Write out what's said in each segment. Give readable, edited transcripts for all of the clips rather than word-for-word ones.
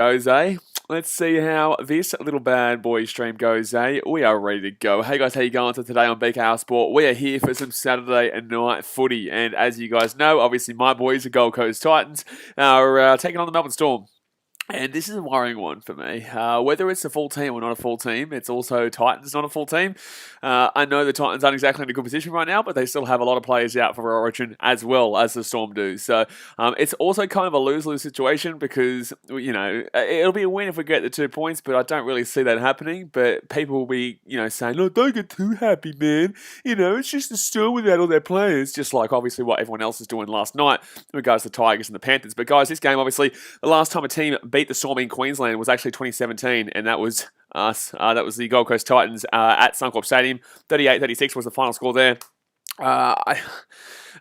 goes, eh? Let's see how this little bad boy stream goes, eh? We are ready to go. Hey guys, how you going? So today on BKR Sport, we are here for some Saturday night footy. And as you guys know, obviously my boys, the Gold Coast Titans, are taking on the Melbourne Storm. And this is a worrying one for me. Whether it's a full team or not a full team, it's also Titans not a full team. I know the Titans aren't exactly in a good position right now, but they still have a lot of players out for Origin as well as the Storm do. So it's also kind of a lose-lose situation because, it'll be a win if we get the 2 points, but I don't really see that happening. But people will be, saying, "No, don't get too happy, man. It's just the Storm without all their players," just like obviously what everyone else is doing last night in regards to the Tigers and the Panthers. But guys, this game, obviously, the last time a team beat the Storm in Queensland was actually 2017, and that was us. That was the Gold Coast Titans at Suncorp Stadium. 38-36 was the final score there.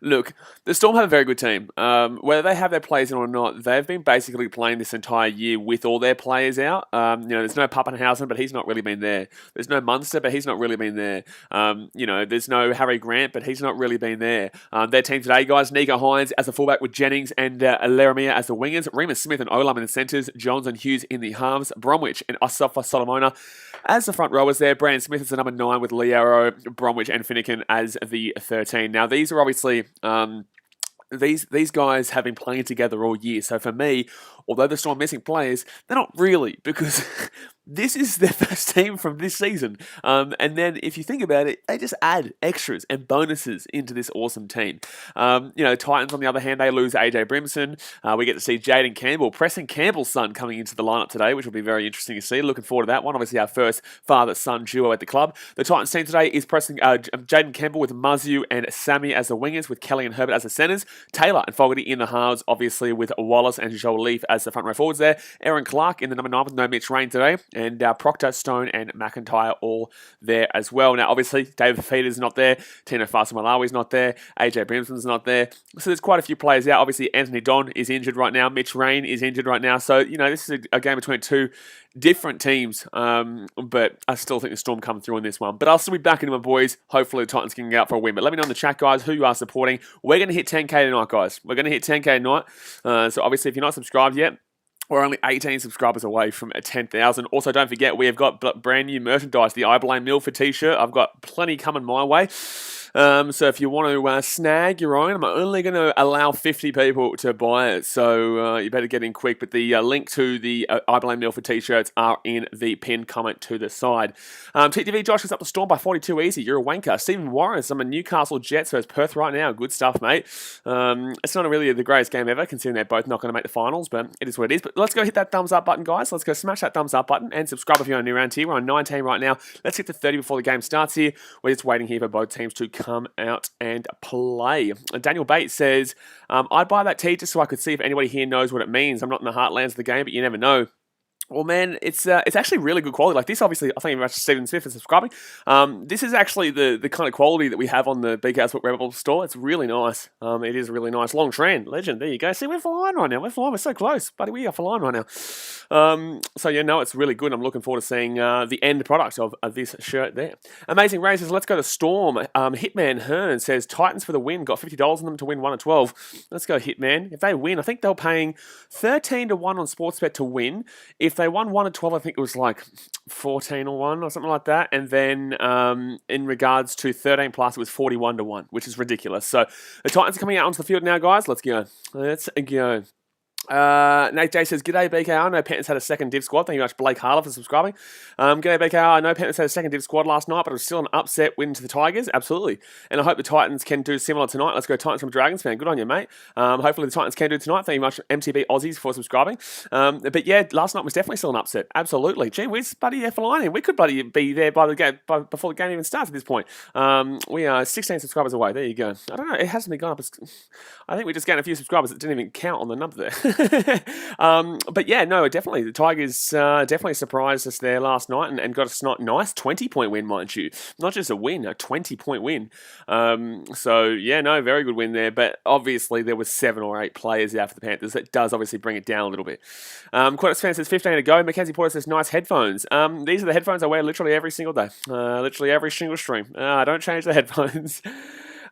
Look, the Storm have a very good team. Whether they have their players in or not, they've been basically playing this entire year with all their players out. There's no Pappenhausen, but he's not really been there. There's no Munster, but he's not really been there. There's no Harry Grant, but he's not really been there. Their team today, guys, Nico Hines as the fullback with Jennings and Laramia as the wingers, Remus Smith and Olam in the centres, Johns and Hughes in the halves, Bromwich and Asafa Solomona as the front rowers there. Brandon Smith is the number 9 with Liaro, Bromwich and Finnegan as the 13. Now, these are obviously... These guys have been playing together all year. So for me, although the Storm are missing players, they're not really, because this is their first team from this season. And then if you think about it, they just add extras and bonuses into this awesome team. Titans, on the other hand, they lose AJ Brimson. We get to see Jaden Campbell, Preston Campbell's son, coming into the lineup today, which will be very interesting to see. Looking forward to that one. Obviously, our first father-son duo at the club. The Titans team today is Jaden Campbell with Muzzu and Sammy as the wingers, with Kelly and Herbert as the centres. Taylor and Fogarty in the halves, obviously, with Wallace and Joel Leaf as the front row forwards there. Aaron Clark in the number 9 with no Mitch Rain today. And Proctor, Stone, and McIntyre all there as well. Now, obviously, David Feeder's not there. Tino Fasamalawi's not there. AJ Brimson's not there. So there's quite a few players out. Obviously, Anthony Don is injured right now. Mitch Rain is injured right now. So, this is a game between two different teams. But I still think the Storm come through in this one. But I'll still be back into my boys. Hopefully, the Titans can get out for a win. But let me know in the chat, guys, who you are supporting. We're going to hit 10K tonight, guys. We're going to hit 10K tonight. So, obviously, if you're not subscribed yet, we're only 18 subscribers away from 10,000. Also, don't forget, we have got brand new merchandise, the I Blame Milford t-shirt. I've got plenty coming my way. So if you want to snag your own, I'm only going to allow 50 people to buy it. So you better get in quick. But the link to the I Blame Milford t-shirts are in the pinned comment to the side. TTV Josh is up the Storm by 42 easy. You're a wanker. Stephen Warren, I'm a Newcastle Jets versus Perth right now. Good stuff, mate. It's not really the greatest game ever, considering they're both not going to make the finals, but it is what it is. But let's go hit that thumbs up button, guys. Let's go smash that thumbs up button and subscribe if you're new around here. We're on 19 right now. Let's get to 30 before the game starts here. We're just waiting here for both teams to come out and play. Daniel Bates says, I'd buy that tee just so I could see if anybody here knows what it means. I'm not in the heartlands of the game, but you never know. Well, man, it's actually really good quality. Like this, obviously, I thank you very much to Stephen Smith for subscribing. This is actually the kind of quality that we have on the BKR Sport Rebel store. It's really nice. It is really nice. Long Tran, legend. There you go. See, we're flying right now. We're flying. We're so close, buddy. We are flying right now. It's really good. I'm looking forward to seeing the end product of this shirt there. Amazing Ray says, let's go to Storm. Hitman Hearn says, Titans for the win. Got $50 on them to win 1 of 12. Let's go Hitman. If they win, I think they're paying 13 to 1 on Sportsbet to win. If they won 1 of 12, I think it was like 14 or 1 or something like that. And then in regards to 13 plus, it was 41 to 1, which is ridiculous. So the Titans are coming out onto the field now, guys. Let's go. Let's go. Nate J says, G'day BKR, I know Panthers had a second div squad. Thank you very much, Blake Harler, for subscribing. G'day BKR, I know Panthers had a second div squad last night, but it was still an upset win to the Tigers. Absolutely. And I hope the Titans can do similar tonight. Let's go Titans from Dragons fan. Good on you, mate. Hopefully the Titans can do tonight. Thank you very much, MTB Aussies, for subscribing. But yeah, last night was definitely still an upset. Absolutely. Gee whiz, buddy, F-Line. We could buddy be there by the game, before the game even starts at this point. We are 16 subscribers away. There you go. I don't know. It hasn't been gone up. I think we just gained a few subscribers that didn't even count on the number there. But yeah, no, definitely. The Tigers definitely surprised us there last night and got a nice 20-point win, mind you. Not just a win, a 20-point win. Very good win there. But obviously there was 7 or 8 players out for the Panthers. That does obviously bring it down a little bit. Quotes fan says 15 to go. Mackenzie Porter says nice headphones. These are the headphones I wear literally every single day. Literally every single stream. I don't change the headphones.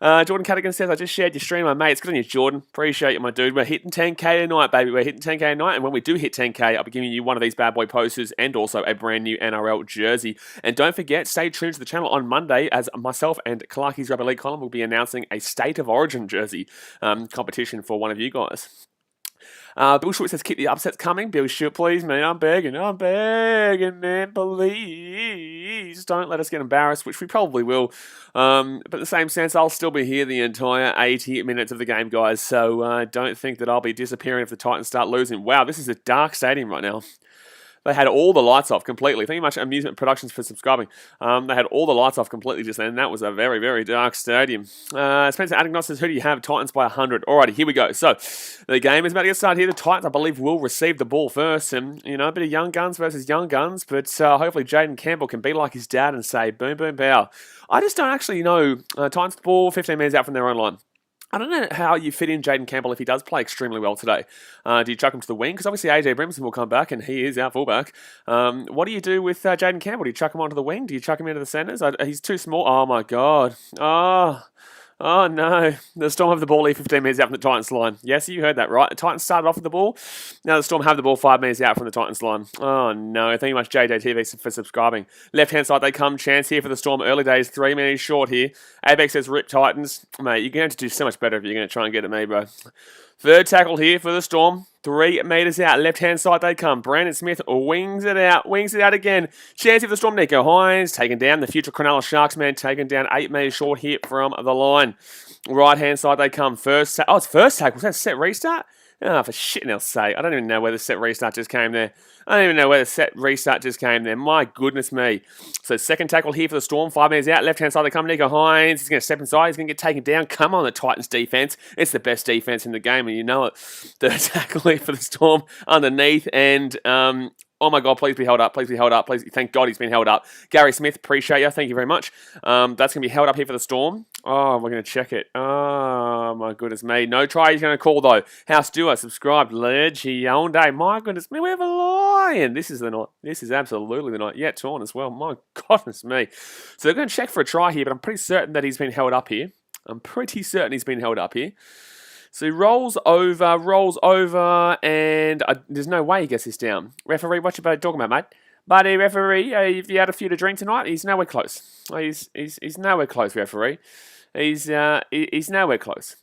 Jordan Cadigan says, I just shared your stream, my mate. It's good on you, Jordan. Appreciate you, my dude. We're hitting 10K tonight, baby. We're hitting 10K tonight. And when we do hit 10K, I'll be giving you one of these bad boy posters and also a brand new NRL jersey. And don't forget, stay tuned to the channel on Monday as myself and Clarkie's Rugby League column will be announcing a State of Origin jersey competition for one of you guys. Bill Short says, keep the upsets coming. Bill Short, please, man. I'm begging, man. Please don't let us get embarrassed, which we probably will. But in the same sense, I'll still be here the entire 80 minutes of the game, guys. So don't think that I'll be disappearing if the Titans start losing. Wow, this is a dark stadium right now. They had all the lights off completely. Thank you much, Amusement Productions, for subscribing. They had all the lights off completely just then. That was a very, very dark stadium. Spencer Adignos says, who do you have? Titans by 100. Alrighty, here we go. So, the game is about to get started here. The Titans, I believe, will receive the ball first. And, you know, a bit of young guns versus young guns. But hopefully Jaden Campbell can be like his dad and say, boom, boom, pow. I just don't actually know. Titans the ball, 15 minutes out from their own line. I don't know how you fit in Jaden Campbell if he does play extremely well today. Do you chuck him to the wing? Because obviously AJ Brimson will come back and he is our fullback. What do you do with Jaden Campbell? Do you chuck him onto the wing? Do you chuck him into the centres? He's too small. Oh, my God. Oh, no. The Storm have the ball here 15 metres out from the Titans line. Yes, you heard that right. The Titans started off with the ball. Now the Storm have the ball 5 metres out from the Titans line. Oh, no. Thank you much, JJTV, for subscribing. Left-hand side, they come. Chance here for the Storm. Early days, 3 minutes short here. Abex says, rip Titans. Mate, you're going to do so much better if you're going to try and get at me, bro. Third tackle here for the Storm. 3 metres out. Left-hand side they come. Brandon Smith wings it out. Wings it out again. Chance for the Storm. Nico Hines taken down. The future Cronulla Sharks man taken down 8 metres short here from the line. Right-hand side they come. First. Oh, it's first tackle. Was that a set restart? Oh, for shit else sake. I don't even know where the set restart just came there. My goodness me. So second tackle here for the Storm. 5 metres out. Left-hand side they come. Nico Hines. He's going to step inside. He's going to get taken down. Come on, the Titans defence. It's the best defence in the game, and you know it. Third tackle here for the Storm underneath. And, oh my God, please be held up. Please be held up. Please, thank God he's been held up. Gary Smith, appreciate you. Thank you very much. That's going to be held up here for the Storm. Oh, we're going to check it. Oh, my goodness me. No try he's going to call, though. House Stewart, subscribed. Legione. My goodness me, we have a lion. This is the night. This is absolutely the night. Yeah, torn as well. My goodness me. So they're going to check for a try here, but I'm pretty certain that he's been held up here. So he rolls over, and there's no way he gets this down. Referee, what you talking about, mate? Buddy, referee, if you had a few to drink tonight, he's nowhere close. He's nowhere close, referee. He's nowhere close.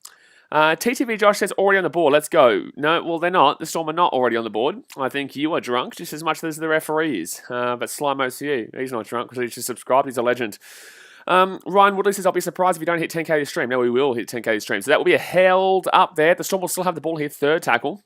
TTV Josh says, already on the board, let's go. No, well, they're not. The Storm are not already on the board. I think you are drunk just as much as the referee is. But Slimo's to you. He's not drunk because he's just subscribed. He's a legend. Ryan Woodley says, I'll be surprised if you don't hit 10K this stream. No, we will hit 10K this stream. So that will be a held up there. The Storm will still have the ball here, third tackle.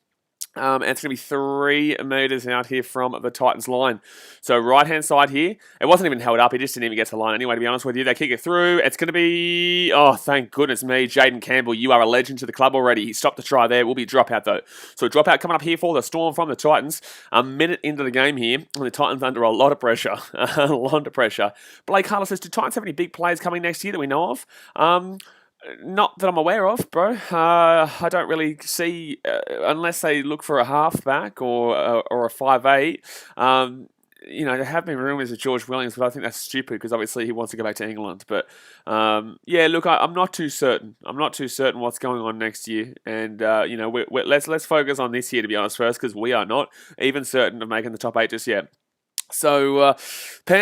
And it's going to be 3 metres out here from the Titans line. So right-hand side here. It wasn't even held up. He just didn't even get to the line anyway, to be honest with you. They kick it through. It's going to be... Oh, thank goodness me. Jaden Campbell, you are a legend to the club already. He stopped the try there. It will be a dropout, though. So a dropout coming up here for the Storm from the Titans. A minute into the game here. And the Titans under a lot of pressure. A lot of pressure. Blake Harler says, do Titans have any big players coming next year that we know of? Not that I'm aware of, bro. I don't really see, unless they look for a halfback or a 5'8". You know, there have been rumours of George Williams, but I think that's stupid because obviously he wants to go back to England. But yeah, look, I'm not too certain. I'm not too certain what's going on next year, and you know, let's focus on this year to be honest first, because we are not even certain of making the top 8 just yet. So,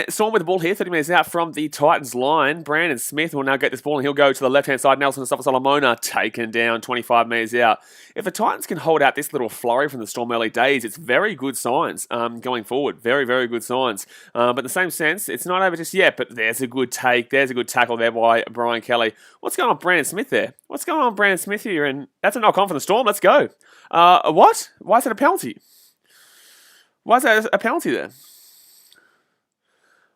Storm with the ball here, 30 metres out from the Titans line. Brandon Smith will now get this ball and he'll go to the left-hand side. Nelson Solomona taken down 25 metres out. If the Titans can hold out this little flurry from the Storm early days, it's very good signs going forward. Very, very good signs. But in the same sense, it's not over just yet, but there's a good take. There's a good tackle there by Brian Kelly. What's going on with Brandon Smith there? What's going on with Brandon Smith here? And that's a knock-on from the Storm. Let's go. What? Why is that a penalty? Why is that a penalty there?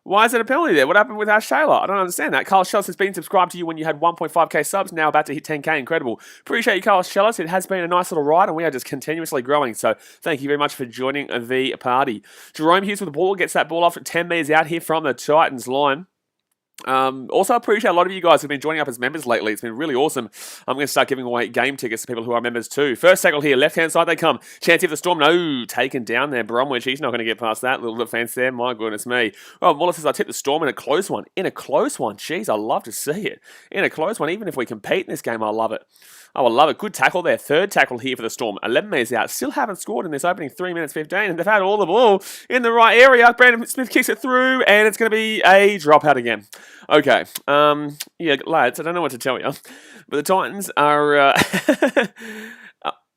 Why is it a penalty there? What happened with Ash Taylor? I don't understand that. Carlos Shellis has been subscribed to you when you had 1.5k subs, now about to hit 10k. Incredible. Appreciate you, Carlos Shellis. It has been a nice little ride, and we are just continuously growing. So thank you very much for joining the party. Jerome Hughes with the ball, gets that ball off at 10 metres out here from the Titans line. Also, I appreciate a lot of you guys who've been joining up as members lately. It's been really awesome. I'm going to start giving away game tickets to people who are members too. First tackle here, left-hand side they come. Chance of the Storm, no, taken down there. Bromwich, he's not going to get past that little defence there. My goodness me. Oh, Wallace says, I tipped the Storm in a close one. In a close one. Jeez, I love to see it. In a close one, even if we compete in this game, I love it. I will love it. Good tackle there. Third tackle here for the Storm. 11 metres out. Still haven't scored in this opening 3 minutes 15. And they've had all the ball in the right area. Brandon Smith kicks it through. And it's going to be a dropout again. Okay. Yeah, lads, I don't know what to tell you. But the Titans are...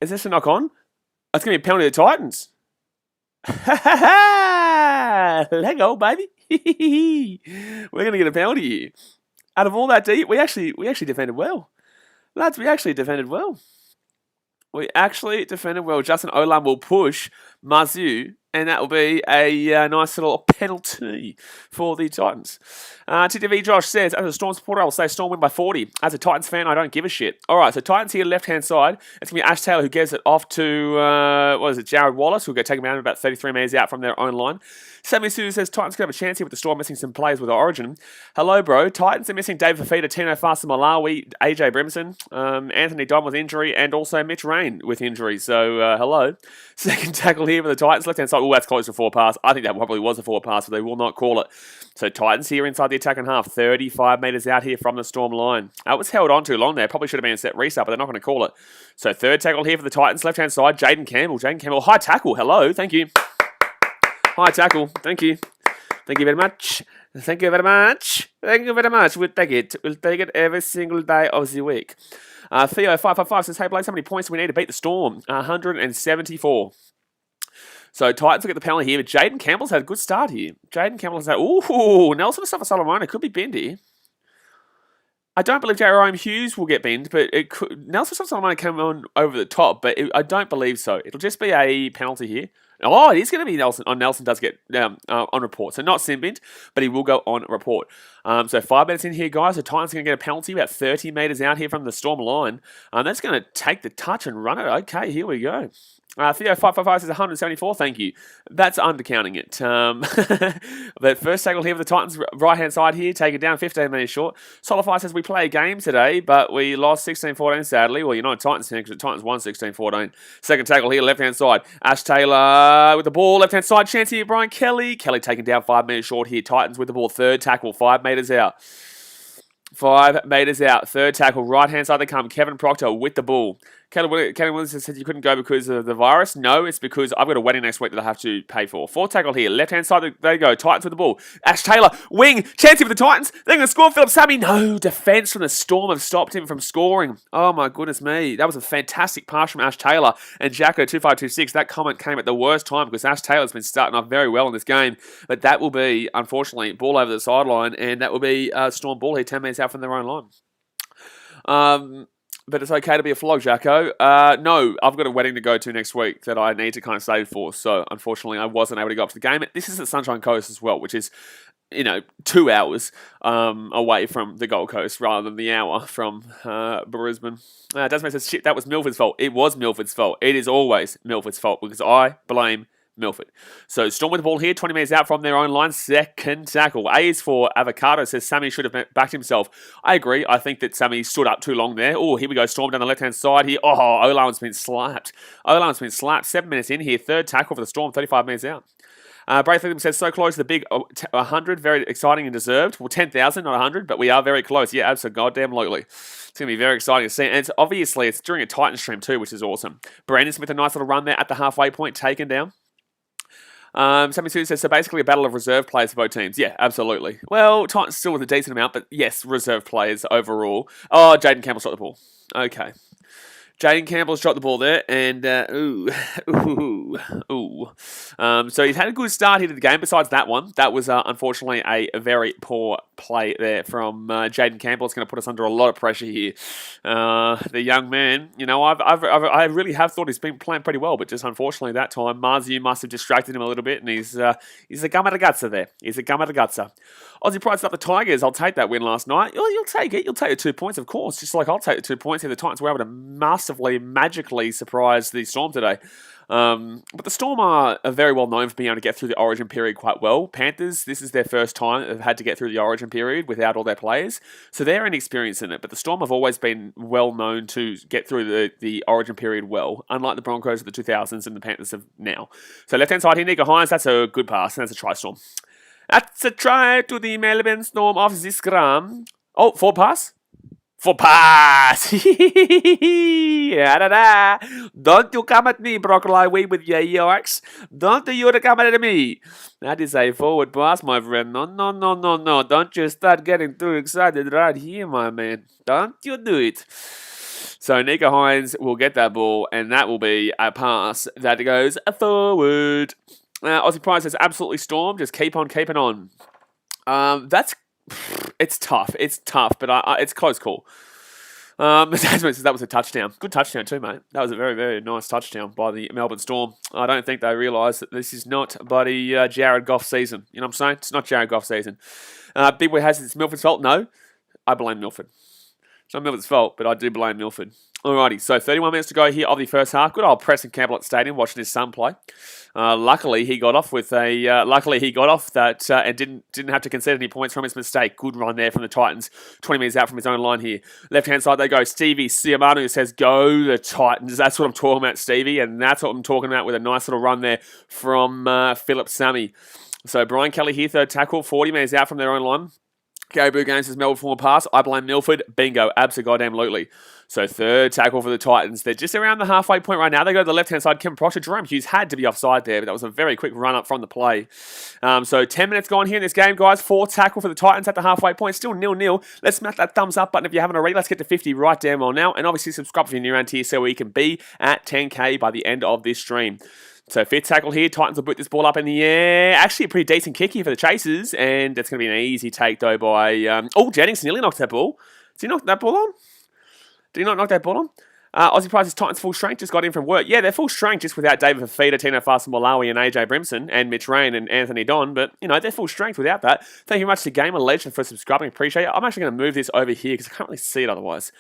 is this a knock on? That's going to be a penalty to the Titans. Let go, baby. We're going to get a penalty here. Out of all that deep, we actually defended well. Lads, we actually defended well. Justin Olam will push Mazu, and that will be a nice little penalty for the Titans. TTV Josh says, as a Storm supporter, I will say Storm win by 40. As a Titans fan, I don't give a shit. All right, so Titans here, left-hand side. It's going to be Ash Taylor who gives it off to, Jared Wallace, who'll go take him out about 33 metres out from their own line. Sammy Sue says, Titans could have a chance here with the Storm missing some players with Origin. Hello, bro. Titans are missing Dave Fafita, Tino Fasta Malawi, AJ Brimson, Anthony Don with injury, and also Mitch Rain with injury. So, hello. Second tackle here for the Titans, left-hand side. Oh, that's close to 4 pass. I think that probably was a 4 pass, but they will not call it. So Titans here inside the attacking half, 35 metres out here from the Storm line. That was held on too long there. Probably should have been a set restart, but they're not going to call it. So third tackle here for the Titans, left-hand side, Jaden Campbell. High tackle. Hello. Thank you. High tackle. Thank you. Thank you very much. Thank you very much. Thank you very much. We'll take it. We'll take it every single day of the week. Theo555 says, hey, Blaze, how many points do we need to beat the Storm? 174. So Titans will get the penalty here, but Jaden Campbell's had a good start here. Jaden Campbell's had, Nelson Solomon could be binned here. I don't believe Jerome Hughes will get binned, but it could. Nelson Solomon came on over the top, but I don't believe so. It'll just be a penalty here. Oh, it is going to be Nelson. Oh, Nelson does get on report. So not sin binned, but he will go on report. So 5 minutes in here, guys. The Titans are going to get a penalty about 30 metres out here from the Storm line. That's going to take the touch and run it. Okay, here we go. Theo555 says 174, thank you. That's undercounting it. The first tackle here for the Titans, right-hand side here, take it down, 15 minutes short. Solify says we play a game today, but we lost 16-14, sadly. Well, you're not a Titans fan because the Titans won 16-14. Second tackle here, left-hand side. Ash Taylor with the ball, left-hand side. Chance here, Brian Kelly. Kelly taken down 5 minutes short here. Titans with the ball, third tackle, 5 metres out. 5 metres out. Third tackle, right-hand side they come. Kevin Proctor with the ball. Kelly Williams said you couldn't go because of the virus. No, it's because I've got a wedding next week that I have to pay for. Fourth tackle here. Left-hand side they go. Titans with the ball. Ash Taylor, wing. Chance here for the Titans. They're going to score. Philip Sammy. No, defence from the Storm have stopped him from scoring. Oh, my goodness me. That was a fantastic pass from Ash Taylor. And Jacko2526, that comment came at the worst time because Ash Taylor's been starting off very well in this game. But that will be, unfortunately, ball over the sideline. And that will be Storm ball here 10 metres out from their own line. But it's okay to be a flog, Jacko. No, I've got a wedding to go to next week that I need to kind of save for. So, unfortunately, I wasn't able to go up to the game. This is at Sunshine Coast as well, which is, 2 hours away from the Gold Coast rather than the hour from Brisbane. Desmond says, shit, that was Milford's fault. It was Milford's fault. It is always Milford's fault because I blame Milford. So Storm with the ball here, 20 metres out from their own line. Second tackle. A is for Avocado, says Sammy should have backed himself. I agree. I think that Sammy stood up too long there. Oh, here we go. Storm down the left-hand side here. Oh, Olam's been slapped. 7 minutes in here. Third tackle for the Storm, 35 metres out. Braithwaite says, so close to the big 100, very exciting and deserved. Well, 10,000, not 100, but we are very close. Yeah, absolutely, goddamn locally. It's going to be very exciting to see. And it's during a Titan stream too, which is awesome. Brandon Smith, a nice little run there at the halfway point, taken down. Sammy Sue says, so basically a battle of reserve players for both teams. Yeah, absolutely. Well, Titans still with a decent amount, but yes, reserve players overall. Oh, Jaden Campbell shot the ball. Okay. Jaden Campbell's shot the ball there, and so he's had a good start here to the game. Besides that one, that was unfortunately a very poor play there from Jaden Campbell. It's going to put us under a lot of pressure here. The young man, I really have thought he's been playing pretty well, but just unfortunately that time, Mazu must have distracted him a little bit, and he's a gumma-da-gutsa there. He's a gumma-da-gutsa. Aussie Pride's up the Tigers. I'll take that win last night. You'll take it. You'll take the 2 points, of course, just like I'll take the 2 points if the Titans were able to master massively, magically surprised the Storm today. But the Storm are very well known for being able to get through the Origin period quite well. Panthers, this is their first time they've had to get through the Origin period without all their players, so they're inexperienced in it. But the Storm have always been well known to get through the Origin period well, unlike the Broncos of the 2000s and the Panthers of now. So left-hand side here, Nico Hines, that's a good pass, and that's a try, Storm. That's a try to the Melbourne Storm off the scrum. Oh, forward pass? For pass! Don't you come at me, Broccoli, with your Yorks. Don't you come at me. That is a forward pass, my friend. No. Don't you start getting too excited right here, my man. Don't you do it. So Nico Hines will get that ball, and that will be a pass that goes forward. Aussie Pride says, absolutely Storm. Just keep on keeping on. It's tough, but it's close call. Tasman says that was a touchdown. Good touchdown too, mate. That was a very, very nice touchdown by the Melbourne Storm. I don't think they realise that this is not bloody Jared Goff season. You know what I'm saying? It's not Jared Goff season. Big Boy has it's Milford's fault. No, I blame Milford. It's not Milford's fault, but I do blame Milford. Alrighty, so 31 minutes to go here of the first half. Good old Preston Campbell at Stadium watching his son play. Luckily, he got off with that and didn't have to concede any points from his mistake. Good run there from the Titans. 20 metres out from his own line here. Left hand side they go. Stevie Siamanu says, "Go the Titans." That's what I'm talking about, Stevie, and that's what I'm talking about with a nice little run there from Philip Sammy. So Brian Kelly here, third tackle, 40 metres out from their own line. Gary Boo Gaines says Melbourne forward pass. I blame Milford. Bingo. Absolutely. So third tackle for the Titans. They're just around the halfway point right now. They go to the left-hand side. Kevin Proctor. Jerome Hughes had to be offside there, but that was a very quick run-up from the play. So 10 minutes gone here in this game, guys. Fourth tackle for the Titans at the halfway point. Still 0-0. Let's smash that thumbs up button if you haven't already. Let's get to 50 right damn well now. And obviously subscribe if you're new around here so we can be at 10K by the end of this stream. So fifth tackle here, Titans will boot this ball up in the air. Actually a pretty decent kick here for the Chasers, and it's going to be an easy take though by... Jennings nearly knocked that ball. Did he knock that ball on? Did he not knock that ball on? Aussie Prize's Titans full strength just got in from work. Yeah, they're full strength just without David Fafita, Tino Fasa-Malawi and AJ Brimson and Mitch Rain and Anthony Don, but, they're full strength without that. Thank you very much to Gamer Legend for subscribing. Appreciate it. I'm actually going to move this over here because I can't really see it otherwise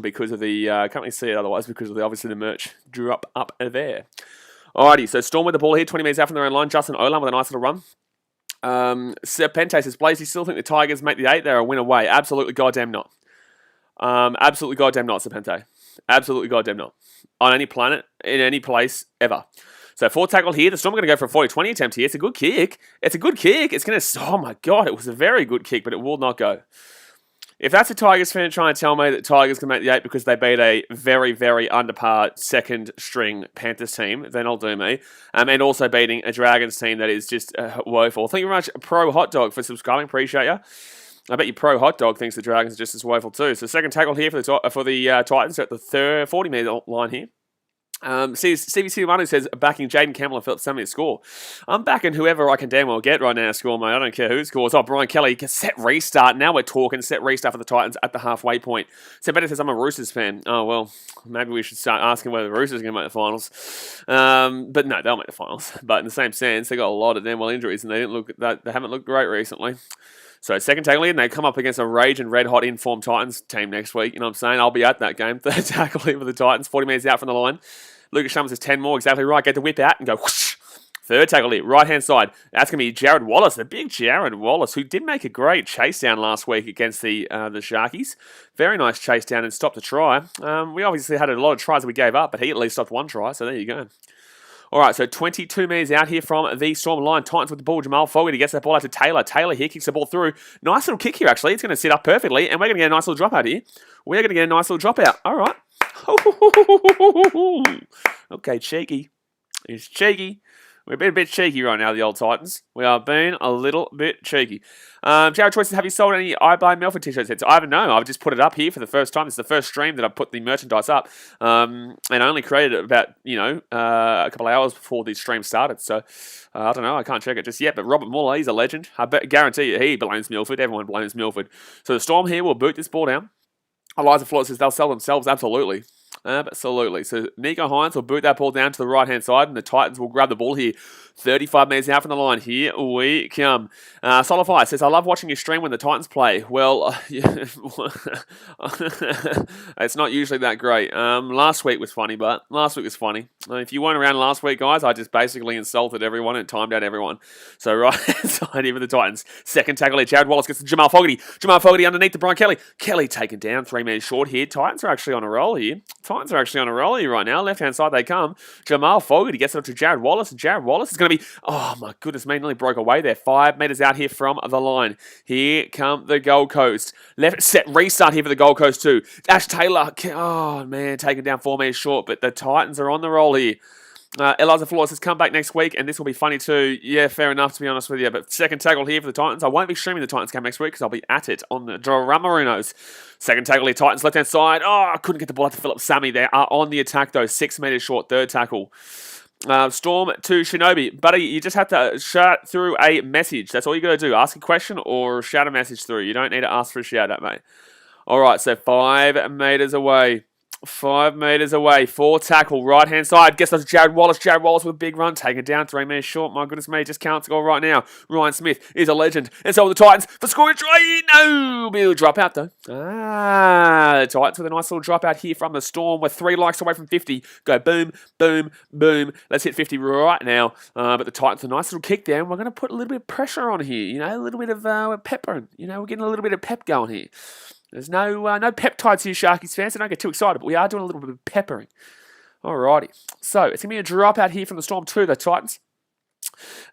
because of the obviously the merch drew up there. Alrighty, so Storm with the ball here, 20 metres out from their own line. Justin Olam with a nice little run. Serpente says, Blaze, you still think the Tigers make the 8? They're a win away. Absolutely goddamn not. Absolutely goddamn not, Serpente. Absolutely goddamn not. On any planet, in any place, ever. So fourth tackle here. The Storm are going to go for a 40-20 attempt here. It's a good kick. It's going to... Oh my God, it was a very good kick, but it will not go. If that's a Tigers fan trying to tell me that Tigers can make the 8 because they beat a very, very under-par second-string Panthers team, then I'll do me. And also beating a Dragons team that is just woeful. Thank you very much, Pro Hot Dog, for subscribing. Appreciate you. I bet you Pro Hot Dog thinks the Dragons are just as woeful too. So second tackle here for the Titans at the 40-metre line here. CBC Manu says, backing Jaden Campbell and Philip Sammy to score. I'm backing whoever I can damn well get right now to score, mate. I don't care who scores. Oh, Brian Kelly, set restart. Now we're talking. Set restart for the Titans at the halfway point. So Better says, I'm a Roosters fan. Oh, well, maybe we should start asking whether the Roosters are going to make the finals. But no, they'll make the finals. But in the same sense, they got a lot of damn well injuries and they haven't looked great recently. So second tackle in, they come up against a rage and red hot informed Titans team next week. You know what I'm saying? I'll be at that game. Third tackle in for the Titans, 40 metres out from the line. Lucas Shummers says 10 more, exactly right. Get the whip out and go whoosh. Third tackle here, right-hand side. That's going to be Jared Wallace, the big Jared Wallace, who did make a great chase down last week against the Sharkies. Very nice chase down and stopped a try. We obviously had a lot of tries that we gave up, but he at least stopped one try, so there you go. All right, so 22 metres out here from the Storm line. Titans with the ball. Jamal Fogarty gets that ball out to Taylor. Taylor here kicks the ball through. Nice little kick here, actually. It's going to sit up perfectly, and we're going to get a nice little drop out here. We're going to get a nice little drop out. All right. Okay, cheeky. It's cheeky. We're being a bit cheeky right now, the old Titans. We are being a little bit cheeky. Jared Troy says, have you sold any I Buy Melford t-shirts yet? So I haven't known. I've just put it up here for the first time. It's the first stream that I've put the merchandise up. And I only created it about, a couple of hours before the stream started. So I don't know. I can't check it just yet. But Robert Muller, he's a legend. I guarantee you he blames Milford. Everyone blames Milford. So the Storm here will boot this ball down. Eliza Flores says they'll sell themselves. Absolutely. Absolutely. So Nico Hines will boot that ball down to the right-hand side, and the Titans will grab the ball here. 35 metres out from the line. Here we come. Solify says, I love watching you stream when the Titans play. Well, it's not usually that great. Last week was funny. If you weren't around last week, guys, I just basically insulted everyone and timed out everyone. So right side here for the Titans. Second tackle here. Jared Wallace gets to Jamal Fogarty. Jamal Fogarty underneath to Brian Kelly. Kelly taken down 3 metres short here. Titans are actually on a roll here. Right now. Left-hand side they come. Jamal Fogarty gets it up to Jared Wallace. And Jared Wallace is going to be, oh my goodness me, nearly broke away there. 5 metres out here from the line. Here come the Gold Coast. Left set restart here for the Gold Coast too. Ash Taylor, oh man, taken down 4 metres short, but the Titans are on the roll here. Eliza Flores has come back next week, and this will be funny too. Yeah, fair enough, to be honest with you. But second tackle here for the Titans. I won't be streaming the Titans game next week because I'll be at it on the Drummaroos. Second tackle here, Titans left-hand side. Oh, I couldn't get the ball out to Philip Sammy there. On the attack, though. 6 metres short, third tackle. Storm to Shinobi. Buddy, you just have to shout through a message. That's all you got to do. Ask a question or shout a message through. You don't need to ask for a shout-out, mate. All right, so 5 metres away. 5 metres away. 4 tackle. Right-hand side. Guess that's Jared Wallace. Jared Wallace with a big run. Taken down 3 metres short. My goodness me. Just can't score right now. Ryan Smith is a legend. And so are the Titans for scoring try. No. We'll drop out though. The Titans with a nice little drop out here from the Storm. We're 3 likes away from 50. Go boom, boom, boom. Let's hit 50 right now. But the Titans, a nice little kick there. And we're going to put a little bit of pressure on here. You know, a little bit of pepper. You know, we're getting a little bit of pep going here. There's no peptides here, Sharkies fans, so don't get too excited, but we are doing a little bit of peppering. Alrighty. So, it's going to be a drop out here from the Storm 2, the Titans.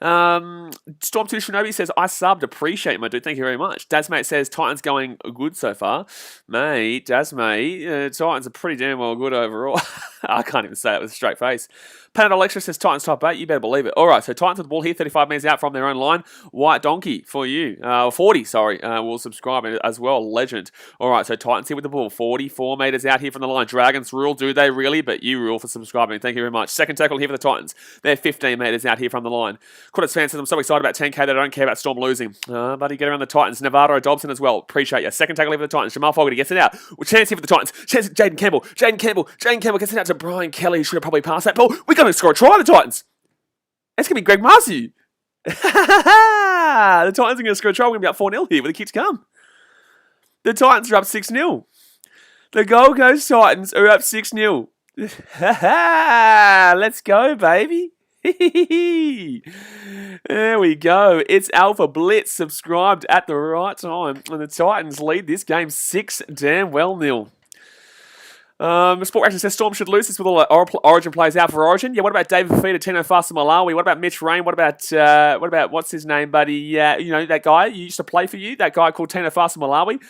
Storm 2 Shinobi says, I subbed, appreciate my dude, thank you very much. Dazmate says, Titans going good so far. Mate, Dazmate, Titans are pretty damn well good overall. I can't even say it with a straight face. Panadol Lecture says Titans top 8. You better believe it. All right, so Titans with the ball here, 35 metres out from their own line. White Donkey for you. 40, sorry. Will subscribe as well. Legend. All right, so Titans here with the ball. 44 metres out here from the line. Dragons rule, do they really? But you rule for subscribing. Thank you very much. Second tackle here for the Titans. They're 15 metres out here from the line. Quarters fans says, I'm so excited about 10K that I don't care about Storm losing. Buddy, get around the Titans. Navarro Dobson as well. Appreciate you. Second tackle here for the Titans. Jamal Fogarty gets it out. Chance here for the Titans. Chance Jaden Campbell. Jaden Campbell gets it out to Brian Kelly. Should have probably passed that ball. We're going to score a try, the Titans. It's going to be Greg Marcy. The Titans are going to score a try. We're going to be up 4-0 here with the kick to come. The Titans are up 6-0. The Gold Coast Titans are up 6-0. Let's go, baby. There we go. It's Alpha Blitz subscribed at the right time. And the Titans lead this game 6-0. Sport Action says Storm should lose this with all the Origin players out for Origin. Yeah, what about David Fafita, Tino Fasa Malawi? What about Mitch Rain? What about what's his name, buddy? Yeah, you know, that guy you used to play for you, that guy called Tino Fasa Malawi.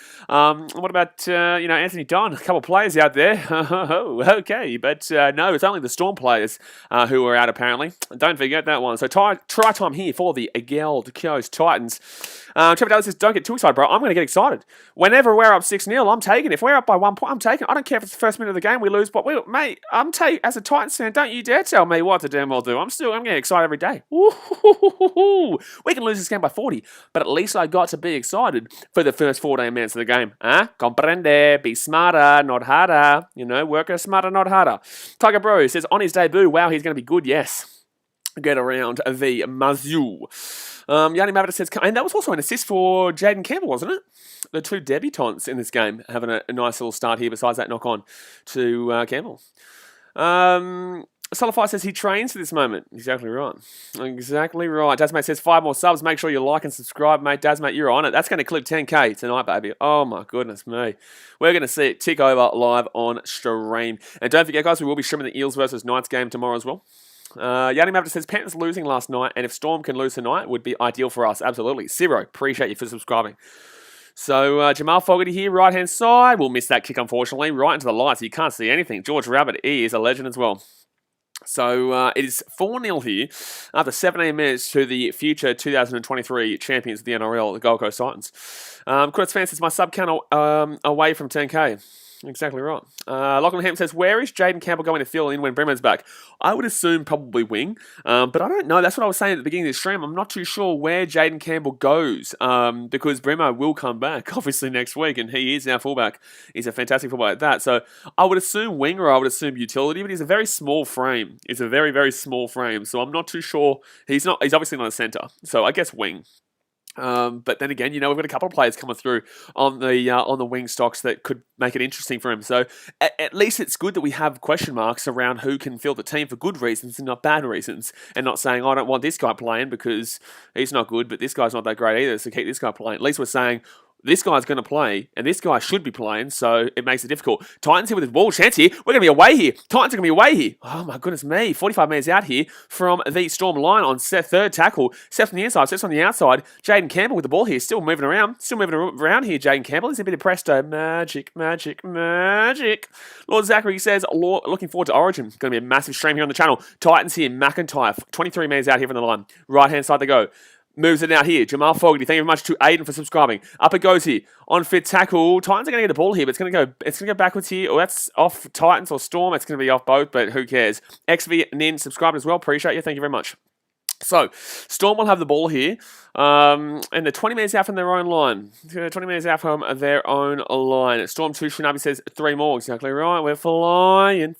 What about Anthony Don? A couple of players out there. Okay, but no, it's only the Storm players who are out apparently. Don't forget that one. So try time here for the Gold Coast Titans. Trevor Dallas says, don't get too excited, bro. I'm going to get excited. Whenever we're up 6-0, I'm taking it. If we're up by 1 point, I'm taking it. I don't care if it's the first minute of the game we lose, but mate, as a Titans fan, don't you dare tell me what to damn well do. I'm getting excited every day. Ooh, we can lose this game by 40, but at least I got to be excited for the first 14 minutes of the game. Comprende, be smarter, not harder. You know, work smarter, not harder. Tiger Bro says, on his debut, wow, he's going to be good, yes. Get around the Mazoo. Yanni Mavita says, and that was also an assist for Jaden Campbell, wasn't it? The 2 debutants in this game having a nice little start here besides that knock on to Campbell. Solify says he trains for this moment. Exactly right. Dazmate says 5 more subs. Make sure you like and subscribe, mate. Dazmate, you're on it. That's going to clip 10K tonight, baby. Oh, my goodness me. We're going to see it tick over live on stream. And don't forget, guys, we will be streaming the Eels versus Knights game tomorrow as well. Yanni Mavita says, Panthers losing last night, and if Storm can lose tonight, would be ideal for us. Absolutely. Zero. Appreciate you for subscribing. So, Jamal Fogarty here, right-hand side. We'll miss that kick, unfortunately. Right into the lights. You can't see anything. George Rabbit, he is a legend as well. So, it is 4-0 here after 17 minutes to the future 2023 champions of the NRL, the Gold Coast Titans. Chris Fan says, my sub count away from 10K. Exactly right. Lachlan Ham says, where is Jaden Campbell going to fill in when Bremer's back? I would assume probably wing, but I don't know. That's what I was saying at the beginning of the stream. I'm not too sure where Jaden Campbell goes because Bremer will come back, obviously, next week, and he is our fullback. He's a fantastic fullback at that. So I would assume wing or I would assume utility, but he's a very small frame. It's a very, very small frame, so I'm not too sure. He's obviously not a centre, so I guess wing. But then again, we've got a couple of players coming through on the wing stocks that could make it interesting for him. So at least it's good that we have question marks around who can fill the team for good reasons and not bad reasons, and not saying I don't want this guy playing because he's not good, but this guy's not that great either, so keep this guy playing. At least we're saying this guy's going to play, and this guy should be playing, so it makes it difficult. Titans here with his ball chance here. We're going to be away here. Titans are going to be away here. Oh, my goodness me. 45 metres out here from the Storm line on Seth, third tackle. Seth on the inside, Seth on the outside. Jaden Campbell with the ball here. Still moving around. Still moving around here, Jaden Campbell. He's a bit of presto. Magic, magic, magic. Lord Zachary says, looking forward to Origin. Going to be a massive stream here on the channel. Titans here. McIntyre. 23 metres out here from the line. Right-hand side they go. Moves it out here. Jamal Fogarty. Thank you very much to Aiden for subscribing. Up it goes here. On fit tackle. Titans are going to get the ball here, but it's going to go backwards here. Or that's off Titans or Storm. It's going to be off both, but who cares? XV Nin subscribed as well. Appreciate you. Thank you very much. So, Storm will have the ball here, and they're 20 metres out from their own line. 20 metres out from their own line. Storm 2, Shinabi says 3 more. Exactly right. We're flying.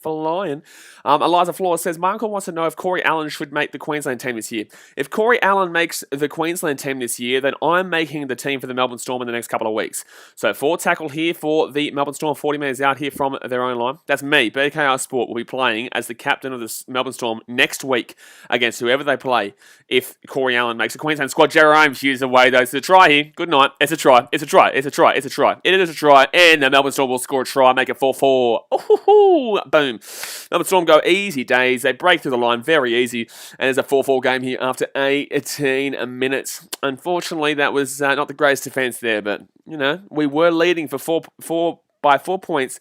Eliza Flores says, my uncle wants to know if Corey Allen should make the Queensland team this year. If Corey Allen makes the Queensland team this year, then I'm making the team for the Melbourne Storm in the next couple of weeks. So, 4 tackle here for the Melbourne Storm, 40 metres out here from their own line. That's me. BKR Sport will be playing as the captain of the Melbourne Storm next week against whoever they play. If Corey Allen makes a Queensland squad. Jerome Hughes away though. It's a try here. Good night. It's a try. It's a try. It's a try. It's a try. It is a try. And the Melbourne Storm will score a try. Make it 4-4. Ooh, boom. Melbourne Storm go easy days. They break through the line very easy. And it's a 4-4 game here after 18 minutes. Unfortunately, that was not the greatest defence there. But, we were leading by 4 points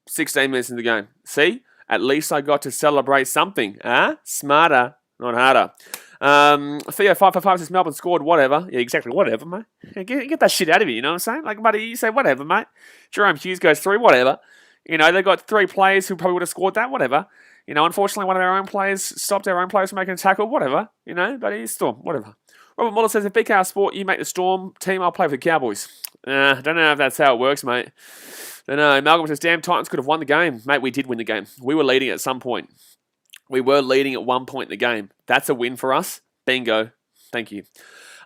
16 minutes in the game. See? At least I got to celebrate something. Smarter. Not harder. Theo 555 says Melbourne scored whatever. Yeah, exactly. Whatever, mate. Yeah, get that shit out of you. You know what I'm saying? Like, buddy, you say whatever, mate. Jerome Hughes goes 3. Whatever. They've got 3 players who probably would have scored that. Whatever. Unfortunately, one of our own players stopped our own players from making a tackle. Whatever. But he's Storm. Whatever. Robert Muller says, if BKR Sport, you make the Storm team, I'll play for the Cowboys. Don't know if that's how it works, mate. Don't know. Malcolm says, damn, Titans could have won the game. Mate, we did win the game. We were leading at some point. We were leading at one point in the game. That's a win for us. Bingo. Thank you.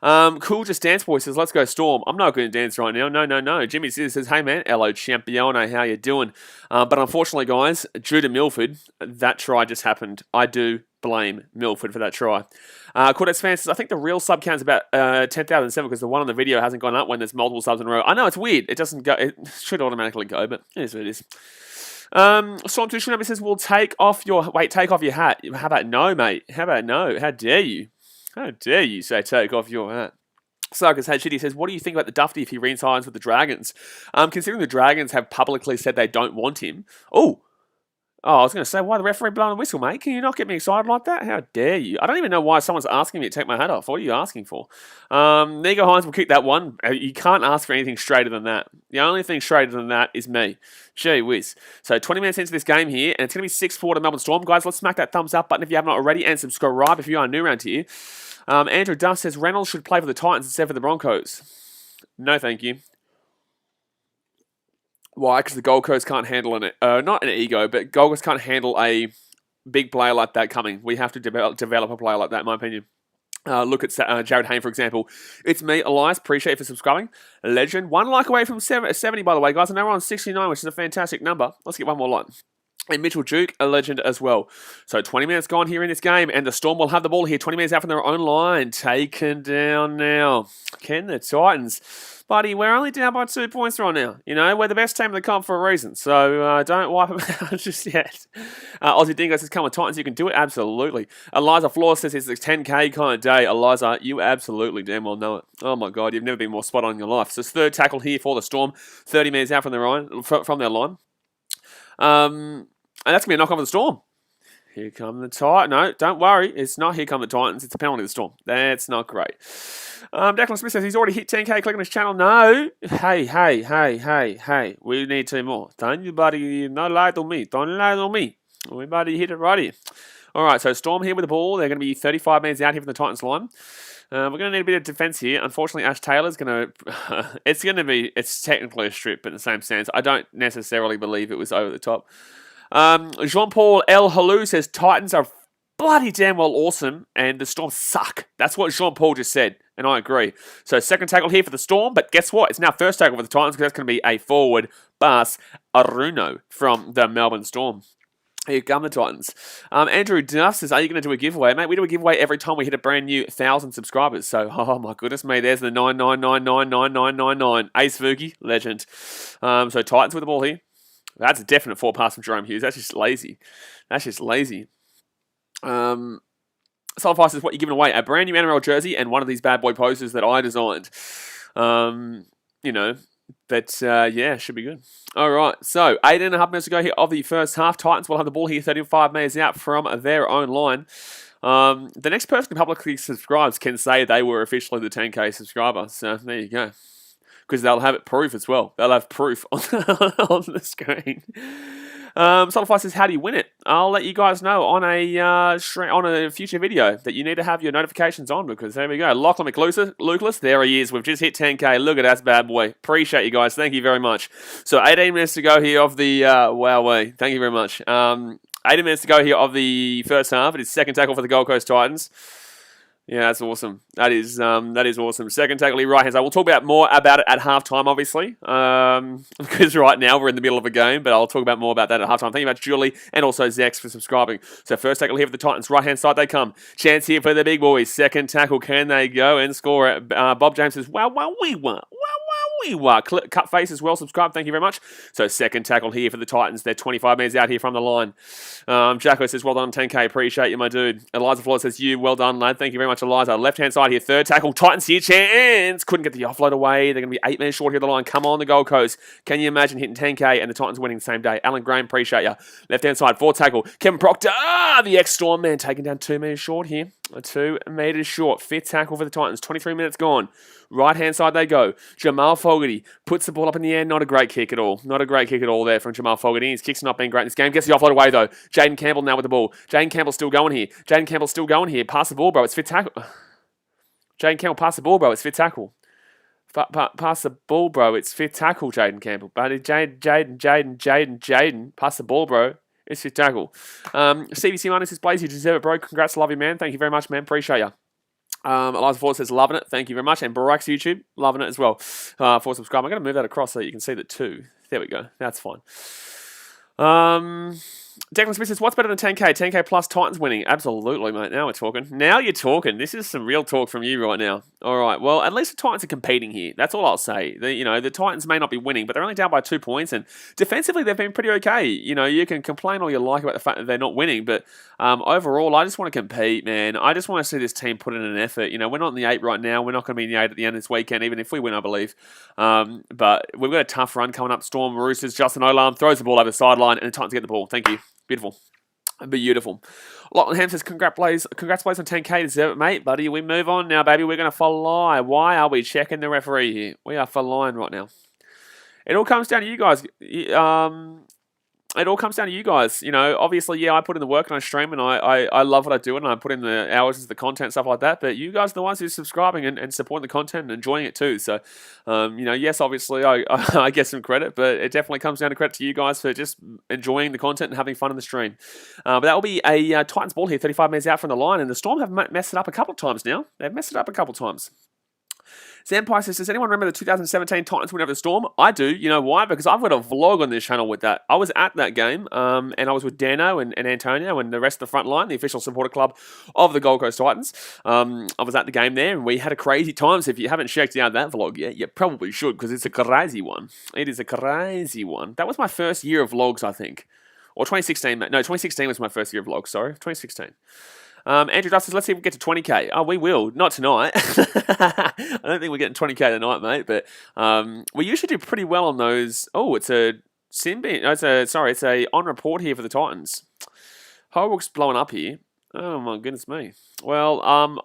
Cool Just Dance Boy says, let's go Storm. I'm not going to dance right now. No. Jimmy says, hey man, hello champione, how you doing? But unfortunately, guys, due to Milford, that try just happened. I do blame Milford for that try. Cordex fan says, I think the real sub count is about 10,007 because the one on the video hasn't gone up when there's multiple subs in a row. I know, it's weird. It doesn't go. It should automatically go, but it is what it is. Storm 2 Shunami says, we'll take off your hat. How about no, mate? How about no? How dare you? How dare you say take off your hat? Sarkis Had Shitty says, what do you think about the Dufty if he re-signs with the Dragons? Considering the Dragons have publicly said they don't want him. I was going to say, why the referee blowing a whistle, mate? Can you not get me excited like that? How dare you? I don't even know why someone's asking me to take my hat off. What are you asking for? Nigo Hines will kick that one. You can't ask for anything straighter than that. The only thing straighter than that is me. Gee whiz. So 20 minutes into this game here, and it's going to be 6-4 to Melbourne Storm. Guys, let's smack that thumbs up button if you haven't already, and subscribe if you are new around here. Andrew Duff says, Reynolds should play for the Titans instead of the Broncos. No, thank you. Why? Because the Gold Coast can't handle not an ego, but Gold Coast can't handle a big player like that coming. We have to develop a player like that, in my opinion. Look at Jared Hayne, for example. It's me, Elias. Appreciate you for subscribing. Legend. 1 like away from 70, by the way, guys. And now we're on 69, which is a fantastic number. Let's get one more like. And Mitchell Duke, a legend as well. So 20 minutes gone here in this game, and the Storm will have the ball here 20 minutes out from their own line. Taken down now. Can the Titans? Buddy, we're only down by 2 points right now. We're the best team in the comp for a reason. So don't wipe them out just yet. Aussie Dingo says, come on, Titans, you can do it. Absolutely. Eliza Flores says it's a 10K kind of day. Eliza, you absolutely damn well know it. Oh my God, you've never been more spot on in your life. So it's third tackle here for the Storm. 30 minutes out from their line. And that's going to be a knock off the Storm. Here come the Titans. No, don't worry. It's not here come the Titans. It's a penalty to the Storm. That's not great. Declan Smith says he's already hit 10k. Click on his channel. No. Hey. We need 2 more. Don't you, buddy. Don't lie to me. Don't lie to me. Everybody hit it right here. All right, so Storm here with the ball. They're going to be 35 metres out here from the Titans line. We're going to need a bit of defence here. Unfortunately, Ash Taylor's going to... it's technically a strip, but in the same sense, I don't necessarily believe it was over the top. Jean-Paul El Halou says Titans are bloody damn well awesome and the Storm suck. That's what Jean-Paul just said, and I agree. So second tackle here for the Storm, but guess what? It's now first tackle for the Titans because that's going to be a forward, Bas Aruno from the Melbourne Storm. Here come the Titans. Andrew Duff says, are you going to do a giveaway? Mate, we do a giveaway every time we hit a brand new 1,000 subscribers. So, oh my goodness me, there's the 9999999. Ace Fuki, legend. So Titans with the ball here. That's a definite 4 pass from Jerome Hughes. That's just lazy. Solidifies is what you're giving away. A brand new NRL jersey and one of these bad boy posters that I designed. Yeah, should be good. All right, so 8.5 minutes to go here of the first half. Titans will have the ball here 35 metres out from their own line. The next person who publicly subscribes can say they were officially the 10k subscriber. So there you go. Because they'll have it proof as well. They'll have proof on the screen. Solidify says, how do you win it? I'll let you guys know on a future video that you need to have your notifications on because there we go. Lachlan McLucas, there he is. We've just hit 10k. Look at that bad boy. Appreciate you guys. Thank you very much. So 18 minutes to go here of the wowway. Thank you very much. 18 minutes to go here of the first half. It is second tackle for the Gold Coast Titans. Yeah, that's awesome. That is awesome. Second tackle here, right hand side. We'll talk more about it at halftime, obviously, because right now we're in the middle of a game, but I'll talk more about that at halftime. Thank you very much, Julie, and also Zex for subscribing. So first tackle here for the Titans. Right hand side they come. Chance here for the big boys. Second tackle, can they go and score it? Bob James says, cut face as well. Subscribe. Thank you very much. So second tackle here for the Titans. They're 25 metres out here from the line. Jacko says, well done, 10k. Appreciate you, my dude. Eliza Flores says, well done, lad. Thank you very much, Eliza. Left hand side here. Third tackle. Titans here. Chance. Couldn't get the offload away. They're going to be 8 minutes short here of the line. Come on, the Gold Coast. Can you imagine hitting 10k and the Titans winning the same day? Alan Graham, appreciate you. Left hand side. Fourth tackle. Kevin Proctor. The ex-Storm man taken down 2 metres short here. 2 metres short. Fifth tackle for the Titans. 23 minutes gone. Right hand side they go. Jamal Fogarty puts the ball up in the air. Not a great kick at all. Not a great kick at all there from Jamal Fogarty. His kick's not been great in this game. Gets the offload away though. Jaden Campbell now with the ball. Jaden Campbell's still going here. Pass the ball, bro. It's fifth tackle. Jaden Campbell, pass the ball, bro. It's fifth tackle. Pass the ball, bro. It's fifth tackle, Jaden Campbell. But Jaden. Pass the ball, bro. It's fifth tackle. CBC Minus says, Blaze, you deserve it, bro. Congrats, love you, man. Thank you very much, man. Appreciate you. Eliza Ford says, loving it. Thank you very much. And Barack's YouTube, loving it as well. For subscribe. I'm going to move that across so you can see the 2. There we go. That's fine. Declan Smith says, what's better than 10k? 10k plus Titans winning. Absolutely, mate. Now we're talking. Now you're talking. This is some real talk from you right now. All right. Well, at least the Titans are competing here. That's all I'll say. The Titans may not be winning, but they're only down by 2 points. And defensively, they've been pretty okay. You can complain all you like about the fact that they're not winning. But overall, I just want to compete, man. I just want to see this team put in an effort. We're not in the 8 right now. We're not going to be in the 8 at the end of this weekend, even if we win, I believe. But we've got a tough run coming up. Storm, Roosters, Justin Olam throws the ball over the sideline, and the Titans get the ball. Thank you. Beautiful. Lachlan Ham says, congrats, Blaze on 10k. Deserve it, mate. Buddy, we move on now, baby. We're going to fly. Why are we checking the referee here? We are flying right now. It all comes down to you guys. Obviously, yeah, I put in the work and I stream and I love what I do and I put in the hours into the content, stuff like that. But you guys are the ones who's subscribing and supporting the content and enjoying it too. So, yes, obviously I get some credit, but it definitely comes down to credit to you guys for just enjoying the content and having fun in the stream. But that will be a Titans ball here, 35 minutes out from the line. And the Storm have messed it up a couple of times now. They've messed it up a couple of times. Zampire says, does anyone remember the 2017 Titans win over the Storm? I do. You know why? Because I've got a vlog on this channel with that. I was at that game, and I was with Dano and Antonio and the rest of the front line, the official supporter club of the Gold Coast Titans. I was at the game there, and we had a crazy time. So if you haven't checked out that vlog yet, you probably should, because it's a crazy one. It is a crazy one. That was my first year of vlogs, I think. Or 2016. No, 2016 was my first year of vlogs, sorry. 2016. Andrew Duff says, let's see if we get to 20k. Oh, we will. Not tonight. I don't think we're getting 20k tonight, mate. But we usually do pretty well on those. Oh, it's a sin bin. No, it's a on report here for the Titans. Holbrook's blowing up here. Oh my goodness me. Well,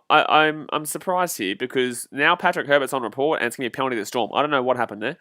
I'm surprised here because now Patrick Herbert's on report and it's gonna be a penalty to the Storm. I don't know what happened there.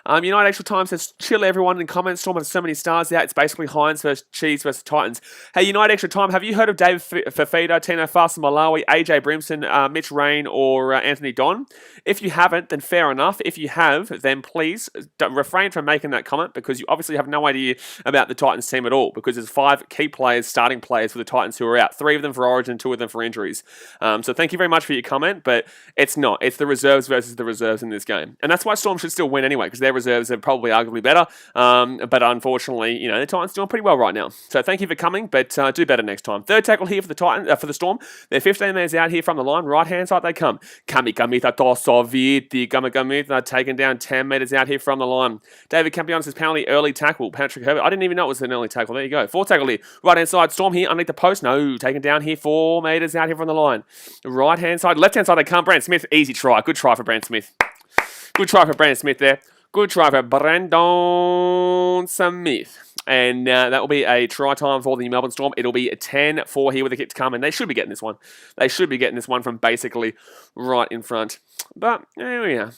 United Extra Time says, chill everyone in comments. Storm has so many stars out. It's basically Heinz versus Cheese versus Titans. Hey, United Extra Time, have you heard of David Fafita, Tino Fast Malawi, AJ Brimson, Mitch Rain, or Anthony Don? If you haven't, then fair enough. If you have, then please refrain from making that comment because you obviously have no idea about the Titans team at all because there's 5 key players, starting players for the Titans who are out. 3 of them for Origin, 2 of them for injuries. So thank you very much for your comment, but it's not. It's the reserves versus the reserves in this game. And that's why Storm should still win anyway because their reserves are probably arguably better. But unfortunately, the Titans doing pretty well right now. So thank you for coming, but do better next time. Third tackle here for the Titans, for the Storm. They're 15 metres out here from the line. Right hand side they come. Kamikamita Tosoviti. Kamikamita taken down 10 metres out here from the line. David Campion says penalty early tackle. Patrick Herbert. I didn't even know it was an early tackle. There you go. Fourth tackle here. Right hand side. Storm here underneath the post. No, taken down here 4 metres out here from the line. Right hand side. Left hand side they come. Brandon Smith. Easy try. Good try for Brandon Smith. Good try for Brandon Smith there. Good try for Brandon Smith. And that will be a try time for the Melbourne Storm. It'll be a 10-4 here with a kick to come. And they should be getting this one. They should be getting this one from basically right in front. But there we are.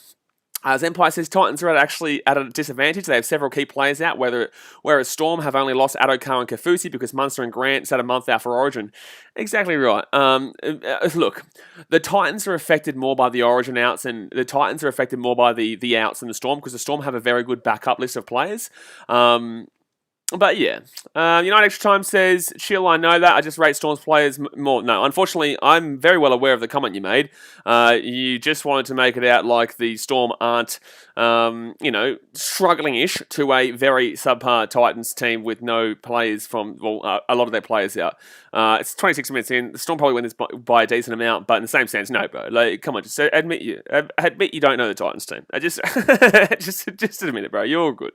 As Empire says, Titans are actually at a disadvantage. They have several key players out, whereas Storm have only lost Adokar and Kafusi because Munster and Grant sat a month out for Origin. Exactly right. Look, the Titans are affected more by the Origin outs, and the Titans are affected more by the outs than the Storm because the Storm have a very good backup list of players. But yeah, United Extra Time says, chill, I know that. I just rate Storm's players more. No, unfortunately, I'm very well aware of the comment you made. You just wanted to make it out like the Storm aren't, struggling-ish to a very subpar Titans team with no players from, a lot of their players out. It's 26 minutes in. The Storm probably win this by a decent amount, but in the same sense, no, bro. Like, come on, just admit you don't know the Titans team. Just admit it, bro. You're all good.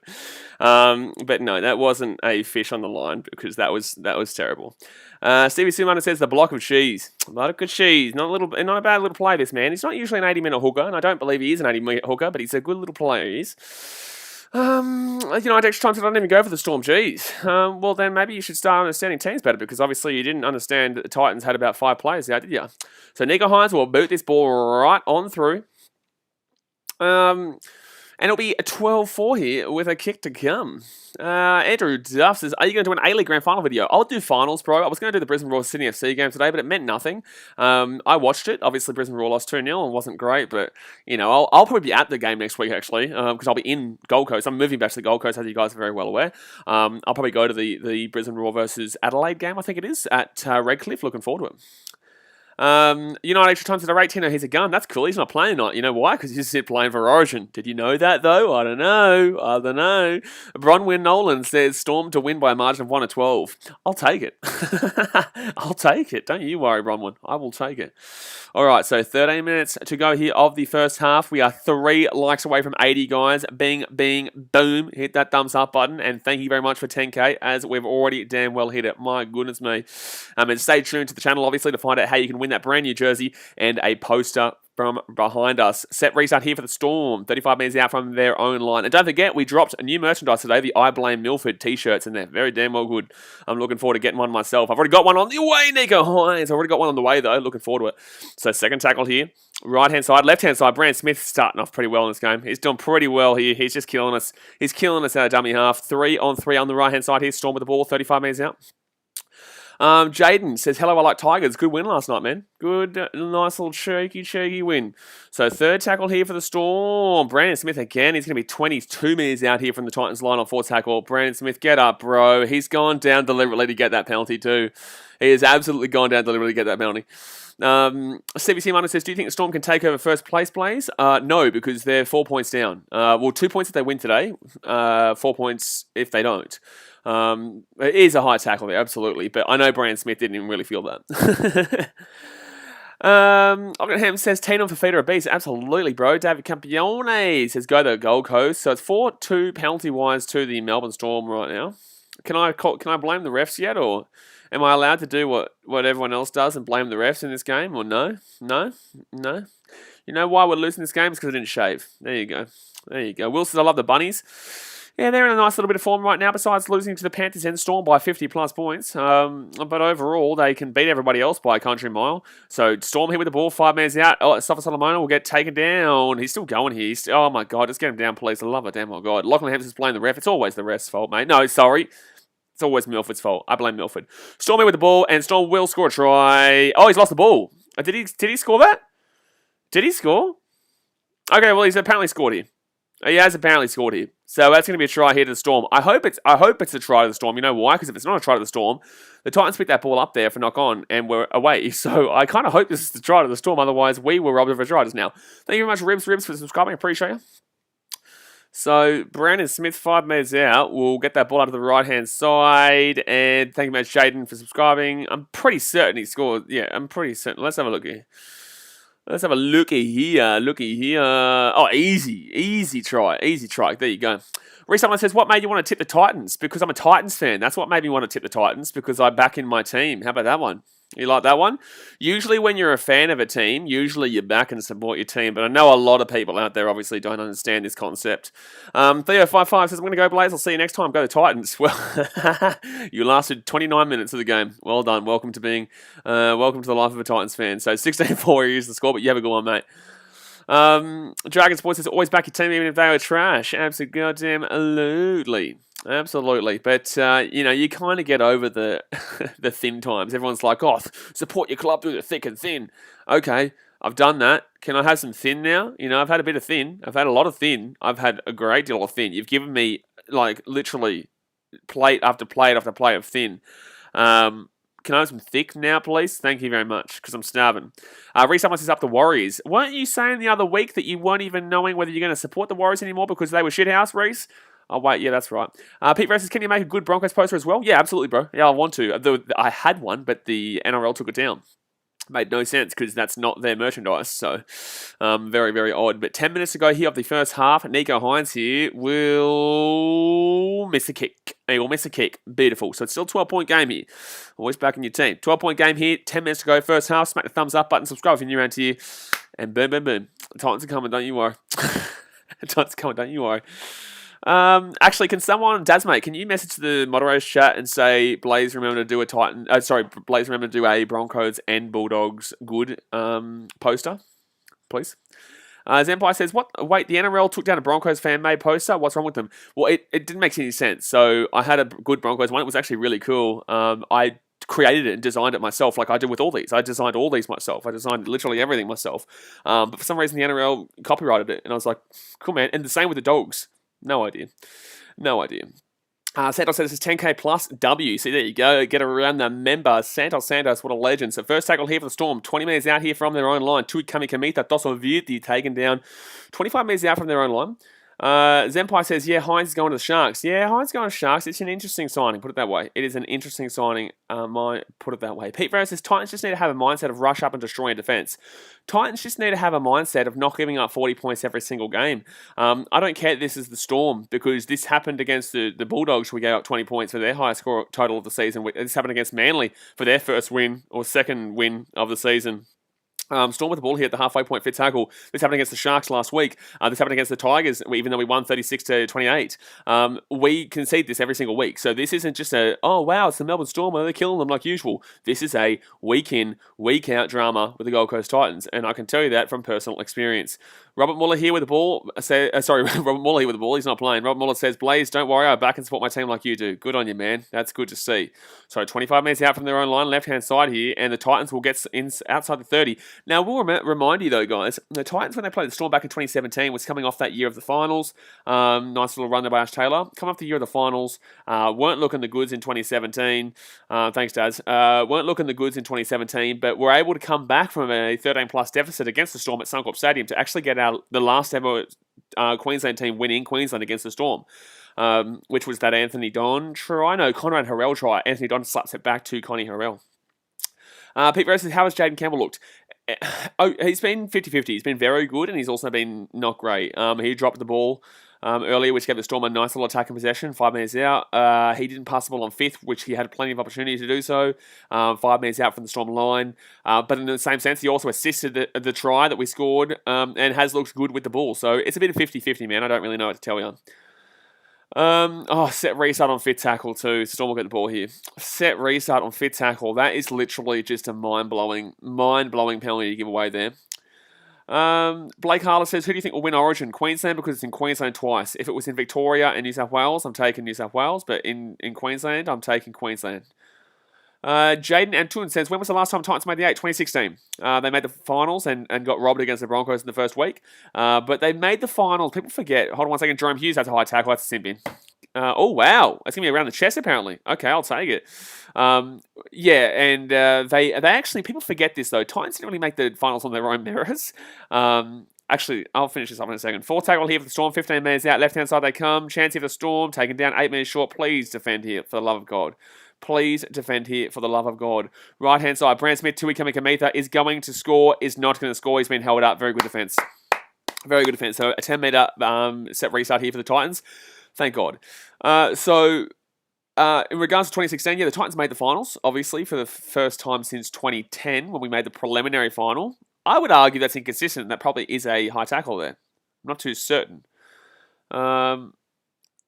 But no, that wasn't a fish on the line because that was terrible. Stevie Sumana says the block of cheese. Block of cheese. Not a bad little play, this man. He's not usually an 80-minute hooker, and I don't believe he is an 80-minute hooker, but he's a good little player, he is. Extra time said I didn't even go for the Storm. Jeez. Well, then maybe you should start understanding teams better because obviously you didn't understand that the Titans had about 5 players out, did you? So Nico Hines will boot this ball right on through. And it'll be a 12-4 here with a kick to come. Andrew Duff says, are you going to do an A-League Grand Final video? I'll do finals, bro. I was going to do the Brisbane Roar Sydney FC game today, but it meant nothing. I watched it. Obviously, Brisbane Roar lost 2-0 and wasn't great, but, I'll probably be at the game next week, actually, because I'll be in Gold Coast. I'm moving back to the Gold Coast, as you guys are very well aware. I'll probably go to the Brisbane Roar versus Adelaide game, I think it is, at Redcliffe. Looking forward to it. United Extra Time said, I rate Tino, he's a gun. That's cool. He's not playing tonight. You know why? Because he's playing for Origin. Did you know that, though? I don't know. Bronwyn Nolan says, Storm to win by a margin of 1-12. I'll take it. I'll take it. Don't you worry, Bronwyn. I will take it. All right, so 13 minutes to go here of the first half. We are 3 likes away from 80, guys. Bing, bing, boom. Hit that thumbs up button. And thank you very much for 10K, as we've already damn well hit it. My goodness me. And stay tuned to the channel, obviously, to find out how you can win that brand new jersey and a poster from behind us. Set restart here for the Storm. 35 minutes out from their own line. And don't forget, we dropped a new merchandise today, the I Blame Milford t-shirts, and they're very damn well good. I'm looking forward to getting one myself. I've already got one on the way, Nico Hines. I've already got one on the way, though. Looking forward to it. So second tackle here. Right-hand side, left-hand side. Brand Smith starting off pretty well in this game. He's doing pretty well here. He's just killing us. He's killing us out of dummy half. 3-on-3 on the right-hand side here. Storm with the ball, 35 minutes out. Jaden says, hello, I like Tigers. Good win last night, man. Good, nice little cheeky win. So third tackle here for the Storm. Brandon Smith again. He's going to be 22 meters out here from the Titans line on fourth tackle. Brandon Smith, get up, bro. He's gone down deliberately to get that penalty too. He has absolutely gone down deliberately to get that penalty. CBC Miner says, do you think the Storm can take over first place, Blaze? No, because they're 4 points down. 2 points if they win today. 4 points if they don't. It is a high tackle there, absolutely. But I know Brandon Smith didn't even really feel that. Ockenham says, Tino Fafita a beast. Absolutely, bro. David Campione says, go to Gold Coast. So it's 4-2 penalty-wise to the Melbourne Storm right now. Can I blame the refs yet, or am I allowed to do what everyone else does and blame the refs in this game, or no? No? You know why we're losing this game? It's because I didn't shave. There you go. Will says, I love the bunnies. Yeah, they're in a nice little bit of form right now, besides losing to the Panthers and Storm by 50-plus points. But overall, they can beat everybody else by a country mile. So Storm here with the ball, 5 minutes out. Oh, Safa Solomona will get taken down. He's still going here. Oh, my God, just get him down, please. I love it. Damn, my God. Lachlan Hampson's playing the ref. It's always the ref's fault, mate. No, sorry. It's always Milford's fault. I blame Milford. Storm here with the ball, and Storm will score a try. Oh, he's lost the ball. Did he score that? Did he score? Okay, well, he's apparently scored here. He has apparently scored here. So that's going to be a try here to the Storm. I hope it's a try to the Storm. You know why? Because if it's not a try to the Storm, the Titans picked that ball up there for knock on and we're away. So I kind of hope this is the try to the Storm. Otherwise, we were robbed of a try just now. Thank you very much, Ribs, for subscribing. I appreciate you. So Brandon Smith, 5 minutes out, will get that ball out to the right-hand side. And thank you very much, Jaden, for subscribing. I'm pretty certain he scored. Yeah, I'm pretty certain. Let's have a look here. Let's have a looky here. Oh, easy try. There you go. Someone says, what made you want to tip the Titans? Because I'm a Titans fan. That's what made me want to tip the Titans, because I back in my team. How about that one? You like that one? Usually when you're a fan of a team, usually you back and support your team. But I know a lot of people out there obviously don't understand this concept. Theo55 says, I'm going to go Blaze. I'll see you next time. Go to Titans. Well, you lasted 29 minutes of the game. Well done. Welcome to the life of a Titans fan. So 16-4 is the score, but you have a good one, mate. Dragon Sports says, always back your team even if they were trash. Absolutely. But, you kind of get over the the thin times. Everyone's like, oh, support your club through the thick and thin. Okay, I've done that. Can I have some thin now? I've had a bit of thin. I've had a lot of thin. I've had a great deal of thin. You've given me, literally plate after plate after plate of thin. Can I have some thick now, please? Thank you very much, because I'm starving. Reese Summers is up the Warriors. Weren't you saying the other week that you weren't even knowing whether you're going to support the Warriors anymore because they were shithouse, Reese? Oh, wait, yeah, that's right. Pete versus, can you make a good Broncos poster as well? Yeah, absolutely, bro. Yeah, I want to. I had one, but the NRL took it down. Made no sense because that's not their merchandise. So, very, very odd. But 10 minutes to go here of the first half. Nico Hines here will miss a kick. He will miss a kick. Beautiful. So, it's still a 12-point game here. Always backing your team. 12-point game here. 10 minutes to go. First half. Smack the thumbs up button. Subscribe if you're new around here. And boom, boom, boom. The Titans are coming. Don't you worry. The Titans are coming. Don't you worry. Actually, can someone, Dazmate, can you message the moderators chat and say, Blaze, remember to do a Broncos and Bulldogs good poster, please? Zempire says, wait, the NRL took down a Broncos fan-made poster? What's wrong with them? Well, it didn't make any sense. So I had a good Broncos one. It was actually really cool. I created it and designed it myself like I did with all these. I designed all these myself. I designed literally everything myself. But for some reason, the NRL copyrighted it. And I was like, cool, man. And the same with the dogs. No idea. Santos says this is 10k plus W. See, there you go. Get around the member. Santos, what a legend. So first tackle here for the Storm. 20 minutes out here from their own line. Tui Kamikamica, Dosso Virti taken down. 25 minutes out from their own line. Zempire says, yeah, Hines is going to the Sharks. Yeah, Hines is going to the Sharks. It's an interesting signing, put it that way. It is an interesting signing, put it that way. Pete Ferris says, Titans just need to have a mindset of rush up and destroy in defence. Titans just need to have a mindset of not giving up 40 points every single game. I don't care if this is the Storm, because this happened against the Bulldogs. We gave up 20 points for their highest score total of the season. This happened against Manly for their first win or second win of the season. Storm with the ball here at the halfway point, fit tackle. This happened against the Sharks last week. This happened against the Tigers, even though we won 36-28. We concede this every single week. So this isn't just oh wow, it's the Melbourne Storm, they're killing them like usual. This is a week in, week out drama with the Gold Coast Titans, and I can tell you that from personal experience. Robert Muller here with the ball. Robert Muller here with the ball. He's not playing. Robert Muller says, Blaze, don't worry, I back and support my team like you do. Good on you, man. That's good to see. So 25 minutes out from their own line, left-hand side here, and the Titans will get in outside the 30. Now, we'll remind you, though, guys, the Titans, when they played the Storm back in 2017, was coming off that year of the finals. Nice little run there by Ash Taylor. Coming off the year of the finals. Weren't looking the goods in 2017. Thanks, Daz. Weren't looking the goods in 2017, but were able to come back from a 13-plus deficit against the Storm at Suncorp Stadium to actually get out the last ever Queensland team win in Queensland against the Storm. Which was that Anthony Don try. No, Conrad Harrell try. Anthony Don slaps it back to Connie Harrell. Pete Rose says, how has Jaden Campbell looked? He's been 50-50. He's been very good, and he's also been not great. He dropped the ball earlier, which gave the Storm a nice little attack in possession. 5 minutes out. He didn't pass the ball on fifth, which he had plenty of opportunity to do so. 5 minutes out from the Storm line. But in the same sense, he also assisted the try that we scored and has looked good with the ball. So it's a bit of 50-50, man. I don't really know what to tell you. Set restart on fit tackle too. Storm will get the ball here. Set restart on fit tackle. That is literally just a mind-blowing penalty to give away there. Blake Harler says, who do you think will win Origin? Queensland, because it's in Queensland twice. If it was in Victoria and New South Wales, I'm taking New South Wales. But in Queensland, I'm taking Queensland. Jaden Antun says, when was the last time Titans made the 8? 2016. They made the finals and got robbed against the Broncos in the first week. But they made the finals. People forget. Hold on one second. Jerome Hughes has a high tackle. That's a sin-bin. Oh, wow. That's going to be around the chest, apparently. Okay, I'll take it. They actually, people forget this, though. Titans didn't really make the finals on their own merits. Actually, I'll finish this up in a second. 4 tackle here for the Storm. 15 metres out. Left-hand side they come. Chance here for the Storm. Taken down 8 metres short. Please defend here, for the love of God. Please defend here, for the love of God. Right-hand side. Brand Smith, Tuikami is going to score. Is not going to score. He's been held up. Very good defence. Very good defence. So a 10-metre set restart here for the Titans. Thank God. In regards to 2016, the Titans made the finals, obviously, for the first time since 2010, when we made the preliminary final. I would argue that's inconsistent. That probably is a high tackle there. I'm not too certain.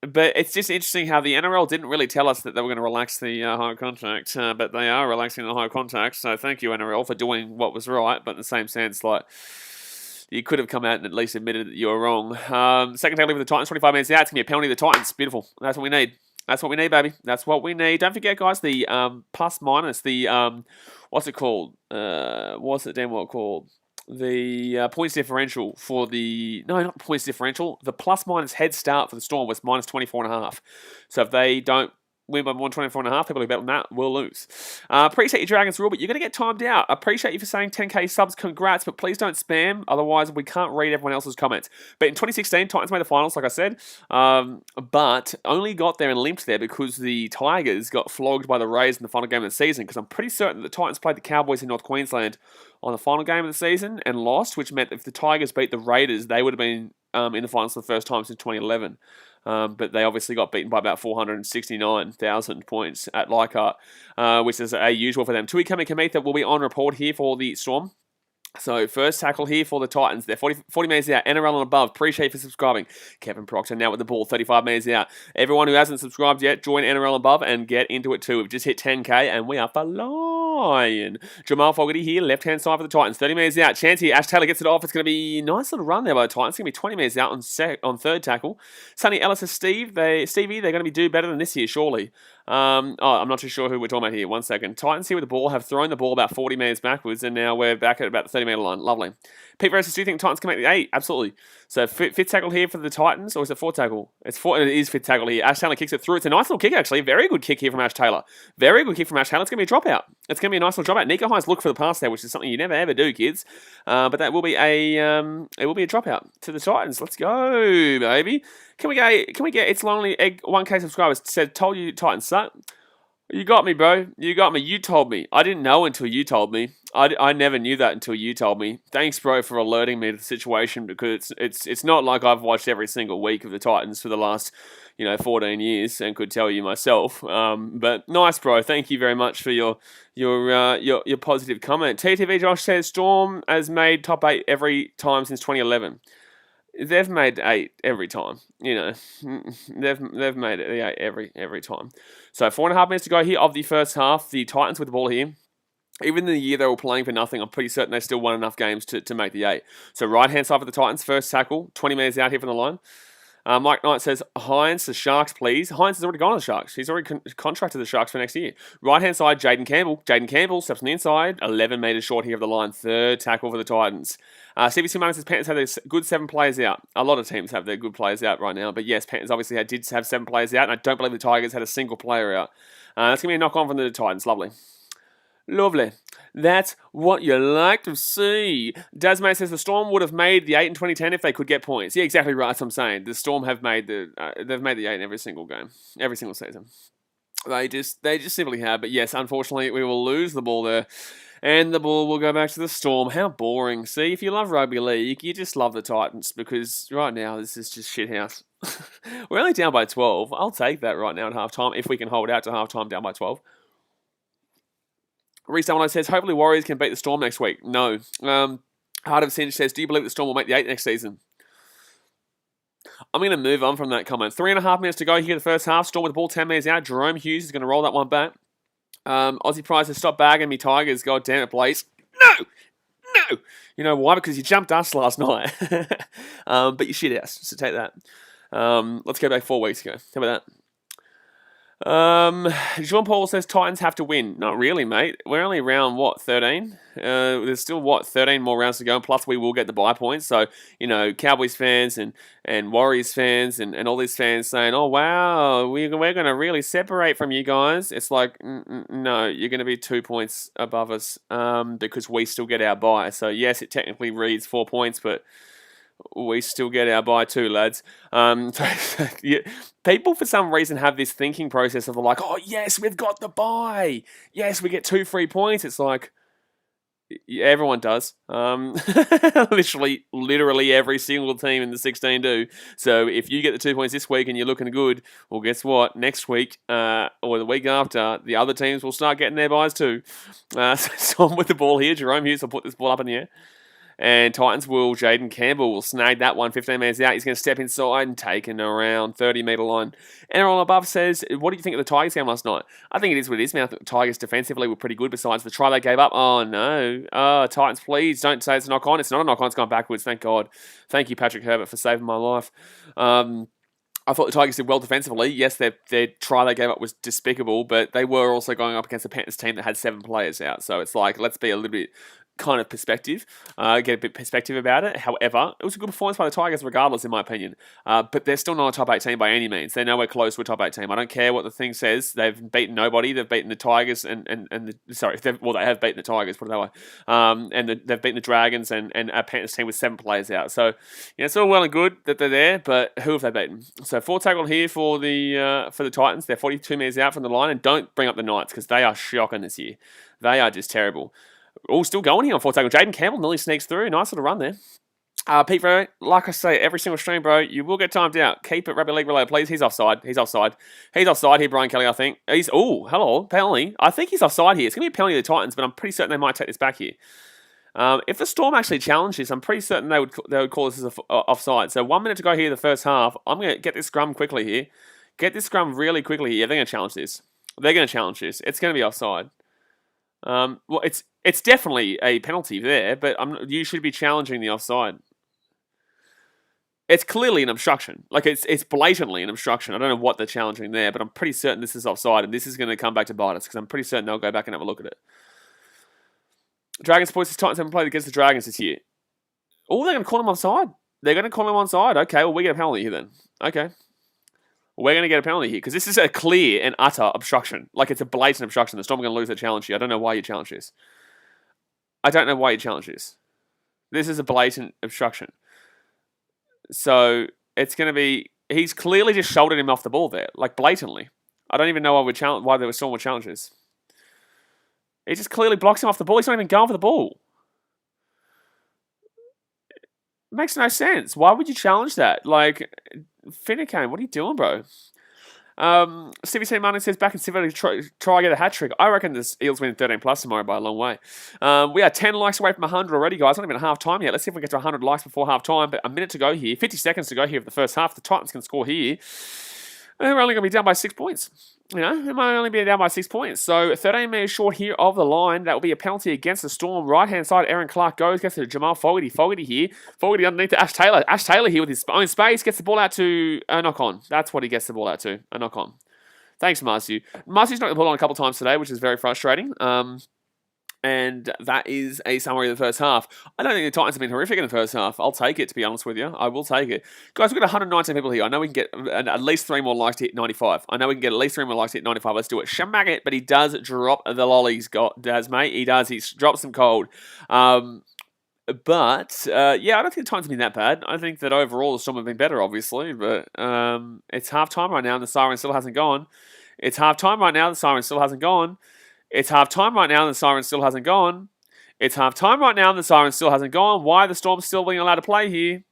But it's just interesting how the NRL didn't really tell us that they were going to relax the high contact, but they are relaxing the high contact. So thank you, NRL, for doing what was right. But in the same sense, you could have come out and at least admitted that you were wrong. Second tackle for the Titans, 25 minutes out. It's going to be a penalty to the Titans. Beautiful. That's what we need. That's what we need, baby. That's what we need. Don't forget, guys, the plus minus, the, what's it called? What's it damn well called? The points differential for the... No, not points differential. The plus minus head start for the Storm was minus 24.5. So if they don't win by more than 24.5, people who bet on that will lose. Appreciate your Dragons rule, but you're going to get timed out. Appreciate you for saying 10k subs. Congrats, but please don't spam. Otherwise, we can't read everyone else's comments. But in 2016, Titans made the finals, like I said, but only got there and limped there because the Tigers got flogged by the Rays in the final game of the season, because I'm pretty certain that the Titans played the Cowboys in North Queensland on the final game of the season and lost, which meant if the Tigers beat the Raiders, they would have been in the finals for the first time since 2011. But they obviously got beaten by about 469,000 points at Leichhardt, which is usual for them. Tuikami will be on report here for the Storm. So first tackle here for the Titans. They're 40 metres out. NRL and above. Appreciate you for subscribing. Kevin Proctor now with the ball. 35 metres out. Everyone who hasn't subscribed yet, join NRL and above and get into it too. We've just hit 10k and we are flying. Jamal Fogarty here. Left-hand side for the Titans. 30 metres out. Chance here. Ash Taylor gets it off. It's going to be a nice little run there by the Titans. It's going to be 20 metres out on third tackle. Sonny Ellis says, Stevie, they're going to be do better than this year, surely. I'm not too sure who we're talking about here. 1 second. Titans here with the ball have thrown the ball about 40 metres backwards, and now we're back at about the 30-metre line. Lovely. Pete versus, do you think Titans can make the 8? Absolutely. So fifth tackle here for the Titans, or is it fourth tackle? It is fifth tackle here. Ash Taylor kicks it through. It's a nice little kick, actually. Very good kick here from Ash Taylor. Very good kick from Ash Taylor. It's going to be a dropout. It's going to be a nice little dropout. Nico High's look for the pass there, which is something you never ever do, kids. But that will be a dropout to the Titans. Let's go, baby. Can we get It's Lonely Egg 1k subscribers said, told you Titans suck. You got me, bro. You got me. You told me. I didn't know until you told me. I never knew that until you told me. Thanks, bro, for alerting me to the situation, because it's not like I've watched every single week of the Titans for the last 14 years and could tell you myself. But nice, bro. Thank you very much for your positive comment. TTV Josh says Storm has made top 8 every time since 2011. They've made 8 every time, They've made it 8 every time. So 4.5 minutes to go here of the first half. The Titans with the ball here. Even the year they were playing for nothing, I'm pretty certain they still won enough games to make the 8. So right-hand side for the Titans, first tackle, 20 metres out here from the line. Mike Knight says, Hines, the Sharks, please. Hines has already gone to the Sharks. He's already contracted the Sharks for next year. Right-hand side, Jaden Campbell. Jaden Campbell steps on the inside, 11 metres short here of the line. Third tackle for the Titans. CBC Minus says Panthers have their good 7 players out. A lot of teams have their good players out right now. But yes, Panthers obviously did have 7 players out, and I don't believe the Tigers had a single player out. That's going to be a knock-on from the Titans. Lovely. Lovely. That's what you like to see. Dasmay says the Storm would have made the 8 in 2010 if they could get points. Yeah, exactly right. That's what I'm saying. The Storm have made they've made the 8 in every single game, every single season. They just simply have. But yes, unfortunately, we will lose the ball there, and the ball will go back to the Storm. How boring. See, if you love rugby league, you just love the Titans, because right now this is just shithouse. We're only down by 12. I'll take that right now at halftime if we can hold out to halftime down by 12. Reese says, hopefully Warriors can beat the Storm next week. No. Heart of Singe says, do you believe the Storm will make the 8 next season? I'm going to move on from that comment. 3.5 minutes to go here in the first half. Storm with the ball 10 metres out. Jerome Hughes is going to roll that one back. Aussie Prize has stopped bagging me Tigers. God damn it, Blaze. No! No! You know why? Because you jumped us last night. But you shit ass, so take that. Let's go back 4 weeks ago. How about that? Jean Paul says Titans have to win. Not really, mate. We're only round, 13? There's still, 13 more rounds to go, and plus we will get the bye points. So, Cowboys fans and Warriors fans and all these fans saying, oh, wow, we're going to really separate from you guys. It's like, no, you're going to be 2 points above us because we still get our bye. So, yes, it technically reads 4 points, but we still get our bye too, lads. People, for some reason, have this thinking process of like, oh, yes, we've got the bye. Yes, we get 2 free points. It's like, yeah, everyone does. Literally every single team in the 16 do. So if you get the 2 points this week and you're looking good, well, guess what? Next week or the week after, the other teams will start getting their byes too. So I'm with the ball here. Jerome Hughes will put this ball up in the air. And Titans Jaden Campbell will snag that one 15 metres out. He's going to step inside and take an around 30-metre line. NRL above says, what do you think of the Tigers game last night? I think it is what it is, man. I think the Tigers defensively were pretty good besides the try they gave up. Oh, no. Oh, Titans, please don't say it's a knock-on. It's not a knock-on. It's gone backwards. Thank God. Thank you, Patrick Herbert, for saving my life. I thought the Tigers did well defensively. Yes, their try they gave up was despicable, but they were also going up against a Panthers team that had 7 players out. So it's like, let's be a little bit kind of perspective, get a bit perspective about it. However, it was a good performance by the Tigers regardless, in my opinion. But they're still not a top 8 team by any means. They're nowhere close to a top 8 team. I don't care what the thing says. They've beaten nobody. They've beaten the Tigers they have beaten the Tigers, put it that way. They've beaten the Dragons and a Panthers team with 7 players out. So, it's all well and good that they're there, but who have they beaten? So 4 tackle here for the Titans. They're 42 metres out from the line, and don't bring up the Knights because they are shocking this year. They are just terrible. All still going here on 4 tackle. Jaden Campbell nearly sneaks through. Nice little run there. Pete, bro, like I say, every single stream, bro, you will get timed out. Keep it rugby league related, please. He's offside. He's offside here, Brian Kelly, I think. Hello, penalty. I think he's offside here. It's going to be a penalty to the Titans, but I'm pretty certain they might take this back here. If the Storm actually challenged this, I'm pretty certain they would call this as offside. So 1 minute to go here in the first half. I'm going to get this scrum quickly here. Get this scrum really quickly here. They're going to challenge this. It's going to be offside. Well, it's definitely a penalty there, but you should be challenging the offside. It's clearly an obstruction. Like, it's blatantly an obstruction. I don't know what they're challenging there, but I'm pretty certain this is offside, and this is going to come back to bite us, because I'm pretty certain they'll go back and have a look at it. Dragons points, Titans haven't played against the Dragons this year. Oh, they're going to call him offside. They're going to call him onside. Okay, well, we get a penalty here then. Okay. We're going to get a penalty here, because this is a clear and utter obstruction. Like, it's a blatant obstruction. The Storm are going to lose their challenge here. I don't know why you challenge this. This is a blatant obstruction. So, it's going to be... He's clearly just shouldered him off the ball there. Like, blatantly. I don't even know why there were Storm would challenge this. He just clearly blocks him off the ball. He's not even going for the ball. It makes no sense. Why would you challenge that? Like, Finnecane, what are you doing, bro? Stevie T. Martin says, back in Sydney, try and get a hat-trick. I reckon the Eels win 13 plus tomorrow by a long way. We are 10 likes away from 100 already, guys. Not even half-time yet. Let's see if we get to 100 likes before half-time. But a minute to go here. 50 seconds to go here for the first half. The Titans can score here. And we're only going to be down by 6 points. They might only be down by 6 points. So 13 metres short here of the line. That will be a penalty against the Storm. Right-hand side, Aaron Clark goes. Gets to Jamal Fogarty. Fogarty here. Fogarty underneath to Ash Taylor. Ash Taylor here with his own space. Gets the ball out to a knock-on. That's what he gets the ball out to. A knock-on. Thanks, Marcy. Marcy's knocked the ball on a couple of times today, which is very frustrating. And that is a summary of the first half. I don't think the Titans have been horrific in the first half. I'll take it, to be honest with you. I will take it. Guys, we've got 119 people here. I know we can get at least 3 more likes to hit 95. Let's do it. Shamag it, but he does drop the lollies, mate. He does. He drops them cold. I don't think the Titans have been that bad. I think that overall the Storm have been better, obviously. But it's half-time right now, and the siren still hasn't gone. It's half-time right now, and the siren still hasn't gone. It's half-time right now, and the siren still hasn't gone. It's half-time right now, and the siren still hasn't gone. Why are the Storm still being allowed to play here?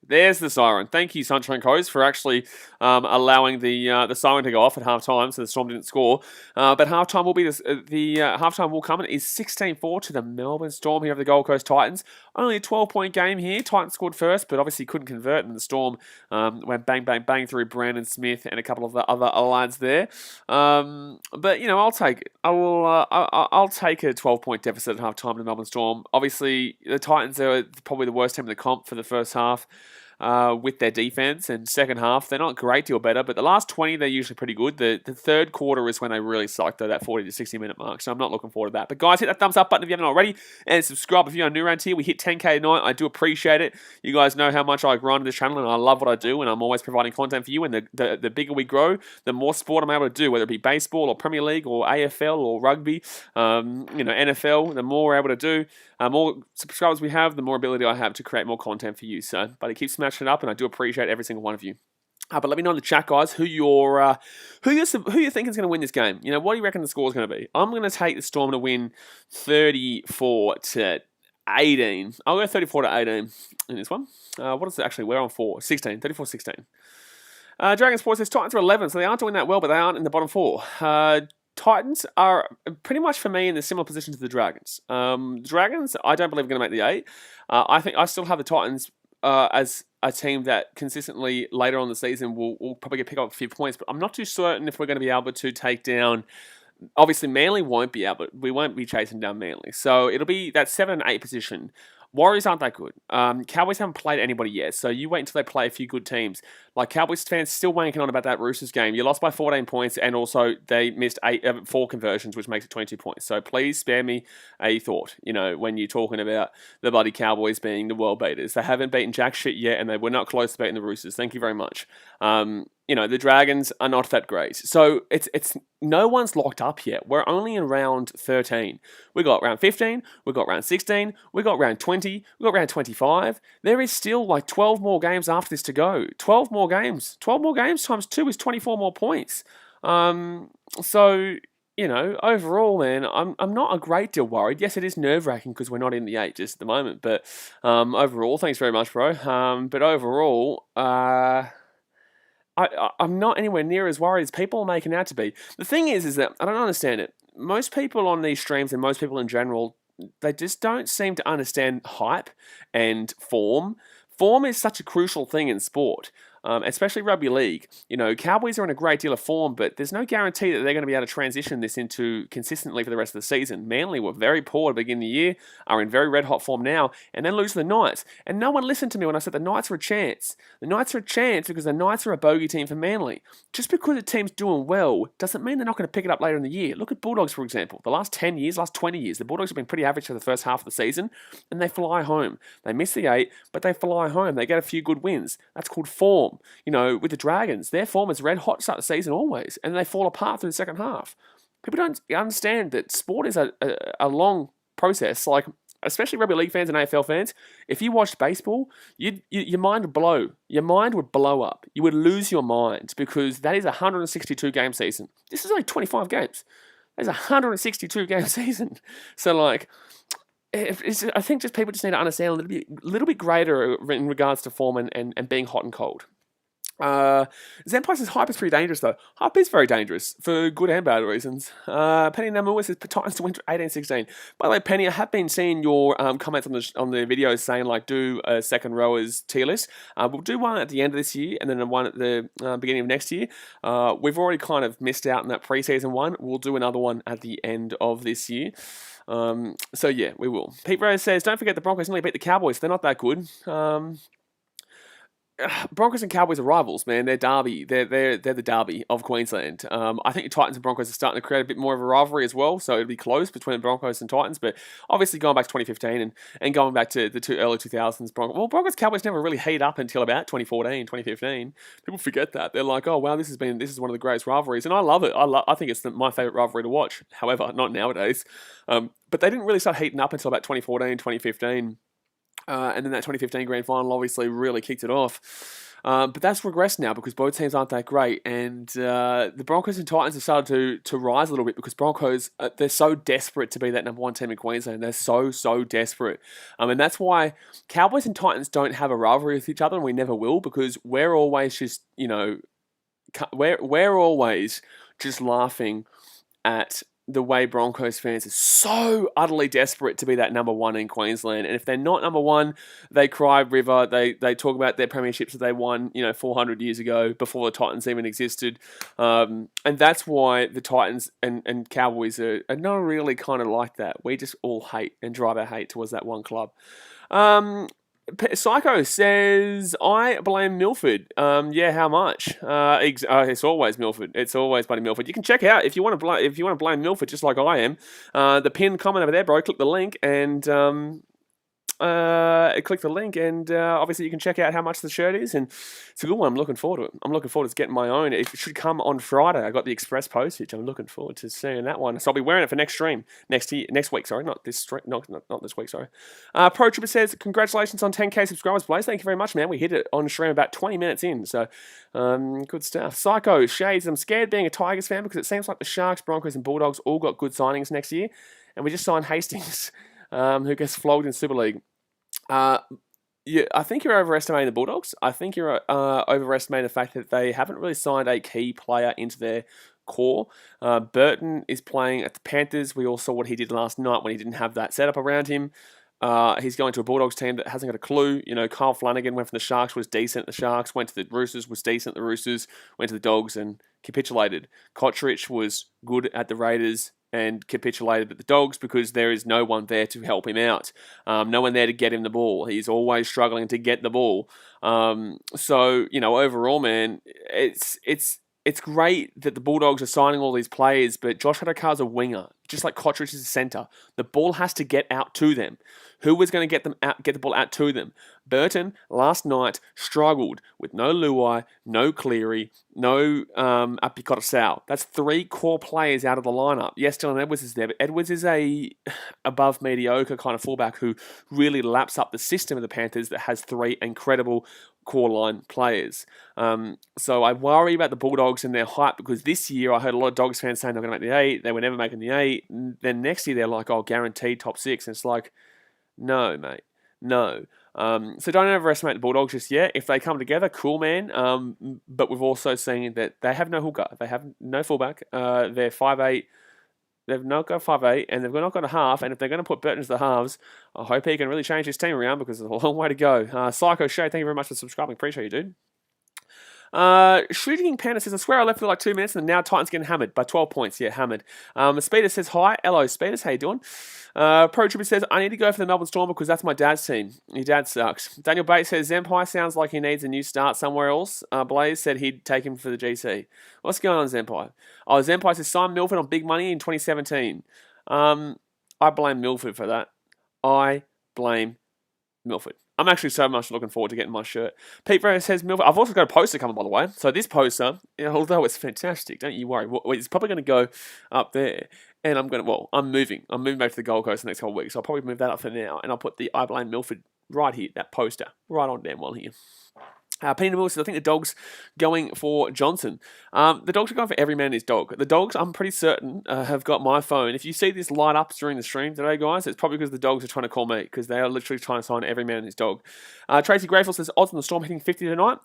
There's the siren. Thank you, Sunshine Coast, for actually allowing the siren to go off at halftime, so the Storm didn't score. But halftime will be the halftime will come. It is 16-4 to the Melbourne Storm here of the Gold Coast Titans. Only a 12-point game here. Titans scored first, but obviously couldn't convert, and the Storm went bang, bang, bang through Brandon Smith and a couple of the other lads there. But I'll take it. I'll take a 12-point deficit at halftime to the Melbourne Storm. Obviously, the Titans are probably the worst team in the comp for the first half. With their defense, and second half they're not a great deal better, but the last 20 they're usually pretty good. The third quarter is when they really suck, though, that 40 to 60 minute mark, so I'm not looking forward to that. But guys, hit that thumbs up button if you haven't already, and subscribe if you're new around here. We hit 10k tonight. I do appreciate it. You guys know how much I grind this channel, and I love what I do, and I'm always providing content for you, and the bigger we grow, the more sport I'm able to do, whether it be baseball or Premier League or AFL or rugby, NFL. The more we're able to do, more subscribers we have, the more ability I have to create more content for you. So, but it keeps smashing it up, and I do appreciate every single one of you. But let me know in the chat, guys, who you're thinking is going to win this game. What do you reckon the score is going to be? I'm going to take the Storm to win 34 to 18. I'll go 34 to 18 in this one. What is it actually? We're on 16. 34-16. Dragon Sports says Titans are 11, so they aren't doing that well, but they aren't in the bottom 4. Titans are pretty much for me in a similar position to the Dragons. Dragons, I don't believe are going to make the 8. I still have the Titans as a team that consistently later on in the season will probably pick up a few points, but I'm not too certain if we're going to be able to take down. Obviously, Manly won't be able. We won't be chasing down Manly, so it'll be that 7 and 8 position. Warriors aren't that good. Cowboys haven't played anybody yet, so you wait until they play a few good teams. Like, Cowboys fans still wanking on about that Roosters game. You lost by 14 points, and also they missed 4 conversions, which makes it 22 points. So please spare me a thought, when you're talking about the bloody Cowboys being the world beaters. They haven't beaten jack shit yet, and they were not close to beating the Roosters. Thank you very much. The Dragons are not that great. So it's no one's locked up yet. We're only in round 13. We got round 15, we got round 16, we got round 20, we got round 25. There is still like 12 more games after this to go. 12 more games. 12 more games times 2 is 24 more points. So overall, man, I'm not a great deal worried. Yes, it is nerve-wracking because we're not in the 8 just at the moment. But overall, thanks very much, bro. But overall, I'm not anywhere near as worried as people are making out to be. The thing is that I don't understand it. Most people on these streams and most people in general, they just don't seem to understand hype and form. Form is such a crucial thing in sport, especially rugby league. Cowboys are in a great deal of form, but there's no guarantee that they're going to be able to transition this into consistently for the rest of the season. Manly were very poor to begin the year, are in very red-hot form now, and then lose to the Knights. And no one listened to me when I said the Knights are a chance. The Knights are a chance because the Knights are a bogey team for Manly. Just because a team's doing well doesn't mean they're not going to pick it up later in the year. Look at Bulldogs, for example. The last 10 years, last 20 years, the Bulldogs have been pretty average for the first half of the season, and they fly home. They miss the 8, but they fly home. They get a few good wins. That's called form. With the Dragons, their form is red hot to start the season always, and they fall apart through the second half. People don't understand that sport is a long process, like especially rugby league fans and AFL fans. If you watched baseball, your mind would blow. Your mind would blow up. You would lose your mind because that is a 162 game season. This is only 25 games. There's a 162 game season. So I think just people just need to understand a little bit greater in regards to form and being hot and cold. Zenpai says hype is pretty dangerous though. Hype is very dangerous for good and bad reasons. Penny Namua says Titans to win 18-16. By the way, Penny, I have been seeing your comments on the videos saying do a second rowers tier list. We'll do one at the end of this year and then one at the beginning of next year. We've already kind of missed out on that preseason one. We'll do another one at the end of this year. So yeah, we will. Pete Rose says, don't forget the Broncos nearly beat the Cowboys. They're not that good. Broncos and Cowboys are rivals, man. They're Derby. They're the Derby of Queensland. I think the Titans and Broncos are starting to create a bit more of a rivalry as well, so it'll be close between Broncos and Titans. But obviously going back to 2015 and going back to the early 2000s, Broncos Cowboys never really heat up until about 2014, 2015. People forget that. They're like, oh wow, this is one of the greatest rivalries, and I love it. I think it's my favorite rivalry to watch. However, not nowadays. But they didn't really start heating up until about 2014, 2015. And then that 2015 grand final obviously really kicked it off. But that's regressed now because both teams aren't that great, and the Broncos and Titans have started to rise a little bit because Broncos they're so desperate to be that number one team in Queensland. They're so desperate, and that's why Cowboys and Titans don't have a rivalry with each other, and we never will because we're always just we're always just laughing at the way Broncos fans are so utterly desperate to be that number one in Queensland. And if they're not number one, they cry river. They talk about their premierships that they won, 400 years ago before the Titans even existed. And that's why the Titans and Cowboys are not really kind of like that. We just all hate and drive our hate towards that one club. Psycho says, I blame Milford. Yeah, how much? It's always Milford. It's always bloody Milford. You can check out if you want to blame Milford, just like I am. The pinned comment over there, bro. Click the link and obviously you can check out how much the shirt is, and it's a good one. I'm looking forward to it. I'm looking forward to getting my own. It should come on Friday. I got the express postage. I'm looking forward to seeing that one. So I'll be wearing it for next week. Sorry, not this week. Sorry. Pro Trooper says, congratulations on 10k subscribers, Blaze. Thank you very much, man. We hit it on stream about 20 minutes in, so good stuff. Psycho Shades, I'm scared being a Tigers fan because it seems like the Sharks, Broncos, and Bulldogs all got good signings next year, and we just signed Hastings, who gets flogged in Super League. I think you're overestimating the Bulldogs. I think you're overestimating the fact that they haven't really signed a key player into their core. Burton is playing at the Panthers. We all saw what he did last night when he didn't have that setup around him. He's going to a Bulldogs team that hasn't got a clue. Kyle Flanagan went from the Sharks, was decent at the Sharks, went to the Roosters, was decent at the Roosters, went to the Dogs and capitulated. Kotrich was good at the Raiders and capitulated at the Dogs because there is no one there to help him out. No one there to get him the ball. He's always struggling to get the ball. Overall, man, it's great that the Bulldogs are signing all these players, but Josh Hadokar's a winger, just like Kotrich is a centre. The ball has to get out to them. Who was going to get the ball out to them? Burton last night struggled with no Luai, no Cleary, no Apikotasau. That's three core players out of the lineup. Yes, Dylan Edwards is there, but Edwards is a above mediocre kind of fullback who really laps up the system of the Panthers that has three incredible core line players. So I worry about the Bulldogs and their hype because this year I heard a lot of Dogs fans saying they're going to make the 8. They were never making the 8. And then next year they're like, guaranteed top 6. And it's like, no, mate. No. So don't overestimate the Bulldogs just yet. If they come together, cool, man. But we've also seen that they have no hooker. They have no fullback. They're 5'8". They've not got 5'8", and they've not got a half. And if they're going to put Burton as the halves, I hope he can really change his team around because there's a long way to go. Psycho Shay, thank you very much for subscribing. Appreciate you, dude. Shooting Panda says, I swear I left for like 2 minutes and now Titans getting hammered by 12 points. Yeah, hammered. Speeder says, hi. Hello, Speeders. How you doing? Pro Trooper says, I need to go for the Melbourne Storm because that's my dad's team. Your dad sucks. Daniel Bates says, Zempai sounds like he needs a new start somewhere else. Blaze said he'd take him for the GC. What's going on, Zempai? Zempai says, sign Milford on big money in 2017. I blame Milford for that. I blame Milford. I'm actually so much looking forward to getting my shirt. Pete Reyes says, Milford. I've also got a poster coming, by the way. So this poster, although it's fantastic, don't you worry. It's probably going to go up there. And I'm moving. I'm moving back to the Gold Coast the next couple of weeks. So I'll probably move that up for now. And I'll put the I blame Milford right here, that poster, right on damn well here. Peter Moore says, I think the Dogs going for Johnson. The Dogs are going for every man his dog. The Dogs, I'm pretty certain, have got my phone. If you see this light up during the stream today, guys, it's probably because the Dogs are trying to call me because they are literally trying to sign every man his dog. Tracy Grayfield says, odds on the Storm hitting 50 tonight.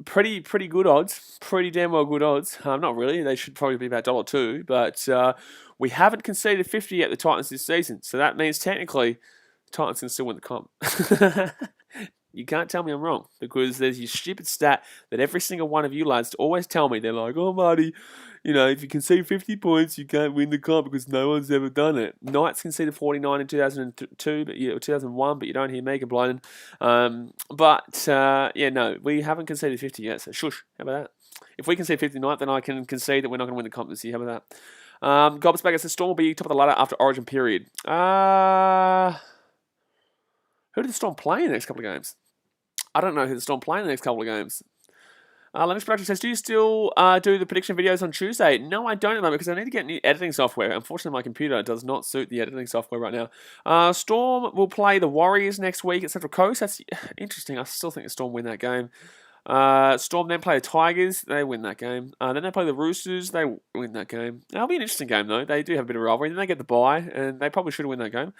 Pretty good odds. Pretty damn well good odds. Not really. They should probably be about $1.02. But we haven't conceded 50 at the Titans this season. So that means technically the Titans can still win the comp. You can't tell me I'm wrong because there's your stupid stat that every single one of you lads always tell me. They're like, oh, Marty, if you concede 50 points, you can't win the comp because no one's ever done it. Knights conceded 49 in 2002, or 2001, but you don't hear me complaining. We haven't conceded 50 yet, so shush. How about that? If we concede 50 tonight, then I can concede that we're not going to win the comp this year. How about that? Gobsbagger says, Storm will be top of the ladder after Origin period. Who did the Storm play in the next couple of games? I don't know who the Storm play in the next couple of games. Linux Production says, do you still do the prediction videos on Tuesday? No, I don't at the moment because I need to get new editing software. Unfortunately, my computer does not suit the editing software right now. Storm will play the Warriors next week at Central Coast. That's interesting. I still think the Storm win that game. Storm then play the Tigers. They win that game. Then they play the Roosters. They win that game. That'll be an interesting game, though. They do have a bit of rivalry. Then they get the bye, and they probably should win that game.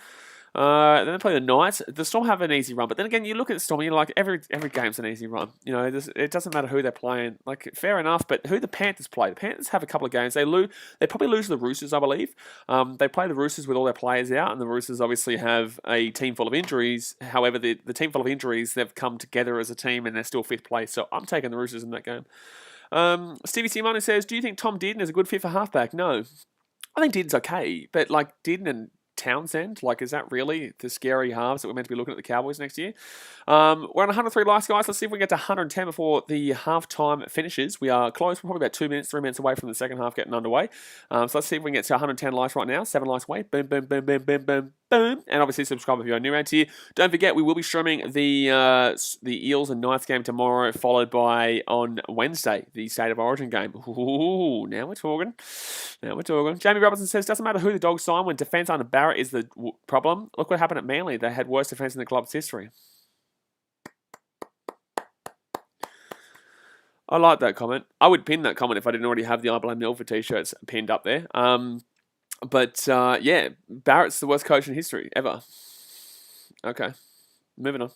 Then they play the Knights. The Storm have an easy run, but then again, you look at the Storm, and you're like, every game's an easy run. You know, it doesn't matter who they're playing. Like, fair enough, but who the Panthers play? The Panthers have a couple of games. They probably lose to the Roosters, I believe. They play the Roosters with all their players out, and the Roosters obviously have a team full of injuries. However, the team full of injuries, they've come together as a team, and they're still 5th place. So I'm taking the Roosters in that game. Stevie Simone says, do you think Tom Dearden is a good fit for halfback? No. I think Dearden's okay, but like Dearden and Townsend, like, is that really the scary halves that we're meant to be looking at the Cowboys next year? We're on 103 likes, guys. Let's see if we can get to 110 before the halftime finishes. We are close. We're probably about 3 minutes away from the second half getting underway. So let's see if we can get to 110 likes right now. 7 likes away. Boom, boom, boom, boom, boom, boom, boom. And obviously subscribe if you're new around here. Don't forget, we will be streaming the Eels and Knights game tomorrow, followed by on Wednesday, the State of Origin game. Ooh, now we're talking. Jamie Robertson says, doesn't matter who the Dogs sign when defence under Barrett is the problem. Look what happened at Manly. They had worst defence in the club's history. I like that comment. I would pin that comment if I didn't already have the I Blame Milford t-shirts pinned up there. Yeah, Barrett's the worst coach in history, ever. Okay. Moving on.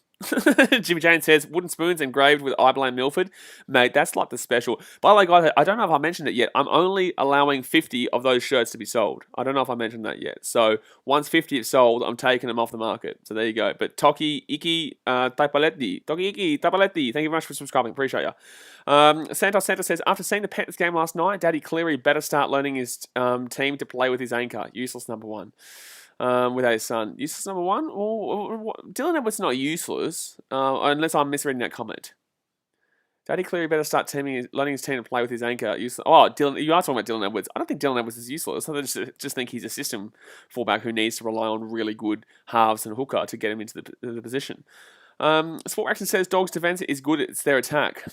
Jimmy Jane says, wooden spoons engraved with I Blame Milford. Mate, that's like the special. By the way, guys, I don't know if I mentioned it yet. I'm only allowing 50 of those shirts to be sold. I don't know if I mentioned that yet. So once 50 is sold, I'm taking them off the market. So there you go. But Toki Iki Tapaletti. Toki Iki Tapaletti. Thank you very much for subscribing. Appreciate you. Santos says, after seeing the Panthers game last night, Daddy Cleary better start learning his team to play with his anchor. Useless number 1. Without his son. Useless number 1? Dylan Edwards not useless, unless I'm misreading that comment. Daddy Cleary better start learning his team to play with his anchor. Useless. Oh, Dylan, you are talking about Dylan Edwards. I don't think Dylan Edwards is useless. I just think he's a system fullback who needs to rely on really good halves and hooker to get him into the position. Sport Action says Dogs' defense is good. It's their attack.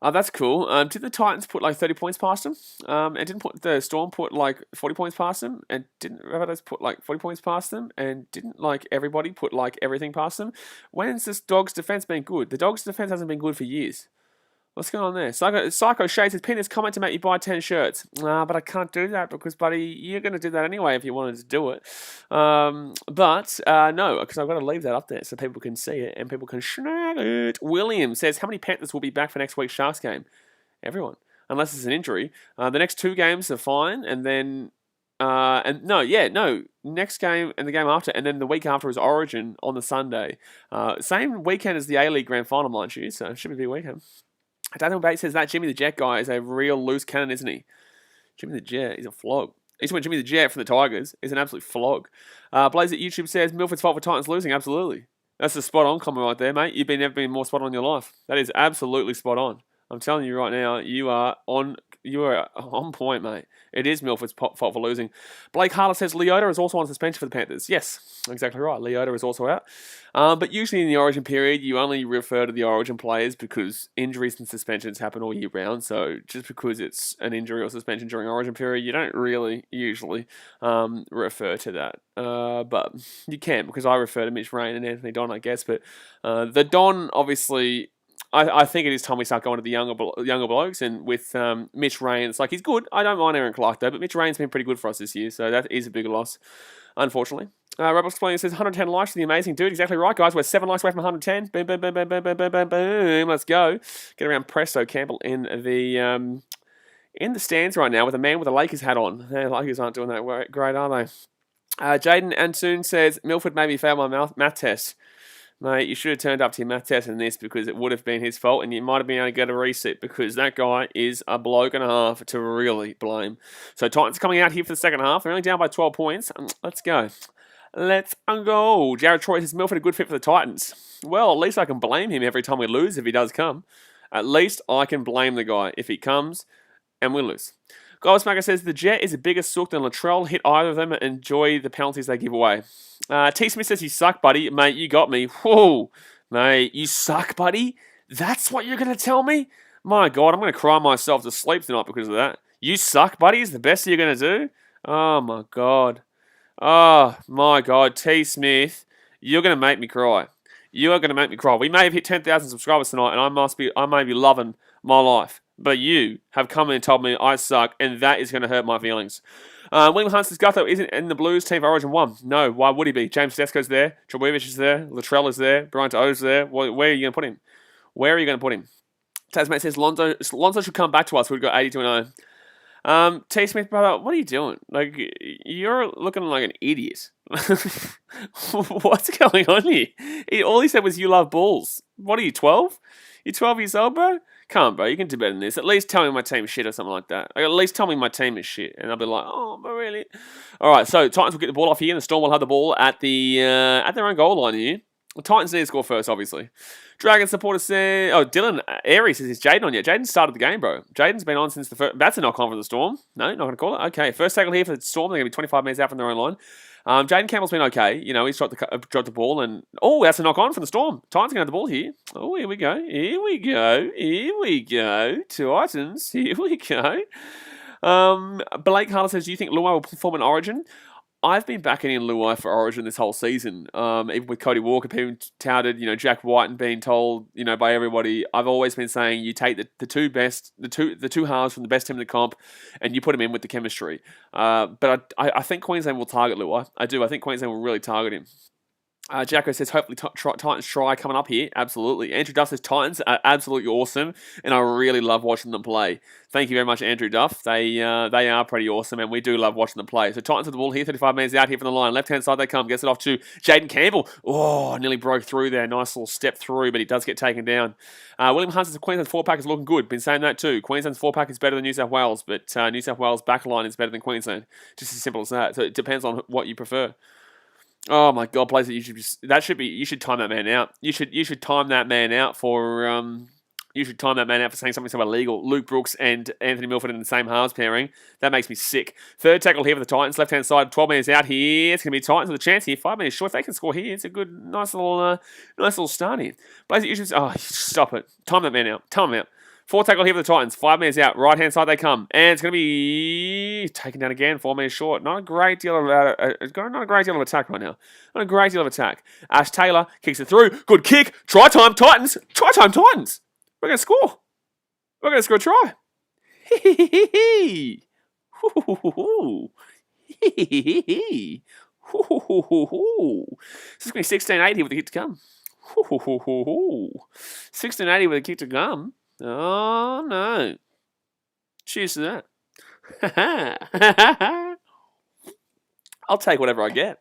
Oh, that's cool. Did the Titans put like 30 points past them? And didn't the Storm put like 40 points past them? And didn't Rabbitohs put like 40 points past them? And didn't like everybody put like everything past them? When's this Dogs' defense been good? The Dogs' defense hasn't been good for years. What's going on there? Psycho Shades says, pin this comment to make you buy 10 shirts. But I can't do that because, buddy, you're going to do that anyway if you wanted to do it. No, because I've got to leave that up there so people can see it and people can snag it. William says, how many Panthers will be back for next week's Sharks game? Everyone. Unless it's an injury. The next 2 games are fine, and then... next game and the game after, and then the week after is Origin on the Sunday. Same weekend as the A-League Grand Final, mind you, so it should be a big weekend. Daniel Bates says that Jimmy the Jet guy is a real loose cannon, isn't he? Jimmy the Jet, he's a flog. He's when Jimmy the Jet from the Tigers is an absolute flog. Blaze at YouTube says Milford's fault for Titans losing. Absolutely. That's a spot on comment right there, mate. You've never been more spot on in your life. That is absolutely spot on. I'm telling you right now, you are on point, mate. It is Milford's fault for losing. Blake Harler says Leota is also on suspension for the Panthers. Yes, exactly right. Leota is also out. But usually in the Origin period, you only refer to the Origin players because injuries and suspensions happen all year round. So just because it's an injury or suspension during Origin period, you don't really usually refer to that. But you can, because I refer to Mitch Rain and Anthony Don, I guess. But the Don, obviously... I think it is time we start going to the younger blokes, and with Mitch Rain, it's like he's good. I don't mind Aaron Clark though, but Mitch Rain's been pretty good for us this year, so that is a bigger loss, unfortunately. Rebel Explainer says 110 likes for the amazing dude. Exactly right, guys. We're 7 likes away from 110. Boom, boom, boom, boom, boom, boom, boom, boom, boom. Let's go. Get around Presto Campbell in the stands right now with a man with a Lakers hat on. The Lakers aren't doing that great, are they? Jaden Ansoon says Milford made me fail my math test. Mate, you should have turned up to your math test in this because it would have been his fault and you might have been able to get a reset because that guy is a bloke and a half to really blame. So Titans coming out here for the second half. They're only down by 12 points. Let's go. Let's go. Jared Troy says Milford a good fit for the Titans. Well, at least I can blame him every time we lose if he does come. At least I can blame the guy if he comes and we lose. Goldsmaker says the Jet is a bigger sook than Latrell. Hit either of them and enjoy the penalties they give away. T. Smith says you suck, buddy. Mate, you got me. Whoa. Mate, you suck, buddy. That's what you're going to tell me? My God, I'm going to cry myself to sleep tonight because of that. You suck, buddy, is the best you're going to do? Oh, my God. Oh, my God. T. Smith, you're going to make me cry. You are going to make me cry. We may have hit 10,000 subscribers tonight, and I may be loving my life. But you have come in and told me I suck, and that is going to hurt my feelings. William Hunt says Gutho isn't in the Blues team for Origin 1. No, why would he be? James Tedesco's there, Trebojevic is there, Latrell is there, Bryant O's there. Where are you going to put him? Where are you going to put him? Tasmate says Lonzo should come back to us. We've got 82-0. T. Smith, brother, what are you doing? Like, you're looking like an idiot. What's going on here? All he said was, you love balls. What are you, 12? You 12 years old, bro? Come on, bro. You can do better than this. At least tell me my team is shit or something like that. Like, at least tell me my team is shit. And I'll be like, oh, but really? All right, so Titans will get the ball off here, and the Storm will have the ball at their own goal line here. The Titans need to score first, obviously. Dragon supporter says... Oh, Dylan Airy says, is Jaden on yet? Jaden started the game, bro. Jaden's been on since the first... That's a knock-on for the Storm. No, not going to call it. Okay, first tackle here for the Storm. They're going to be 25 metres out from their own line. Jaden Campbell's been okay. You know, he's dropped the ball and... Oh, that's a knock-on from the Storm. Titans going to have the ball here. Oh, here we go. Here we go. Here we go. Titans. Here we go. Blake Harler says, do you think Luai will perform in Origin? I've been backing in Luai for Origin this whole season. Even with Cody Walker being touted, Jack White and being told, by everybody. I've always been saying you take the two halves from the best team in the comp, and you put them in with the chemistry. But I think Queensland will target Luai. I do. I think Queensland will really target him. Jacko says, hopefully Titans try coming up here. Absolutely. Andrew Duff says, Titans are absolutely awesome, and I really love watching them play. Thank you very much, Andrew Duff. They are pretty awesome, and we do love watching them play. So Titans with the ball here, 35 metres out here from the line. Left-hand side they come. Gets it off to Jaden Campbell. Oh, nearly broke through there. Nice little step through, but he does get taken down. William Hunt says, Queensland's 4-pack is looking good. Been saying that too. Queensland's 4-pack is better than New South Wales, but New South Wales' back line is better than Queensland. Just as simple as that. So it depends on what you prefer. Oh my God, Blazer! You should time that man out. You should time that man out for saying something so illegal. Luke Brooks and Anthony Milford in the same halves pairing. That makes me sick. Third tackle here for the Titans. Left hand side, 12 metres out here. It's going to be Titans with a chance here. 5 metres short. If they can score here, it's a good, nice little start here. Blazer, stop it. Time that man out. Time him out. 4 tackle here for the Titans. 5 metres out. Right hand side they come. And it's going to be taken down again. 4 metres short. Not a great deal of attack right now. Not a great deal of attack. Ash Taylor kicks it through. Good kick. Try time Titans. Try time Titans. We're going to score. We're going to score a try. This is going to be 16-80 with the kick to come. 16-80 with a kick to come. Oh, no. Cheers to that. I'll take whatever I get.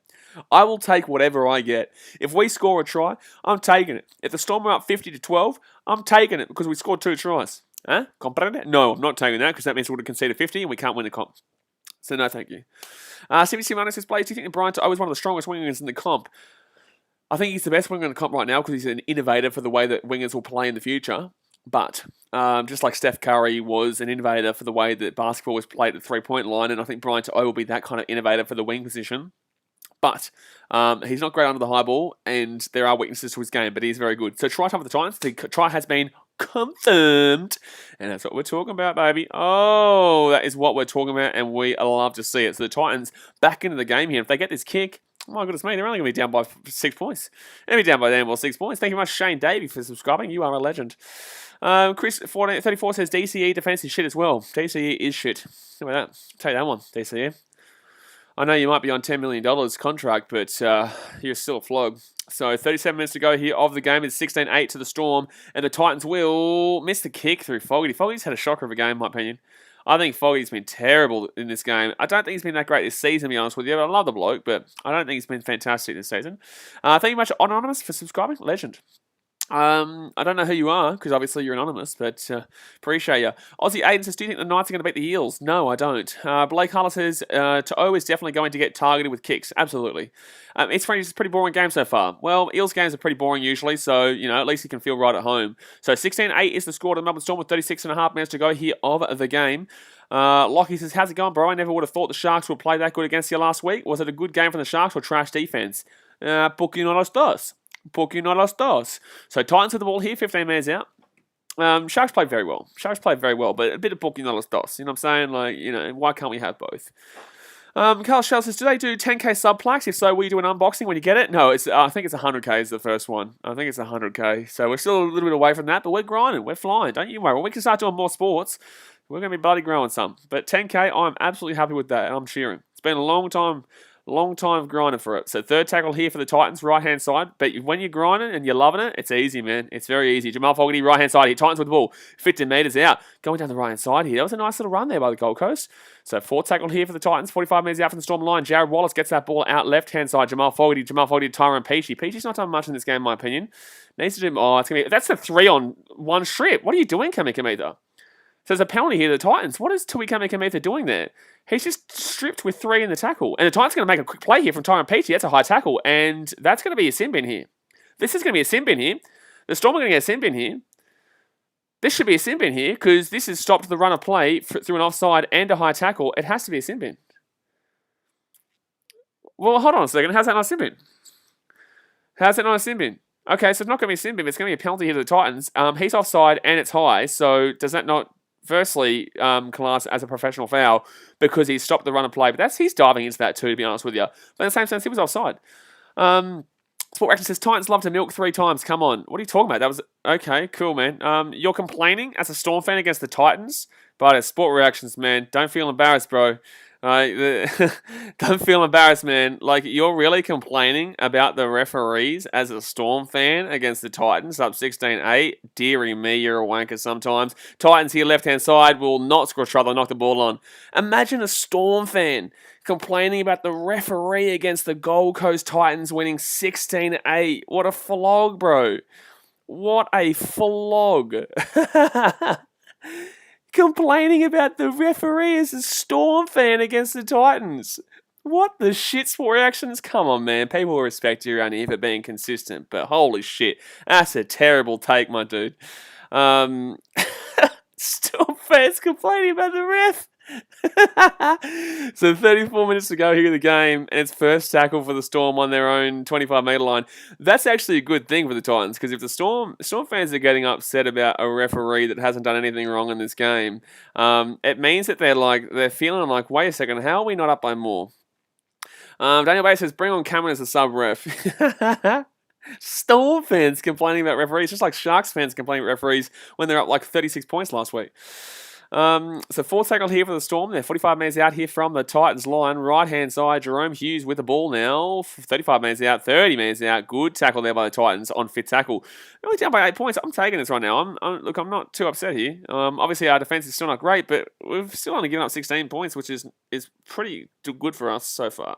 I will take whatever I get. If we score a try, I'm taking it. If the Storm are up 50-12, I'm taking it because we scored 2 tries. Huh? Comprende? No, I'm not taking that because that means we would have conceded 50 and we can't win the comp. So no, thank you. CBC Minus says, Blaze, do you think Bryant is one of the strongest wingers in the comp? I think he's the best winger in the comp right now because he's an innovator for the way that wingers will play in the future. But just like Steph Curry was an innovator for the way that basketball was played at the 3-point line, and I think Bryant will be that kind of innovator for the wing position. But he's not great under the high ball, and there are weaknesses to his game, but he's very good. So try time for the Titans. The try has been confirmed, and that's what we're talking about, baby. Oh, that is what we're talking about, and we love to see it. So the Titans back into the game here. If they get this kick, oh my goodness me, they're only going to be down by 6 points. They're going to be down by damn well 6 points. Thank you very much, Shane Davey, for subscribing. You are a legend. Chris 34 says DCE defense is shit as well. DCE is shit. How about that? Take that one, DCE. I know you might be on $10 million contract, but you're still a flog. So 37 minutes to go here of the game. It's 16-8 to the Storm, and the Titans will miss the kick through Fogarty. Fogarty's had a shocker of a game, in my opinion. I think Fogarty's been terrible in this game. I don't think he's been that great this season, to be honest with you. I love the bloke, but I don't think he's been fantastic this season. Thank you much, Anonymous, for subscribing. Legend. I don't know who you are, because obviously you're anonymous, but appreciate you. Aussie Aiden says, do you think the Knights are going to beat the Eels? No, I don't. Blake Harler says, To'o is definitely going to get targeted with kicks. Absolutely. It's a pretty boring game so far. Well, Eels games are pretty boring usually, so, at least you can feel right at home. So 16-8 is the score to the Melbourne Storm with 36.5 minutes to go here of the game. Lockie says, how's it going, bro? I never would have thought the Sharks would play that good against you last week. Was it a good game from the Sharks or trash defense? Porque no los dos. So Titans with the ball here, 15 minutes out. Sharks played very well. But a bit of booking, not a dos. You know what I'm saying? Like, why can't we have both? Carl Shell says, do they do 10k subplax? If so, will you do an unboxing when you get it? No, I think it's 100k is the first one. I think it's 100k. So we're still a little bit away from that, but we're grinding. We're flying. Don't you worry. When we can start doing more sports, we're going to be bloody growing some. But 10k, I'm absolutely happy with that, and I'm cheering. It's been a long time of grinding for it. So third tackle here for the Titans, right-hand side. But when you're grinding and you're loving it, it's easy, man. It's very easy. Jamal Fogarty, right-hand side here. Titans with the ball. 15 metres out. Going down the right-hand side here. That was a nice little run there by the Gold Coast. So fourth tackle here for the Titans. 45 metres out from the Storm line. Jared Wallace gets that ball out left-hand side. Jamal Fogarty to Tyrone Peachy. Peachy's not done much in this game, in my opinion. Needs to do... Oh, that's the 3-on-1 strip. What are you doing, Kamikamitha? So there's a penalty here to the Titans. What is Tui Kamikamitha doing there? He's just stripped with 3 in the tackle. And the Titans going to make a quick play here from Tyrone Peachy. That's a high tackle. And that's going to be a sin bin here. This is going to be a sin bin here. The Storm are going to get a sin bin here. This should be a sin bin here because this has stopped the run of play through an offside and a high tackle. It has to be a sin bin. Well, hold on a second. How's that not a sin bin? How's that not a sin bin? Okay, so it's not going to be a sin bin. It's going to be a penalty here to the Titans. He's offside and it's high. So does that not... Firstly, class as a professional foul because he stopped the run and play. But he's diving into that too, to be honest with you. But in the same sense, he was offside. Sport Reaction says, Titans love to milk 3 times. Come on. What are you talking about? That was... Okay, cool, man. You're complaining as a Storm fan against the Titans. But as Sport Reactions, man, don't feel embarrassed, bro. Don't feel embarrassed, man. Like, you're really complaining about the referees as a Storm fan against the Titans, up 16-8. Deary me, you're a wanker sometimes. Titans here, left-hand side, will not score a try. They'll knock the ball on. Imagine a Storm fan complaining about the referee against the Gold Coast Titans winning 16-8. What a flog, bro. What a flog. Complaining about the referee as a Storm fan against the Titans. What the shit, Sport Reactions? Come on, man. People will respect you around here for being consistent, but holy shit. That's a terrible take, my dude. Storm fans complaining about the ref. So 34 minutes to go here in the game, and it's first tackle for the Storm on their own 25-metre line. That's actually a good thing for the Titans, because if the Storm fans are getting upset about a referee that hasn't done anything wrong in this game, it means that they're feeling like, wait a second, how are we not up by more? Daniel Bay says, bring on Cameron as a sub-ref. Storm fans complaining about referees, just like Sharks fans complaining about referees when they're up like 36 points last week. So fourth tackle here for the Storm. They're 45 metres out here from the Titans line. Right-hand side, Jerome Hughes with the ball now. 35 metres out, 30 metres out. Good tackle there by the Titans on fifth tackle. We're only down by 8 points. I'm taking this right now. I'm not too upset here. Obviously, our defence is still not great, but we've still only given up 16 points, which is pretty good for us so far.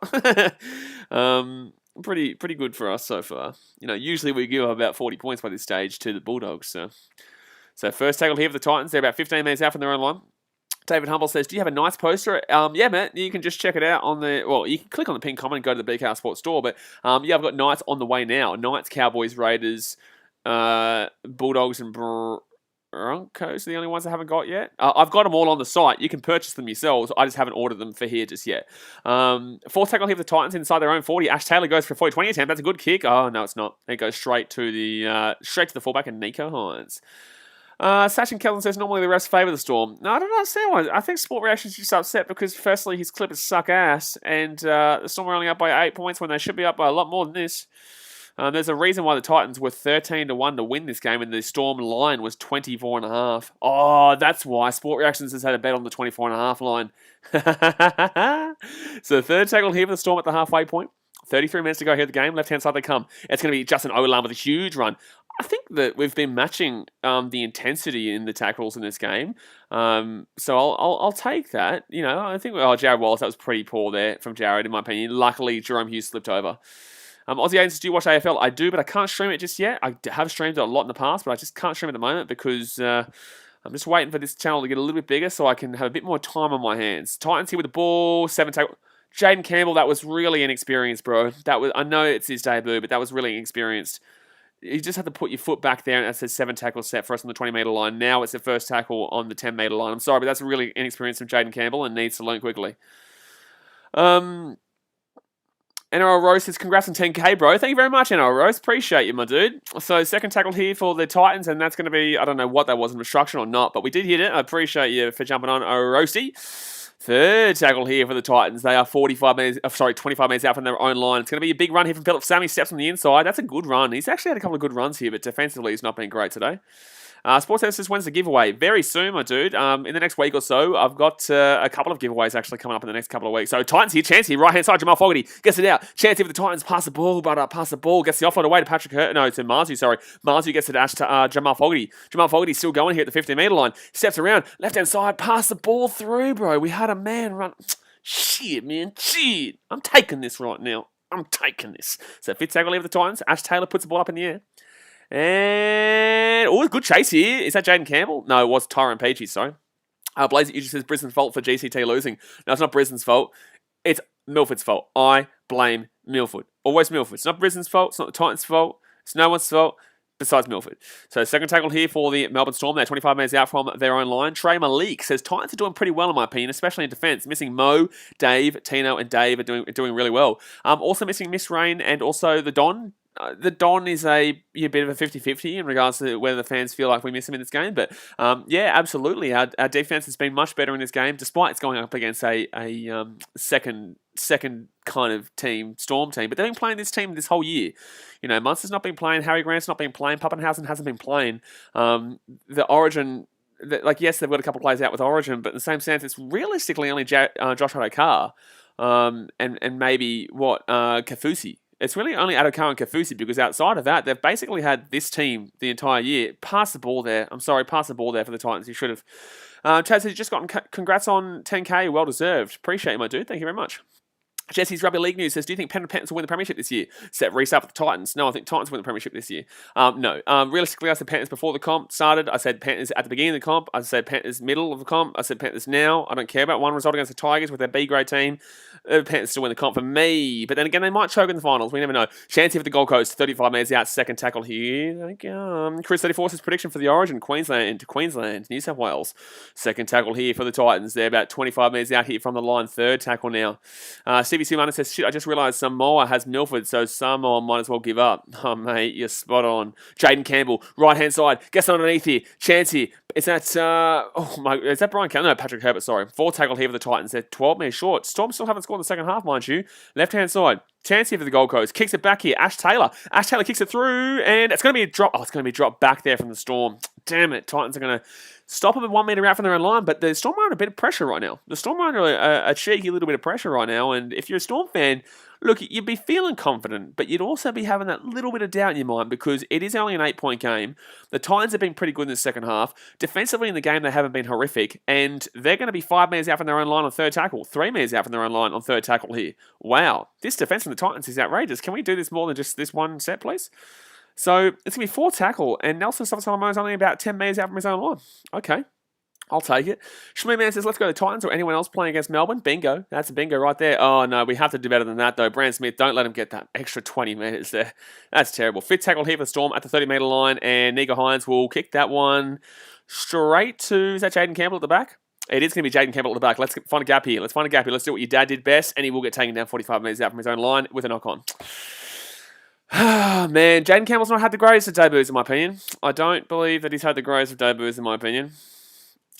Pretty good for us so far. Usually we give up about 40 points by this stage to the Bulldogs, So first tackle here for the Titans. They're about 15 metres out from their own line. David Humble says, do you have a Knights poster? Yeah, Matt. You can just check it out on the... Well, you can click on the pinned comment and go to the BKR Sports store. But yeah, I've got Knights on the way now. Knights, Cowboys, Raiders, Bulldogs and Broncos are the only ones I haven't got yet. I've got them all on the site. You can purchase them yourselves. I just haven't ordered them for here just yet. Fourth tackle here for the Titans inside their own 40. Ash Taylor goes for a 40-20 attempt. That's a good kick. Oh, no, it's not. It goes straight to the fullback and Nico Hines. Sachin Kelton says, normally the refs favour the Storm. No, I don't understand why. I think Sport Reaction's just upset because, firstly, his clippers suck ass, and the Storm are only up by 8 points when they should be up by a lot more than this. There's a reason why the Titans were 13-1 to win this game, and the Storm line was 24.5. Oh, that's why Sport Reactions has had a bet on the 24.5 line. So third tackle here for the Storm at the halfway point. 33 minutes to go here at the game. Left-hand side they come. It's going to be Justin Olam with a huge run. I think that we've been matching the intensity in the tackles in this game. So I'll take that. I think, Jared Wallace, that was pretty poor there from Jared, in my opinion. Luckily, Jerome Hughes slipped over. Aussie agents, do you watch AFL? I do, but I can't stream it just yet. I have streamed it a lot in the past, but I just can't stream it at the moment because I'm just waiting for this channel to get a little bit bigger so I can have a bit more time on my hands. Titans here with the ball, 7 tackle. Jaden Campbell, that was really inexperienced, bro. I know it's his debut, but that was really inexperienced. You just have to put your foot back there, and that says 7 tackle set for us on the 20-metre line. Now it's the first tackle on the 10-metre line. I'm sorry, but that's really inexperienced from Jaden Campbell and needs to learn quickly. NRL Roast says, congrats on 10K, bro. Thank you very much, NRL Roast. Appreciate you, my dude. So, second tackle here for the Titans, and that's going to be, I don't know what that was, an obstruction or not, but we did hit it. I appreciate you for jumping on, Roasty. Third tackle here for the Titans. They are 25 minutes out from their own line. It's going to be a big run here from Phillip. Sammy steps on the inside. That's a good run. He's actually had a couple of good runs here, but defensively he's not been great today. Sports Services wins the giveaway very soon, my dude. In the next week or so, I've got a couple of giveaways actually coming up in the next couple of weeks. So Titans here, chance here, right hand side, Jamal Fogarty gets it out. Chance here for the Titans, pass the ball, brother, pass the ball, gets the offload away to to Marzu, sorry. Marzu gets it to Jamal Fogarty. Jamal Fogarty's still going here at the 15-metre line. Steps around, left hand side, pass the ball through, bro. We had a man run. Shit, man, shit. I'm taking this right now. I'm taking this. So fifth tackle here for the Titans. Ash Taylor puts the ball up in the air. And, good chase here. Is that Jaden Campbell? No, it was Tyrone Peachy, sorry. Blaze usually says Brisbane's fault for GCT losing. No, it's not Brisbane's fault. It's Milford's fault. I blame Milford. Always Milford. It's not Brisbane's fault. It's not the Titans' fault. It's no one's fault besides Milford. So second tackle here for the Melbourne Storm. They're 25 minutes out from their own line. Trey Malik says Titans are doing pretty well in my opinion, especially in defence. Missing Mo, Dave, Tino and Dave are doing really well. Also missing Miss Rain and also the Don. The Don is a bit of a 50-50 in regards to whether the fans feel like we miss him in this game. But, yeah, absolutely. Our defense has been much better in this game, despite it's going up against a second kind of team, Storm team. But they've been playing this team this whole year. You know, Munster's not been playing. Harry Grant's not been playing. Pappenhausen hasn't been playing. The Origin... yes, they've got a couple of players out with Origin, but in the same sense, it's realistically only Josh Adokar and maybe, Kafusi. It's really only Adokar and Kafusi because outside of that, they've basically had this team the entire year. Pass the ball there. Pass the ball there for the Titans. You should have. Chad says, you just gotten congrats on 10K. Well deserved. Appreciate you, my dude. Thank you very much. Jesse's Rugby League News says, do you think Penrith Panthers will win the premiership this year? Set restart for the Titans. No, I think Titans win the premiership this year. No. Realistically, I said Panthers before the comp started. I said Panthers at the beginning of the comp. I said Panthers middle of the comp. I said Panthers now. I don't care about one result against the Tigers with their B-grade team. Panthers still win the comp for me. But then again, they might choke in the finals. We never know. Chance here for the Gold Coast. 35 minutes out. Second tackle here. Chris 34 says prediction for the Origin. Queensland, New South Wales. Second tackle here for the Titans. They're about 25 minutes out here from the line. Third tackle now. CBC Martin says, shit, I just realised Samoa has Milford, so Samoa might as well give up. Oh, mate, you're spot on. Jaden Campbell, right-hand side, gets underneath here. Chance here. Is that, is that Brian Campbell? No, Patrick Herbert, sorry. Fourth tackle here for the Titans. They're 12 minutes short. Storm still haven't scored in the second half, mind you. Left-hand side. Chance here for the Gold Coast. Kicks it back here. Ash Taylor. Ash Taylor kicks it through, and it's going to be a drop. Oh, it's going to be a drop back there from the Storm. Damn it. Titans are going to stop them at 1 metre out from their own line, but the Storm are under a bit of pressure right now. The Storm are under a cheeky little bit of pressure right now, and if you're a Storm fan, look, you'd be feeling confident, but you'd also be having that little bit of doubt in your mind because it is only an 8-point game. The Titans have been pretty good in the second half. Defensively in the game, they haven't been horrific, and they're going to be 5 metres out from their own line on third tackle, 3 metres out from their own line on third tackle here. Wow, this defence from the Titans is outrageous. Can we do this more than just this one set, please? So it's going to be 4 tackle, and Nelson Sofasalamo's only about 10 metres out from his own line. Okay. I'll take it. Shmoo Man says, let's go to the Titans or anyone else playing against Melbourne. Bingo. That's a bingo right there. Oh, no, we have to do better than that, though. Brand Smith, don't let him get that extra 20 metres there. That's terrible. Fifth tackle here for the Storm at the 30-metre line, and Nico Hines will kick that one straight to, is that Jaden Campbell at the back? It is going to be Jaden Campbell at the back. Let's find a gap here. Let's do what your dad did best, and he will get taken down 45 metres out from his own line with a knock-on. Man, Jaden Campbell's not had the greatest of debuts, in my opinion. I don't believe that he's had the greatest of debuts, in my opinion.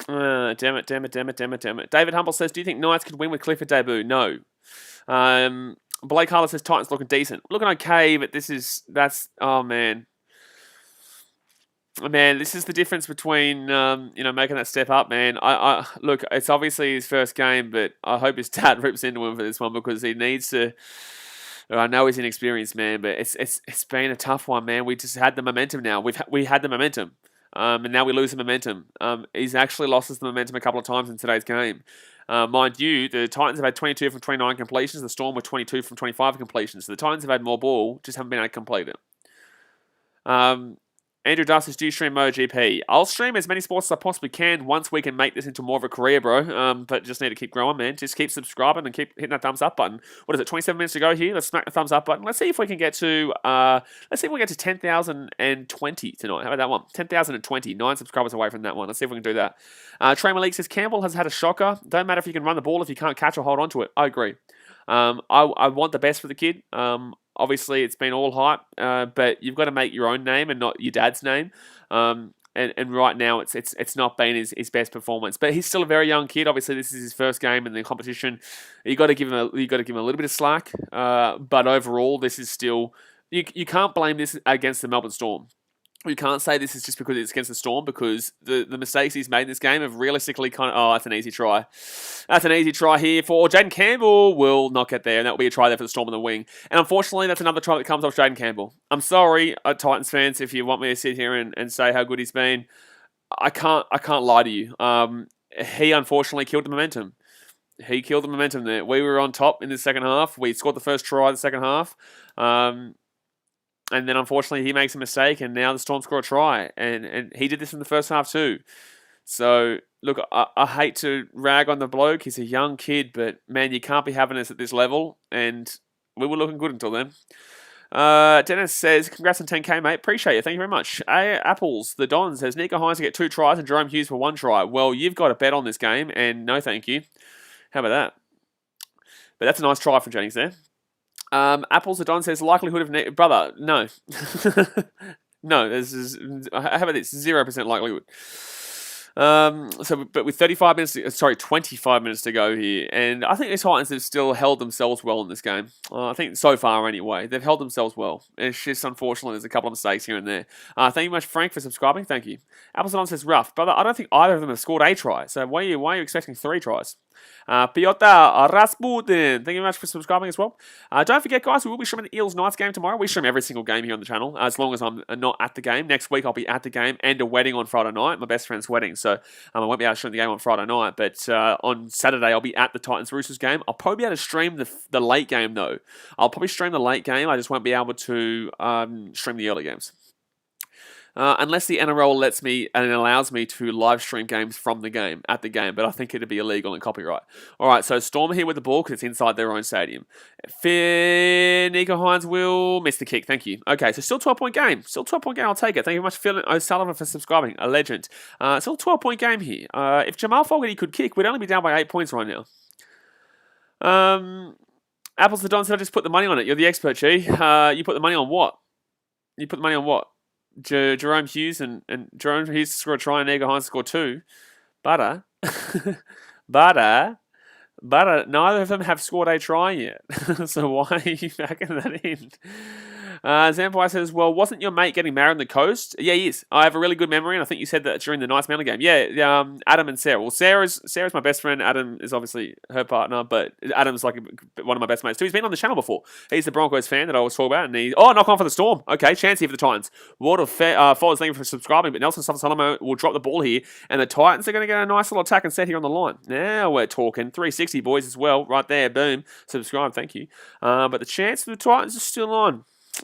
Damn it. David Humble says, do you think Knights could win with Clifford debut? No. Blake Harler says, Titans looking decent. Looking okay, but oh man. Man, this is the difference between, making that step up, man. Look, it's obviously his first game, but I hope his dad rips into him for this one because he needs to. I know he's inexperienced, man, but it's been a tough one, man. We just had the momentum now. We had the momentum. And now we lose the momentum. He's actually lost us the momentum a couple of times in today's game. Mind you, the Titans have had 22 from 29 completions. The Storm were 22 from 25 completions. So the Titans have had more ball, just haven't been able to complete it. Andrew Duff says, do you stream MotoGP? I'll stream as many sports as I possibly can once we can make this into more of a career, bro. But just need to keep growing, man. Just keep subscribing and keep hitting that thumbs up button. What is it, 27 minutes to go here? Let's smack the thumbs up button. Let's see if we can get to 10,020 tonight. How about that one? 10,020. 9 subscribers away from that one. Let's see if we can do that. Trey Malik says, Campbell has had a shocker. Don't matter if you can run the ball if you can't catch or hold on to it. I agree. I want the best for the kid. Obviously, it's been all hype, but you've got to make your own name and not your dad's name. And right now, it's not been his best performance. But he's still a very young kid. Obviously, this is his first game in the competition. You got to give him a little bit of slack. But overall, this is still you can't blame this against the Melbourne Storm. You can't say this is just because it's against the Storm, because the mistakes he's made in this game have realistically that's an easy try. That's an easy try here for Jaden Campbell. Will not get there, and that will be a try there for the Storm on the wing. And unfortunately, that's another try that comes off Jaden Campbell. I'm sorry, Titans fans, if you want me to sit here and say how good he's been. I can't lie to you. He unfortunately killed the momentum. He killed the momentum there. We were on top in the second half. We scored the first try in the second half. And then, unfortunately, he makes a mistake, and now the Storm score a try. And he did this in the first half too. So, look, I hate to rag on the bloke. He's a young kid, but, man, you can't be having this at this level. And we were looking good until then. Dennis says, congrats on 10K, mate. Appreciate it. Thank you very much. Apples, the Don says, Nico Hines to get 2 tries and Jerome Hughes for 1 try. Well, you've got a bet on this game, and no thank you. How about that? But that's a nice try from Jennings there. Apples the Don says likelihood of brother. No, no. This is how about this? 0% likelihood. But with 25 minutes to go here, and I think the Titans have still held themselves well in this game. I think so far anyway, they've held themselves well. It's just unfortunately there's a couple of mistakes here and there. Thank you very much, Frank, for subscribing. Thank you. Apples the Don says rough, brother. I don't think either of them have scored a try. So why are you expecting 3 tries? Piotr Rasputin, thank you very much for subscribing as well. Don't forget, guys, we will be streaming the Eels Knights game tomorrow. We stream every single game here on the channel, as long as I'm not at the game. Next week, I'll be at the game and a wedding on Friday night, my best friend's wedding. So I won't be able to stream the game on Friday night, but on Saturday, I'll be at the Titans-Roosters game. I'll probably be able to stream the late game, though. I'll probably stream the late game. I just won't be able to stream the early games. Unless the NRL lets me and allows me to live stream games from the game, at the game, but I think it'd be illegal and copyright. Alright, so Storm here with the ball because it's inside their own stadium. Nico Hines will miss the kick, thank you. Okay, so still 12-point game. Still 12-point game, I'll take it. Thank you very much, Phil O'Sullivan, for subscribing. A legend. Still 12-point game here. If Jamal Fogarty could kick, we'd only be down by 8 points right now. Apples the Don said I just put the money on it. You're the expert, G. You put the money on what? You put the money on what? Jerome Hughes and Jerome Hughes to score a try and Nico Hines to score 2. But neither of them have scored a try yet. So why are you backing that in? Zampire says, well, wasn't your mate getting married on the coast? Yeah, he is. I have a really good memory, and I think you said that during the Knights Mountain game. Yeah, Adam and Sarah. Well, Sarah's my best friend. Adam is obviously her partner, but Adam's like one of my best mates too. He's been on the channel before. He's the Broncos fan that I was talking about, and knock on for the Storm. Okay, chance here for the Titans. Ward of followers, thank you for subscribing, but Nelson Solomon will drop the ball here, and the Titans are going to get a nice little attack and set here on the line. Now we're talking 360 boys as well, right there. Boom, subscribe, thank you. But the chance for the Titans is still on.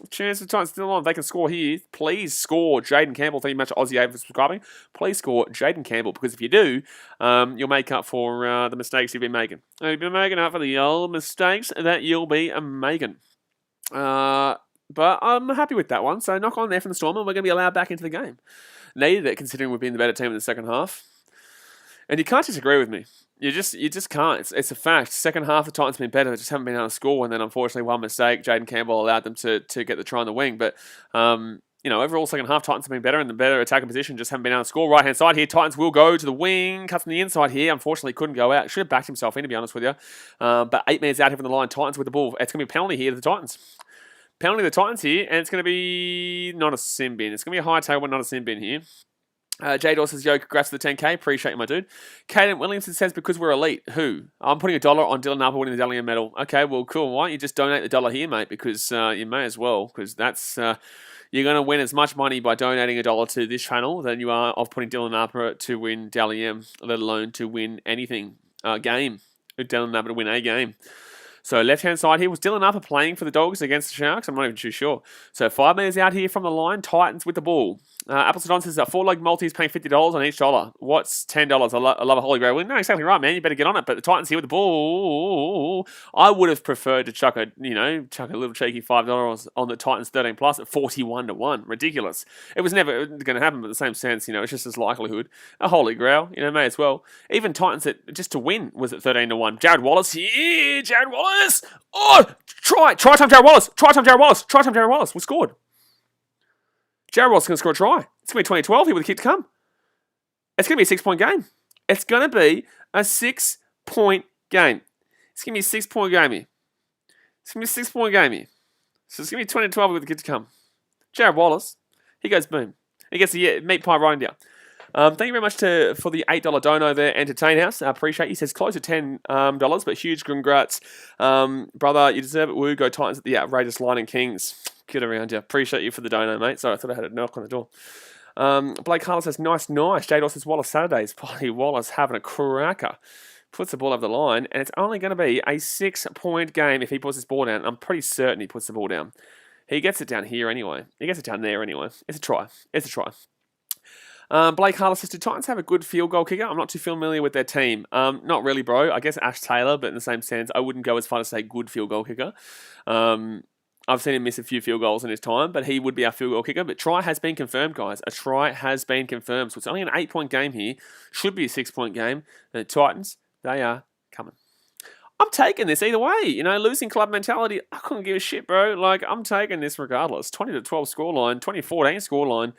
Chance of Titans still on. They can score here. Please score Jaden Campbell. Thank you much, Aussie A, for subscribing. Please score Jaden Campbell, because if you do, you'll make up for the mistakes you've been making. You've been making up for the old mistakes that you'll be making. But I'm happy with that one. So knock on there from the Storm, and we're going to be allowed back into the game. Needed it, considering we've been the better team in the second half. And you can't disagree with me. You just can't. It's a fact. Second half, the Titans have been better. They just haven't been able to score. And then, unfortunately, one mistake, Jaden Campbell allowed them to get the try on the wing. But, overall, second half, Titans have been better in the better attacking position. Just haven't been able to score. Right-hand side here, Titans will go to the wing. Cuts on the inside here. Unfortunately, couldn't go out. Should have backed himself in, to be honest with you. But 8 minutes out here from the line. Titans with the ball. It's going to be a penalty here to the Titans. Penalty to the Titans here. And it's going to be not a sin bin. It's going to be a high table, but not a sin bin here. Jay Dawson says, yo, congrats to the 10K. Appreciate you, my dude. Caden Williamson says, because we're elite. Who? I'm putting $1 on Dylan Napa winning the Dalian medal. Okay, well, cool. Why don't you just donate the $1 here, mate? Because you may as well. Because that's you're going to win as much money by donating $1 to this channel than you are of putting Dylan Napa to win Dalian, let alone to win anything. Game. Dylan Napa to win a game. So left-hand side here, was Dylan Napa playing for the Dogs against the Sharks? I'm not even too sure. So 5 meters out here from the line, Titans with the ball. Apple Sedon says that 4-leg multi is paying $50 on each dollar. What's $10? I love a holy grail. Well, no, exactly right, man. You better get on it. But the Titans here with the ball. I would have preferred to chuck a little cheeky $5 on the Titans 13 plus at 41-1. Ridiculous. It was never going to happen, but in the same sense, it's just this likelihood. A holy grail, may as well. Even Titans just to win was at 13-1. Jared Wallace here. Jared Wallace. Oh, try time Jared Wallace. Try time Jared Wallace. We scored. Jared Wallace is going to score a try. It's going to be 2012 here with a kick to come. It's going to be a 6-point game. It's going to be a 6-point game. It's going to be a 6-point game here. It's going to be a 6-point game here. So it's going to be 2012 with a kick to come. Jared Wallace, he goes boom. He gets the meat pie right down. Thank you very much for the $8 dono there, Entertain House. I appreciate you. He says close to $10, but huge congrats. Brother, you deserve it. Woo, go Titans at the outrageous Lightning Kings. Good around you. Appreciate you for the dono, mate. Sorry, I thought I had a knock on the door. Blake Carlos says, nice. Jade Ross says, Wallace Saturdays. Bloody Wallace having a cracker. Puts the ball over the line, and it's only going to be a 6-point game if he puts his ball down. I'm pretty certain he puts the ball down. He gets it down here anyway. He gets it down there anyway. It's a try. Blake Harless says, do Titans have a good field goal kicker? I'm not too familiar with their team. Not really, bro. I guess Ash Taylor, but in the same sense, I wouldn't go as far to say good field goal kicker. I've seen him miss a few field goals in his time, but he would be our field goal kicker. But try has been confirmed, guys. A try has been confirmed. So it's only an 8-point game here. Should be a 6-point game. The Titans, they are coming. I'm taking this either way. Losing club mentality, I couldn't give a shit, bro. I'm taking this regardless. 20-12 scoreline, 2014 scoreline.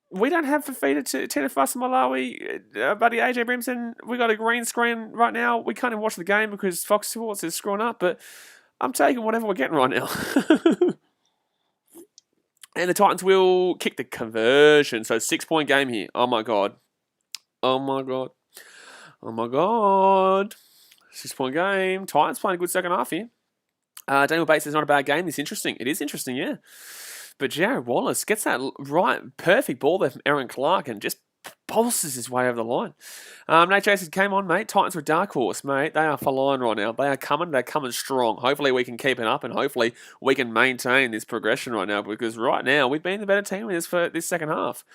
We don't have Fafita to Tenefasa Malawi, buddy AJ Brimson. We got a green screen right now. We can't even watch the game because Fox Sports is screwing up, but I'm taking whatever we're getting right now. And the Titans will kick the conversion. So 6-point game here. Oh my God. 6-point game. Titans playing a good second half here. Daniel Bates says not a bad game. It's interesting. It is interesting, yeah. But Jared Wallace gets that right, perfect ball there from Aaron Clark and just pulses his way over the line. Nate Jason came on, mate. Titans were a dark horse, mate. They are for line right now. They are coming. They're coming strong. Hopefully we can keep it up and hopefully we can maintain this progression right now because right now we've been the better team in this second half.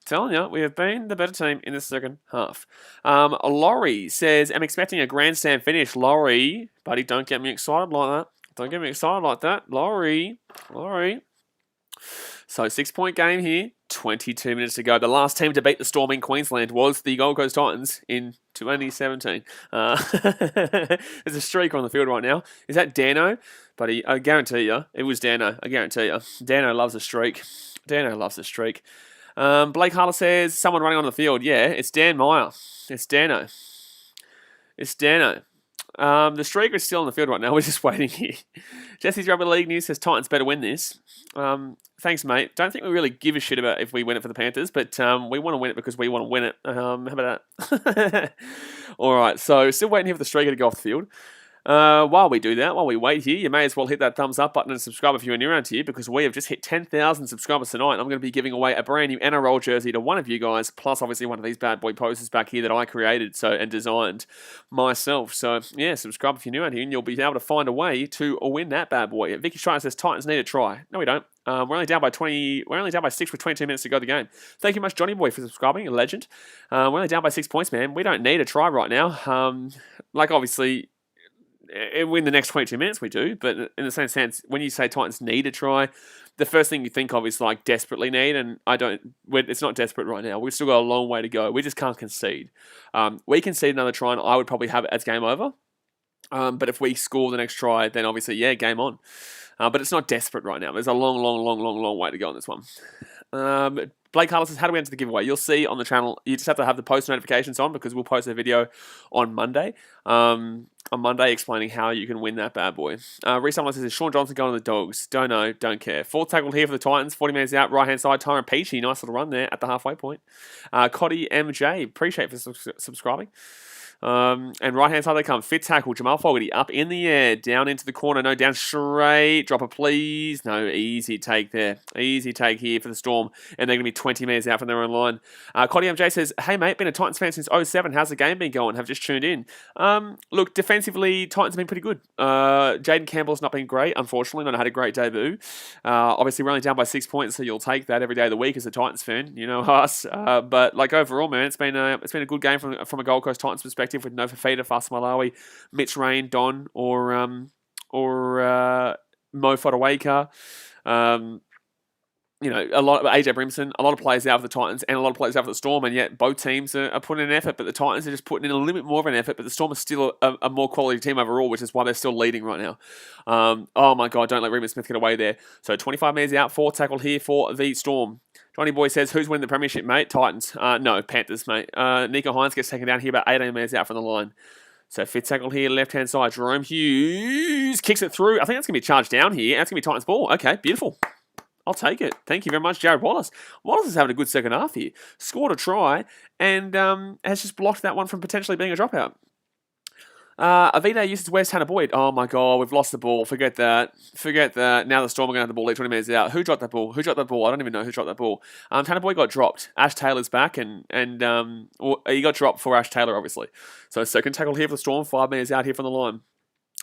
Telling you, we have been the better team in the second half. Laurie says, I'm expecting a grandstand finish. Laurie, buddy, don't get me excited like that. Laurie. So 6-point game here, 22 minutes to go. The last team to beat the Storm in Queensland was the Gold Coast Titans in 2017. There's a streak on the field right now. Is that Dano? Buddy, I guarantee you, it was Dano. I guarantee you. Dano loves a streak. Blake Harler says, someone running on the field. Yeah, it's Dan Meyer. It's Dano. The streak is still on the field right now. We're just waiting here. Jesse's Rugby League News says Titans better win this. Thanks, mate. Don't think we really give a shit about if we win it for the Panthers, but we want to win it because we want to win it. How about that? All right, so still waiting here for the streaker to go off the field. While we wait here, you may as well hit that thumbs up button and subscribe if you're new around here because we have just hit 10,000 subscribers tonight. I'm going to be giving away a brand new NRL jersey to one of you guys, plus obviously one of these bad boy posters back here that I created and designed myself. So yeah, subscribe if you're new around here and you'll be able to find a way to win that bad boy. Vicky Schreier says Titans need a try. No, we don't. We're only down by 20. We're only down by 6 with 22 minutes to go the game. Thank you much, Johnny Boy, for subscribing. A legend. We're only down by 6 points, man. We don't need a try right now. Obviously, in the next 22 minutes we do, but in the same sense, when you say Titans need a try, the first thing you think of is desperately need, and it's not desperate right now. We've still got a long way to go. We just can't concede. We concede another try, and I would probably have it as game over. But if we score the next try, then obviously, yeah, game on. But it's not desperate right now. There's a long way to go on this one. Blake Carlos says, how do we enter the giveaway? You'll see on the channel. You just have to have the post notifications on because we'll post a video on Monday. Explaining how you can win that bad boy. Reese says, is Sean Johnson going to the Dogs? Don't know, don't care. Fourth tackle here for the Titans. 40 minutes out, right-hand side. Tyron Peachy, nice little run there at the halfway point. Coddy MJ, appreciate for subscribing. And right-hand side they come. Fit tackle. Jamal Fogarty up in the air. Down into the corner. No, down straight. Dropper, please. No, easy take there. Easy take here for the Storm. And they're going to be 20 metres out from their own line. Coddy MJ says, hey, mate, been a Titans fan since '07. How's the game been going? Have just tuned in. Look, defensively, Titans have been pretty good. Jaden Campbell's not been great, unfortunately. Not had a great debut. Obviously, we're only down by 6 points, so you'll take that every day of the week as a Titans fan. You know us. But like overall, man, it's been a good game from a Gold Coast Titans perspective with no Fafita, Fas Malawi, Mitch Rain, Don, or Mo Fodawaker. A lot of AJ Brimson, a lot of players out for the Titans and a lot of players out for the Storm, and yet both teams are putting in an effort, but the Titans are just putting in a little bit more of an effort, but the Storm is still a more quality team overall, which is why they're still leading right now. Oh my God, don't let Remus Smith get away there. So 25 metres out, 4 tackle here for the Storm. Johnny Boy says, who's winning the premiership, mate? Titans. No, Panthers, mate. Nico Hines gets taken down here about 18 metres out from the line. So fifth tackle here, left-hand side. Jerome Hughes kicks it through. I think that's going to be charged down here. That's going to be Titans ball. Okay, beautiful. I'll take it. Thank you very much, Jared Wallace. Wallace is having a good second half here. Scored a try and has just blocked that one from potentially being a dropout. Avida uses West Hannah Boyd. Oh my God, we've lost the ball. Forget that. Now the Storm are going to have the ball 20 minutes out. Who dropped that ball? I don't even know who dropped that ball. Hannah Boyd got dropped. Ash Taylor's back and he got dropped for Ash Taylor, obviously. So second tackle here for the Storm. 5 minutes out here from the line.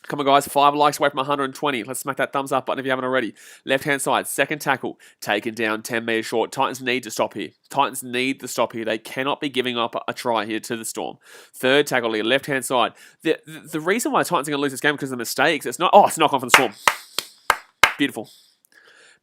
Come on, guys. 5 likes away from 120. Let's smack that thumbs up button if you haven't already. Left-hand side, second tackle, taken down 10 metres short. Titans need to stop here. They cannot be giving up a try here to the Storm. Third tackle here, left-hand side. The reason why the Titans are going to lose this game is because of the mistakes. It's knock on for the Storm. Beautiful.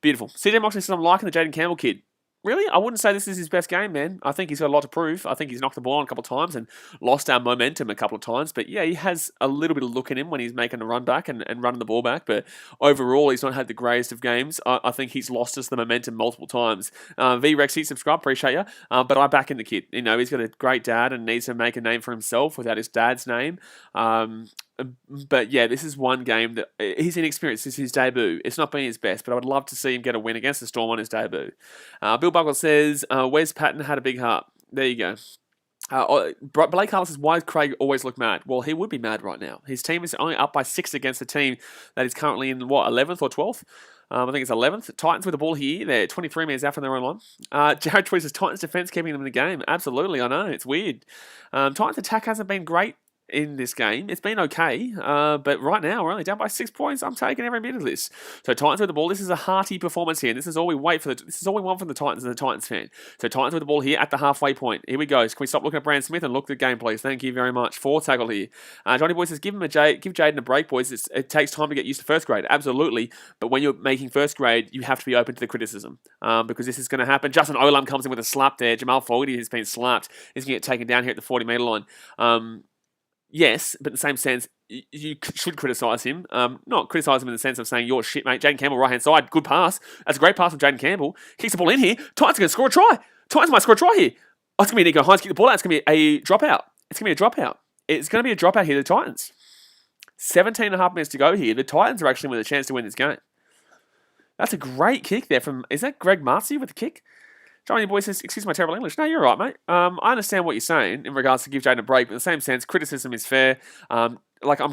CJ Moxley says, I'm liking the Jaden Campbell kid. Really? I wouldn't say this is his best game, man. I think he's got a lot to prove. I think he's knocked the ball on a couple of times and lost our momentum a couple of times. But yeah, he has a little bit of look in him when he's making a run back and running the ball back. But overall, he's not had the greatest of games. I think he's lost us the momentum multiple times. V-Rexy, subscribe, appreciate you. But I back in the kid. He's got a great dad and needs to make a name for himself without his dad's name. But yeah, this is one game that he's inexperienced. This is his debut. It's not been his best, but I would love to see him get a win against the Storm on his debut. Bill Buckle says, Wes Patton had a big heart. There you go. Blake Harlan says, why does Craig always look mad? Well, he would be mad right now. His team is only up by 6 against a team that is currently in, 11th or 12th? I think it's 11th. Titans with the ball here. They're 23 metres out from their own line. Jared Tweed says, Titans defence keeping them in the game. Absolutely, I know. It's weird. Titans attack hasn't been great in this game. It's been okay, but right now we're only down by 6 points. I'm taking every bit of this. So Titans with the ball. This is a hearty performance here. And this is all we want from the Titans as a Titans fan. So Titans with the ball here at the halfway point. Here we go. Can we stop looking at Brand Smith and look at the game, please? Thank you very much. 4 tackle here. Johnny Boy says, give Jaden a break, boys. It takes time to get used to first grade. Absolutely. But when you're making first grade, you have to be open to the criticism because this is going to happen. Justin Olam comes in with a slap there. Jamal Fogarty has been slapped. He's going to get taken down here at the 40-metre line. Yes, but in the same sense, you should criticise him. Not criticise him in the sense of saying, you're shit, mate. Jaden Campbell, right-hand side, good pass. That's a great pass from Jaden Campbell. Kicks the ball in here. Titans are going to score a try. Titans might score a try here. Oh, it's going to be Nico Hines kick the ball out. It's going to be a dropout. It's going to be a dropout here, the Titans. 17 and a half minutes to go here. The Titans are actually with a chance to win this game. That's a great kick there from, is that Greg Marcy with the kick? Johnny Boy says, excuse my terrible English. No, you're right, mate. I understand what you're saying in regards to give Jaden a break, but in the same sense, criticism is fair. I'm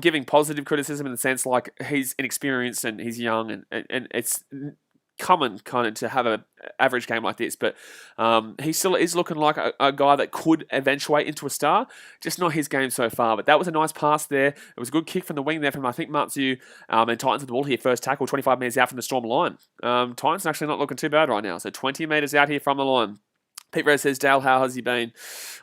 giving positive criticism in the sense like he's inexperienced and he's young and it's common kind of to have an average game like this, but he still is looking like a guy that could eventuate into a star, just not his game so far. But that was a nice pass there. It was a good kick from the wing there from, I think, Matsu, and Titans with the ball here, first tackle, 25 metres out from the Storm line. Titans actually not looking too bad right now, so 20 metres out here from the line. Pete Rose says, Dale, how has he been?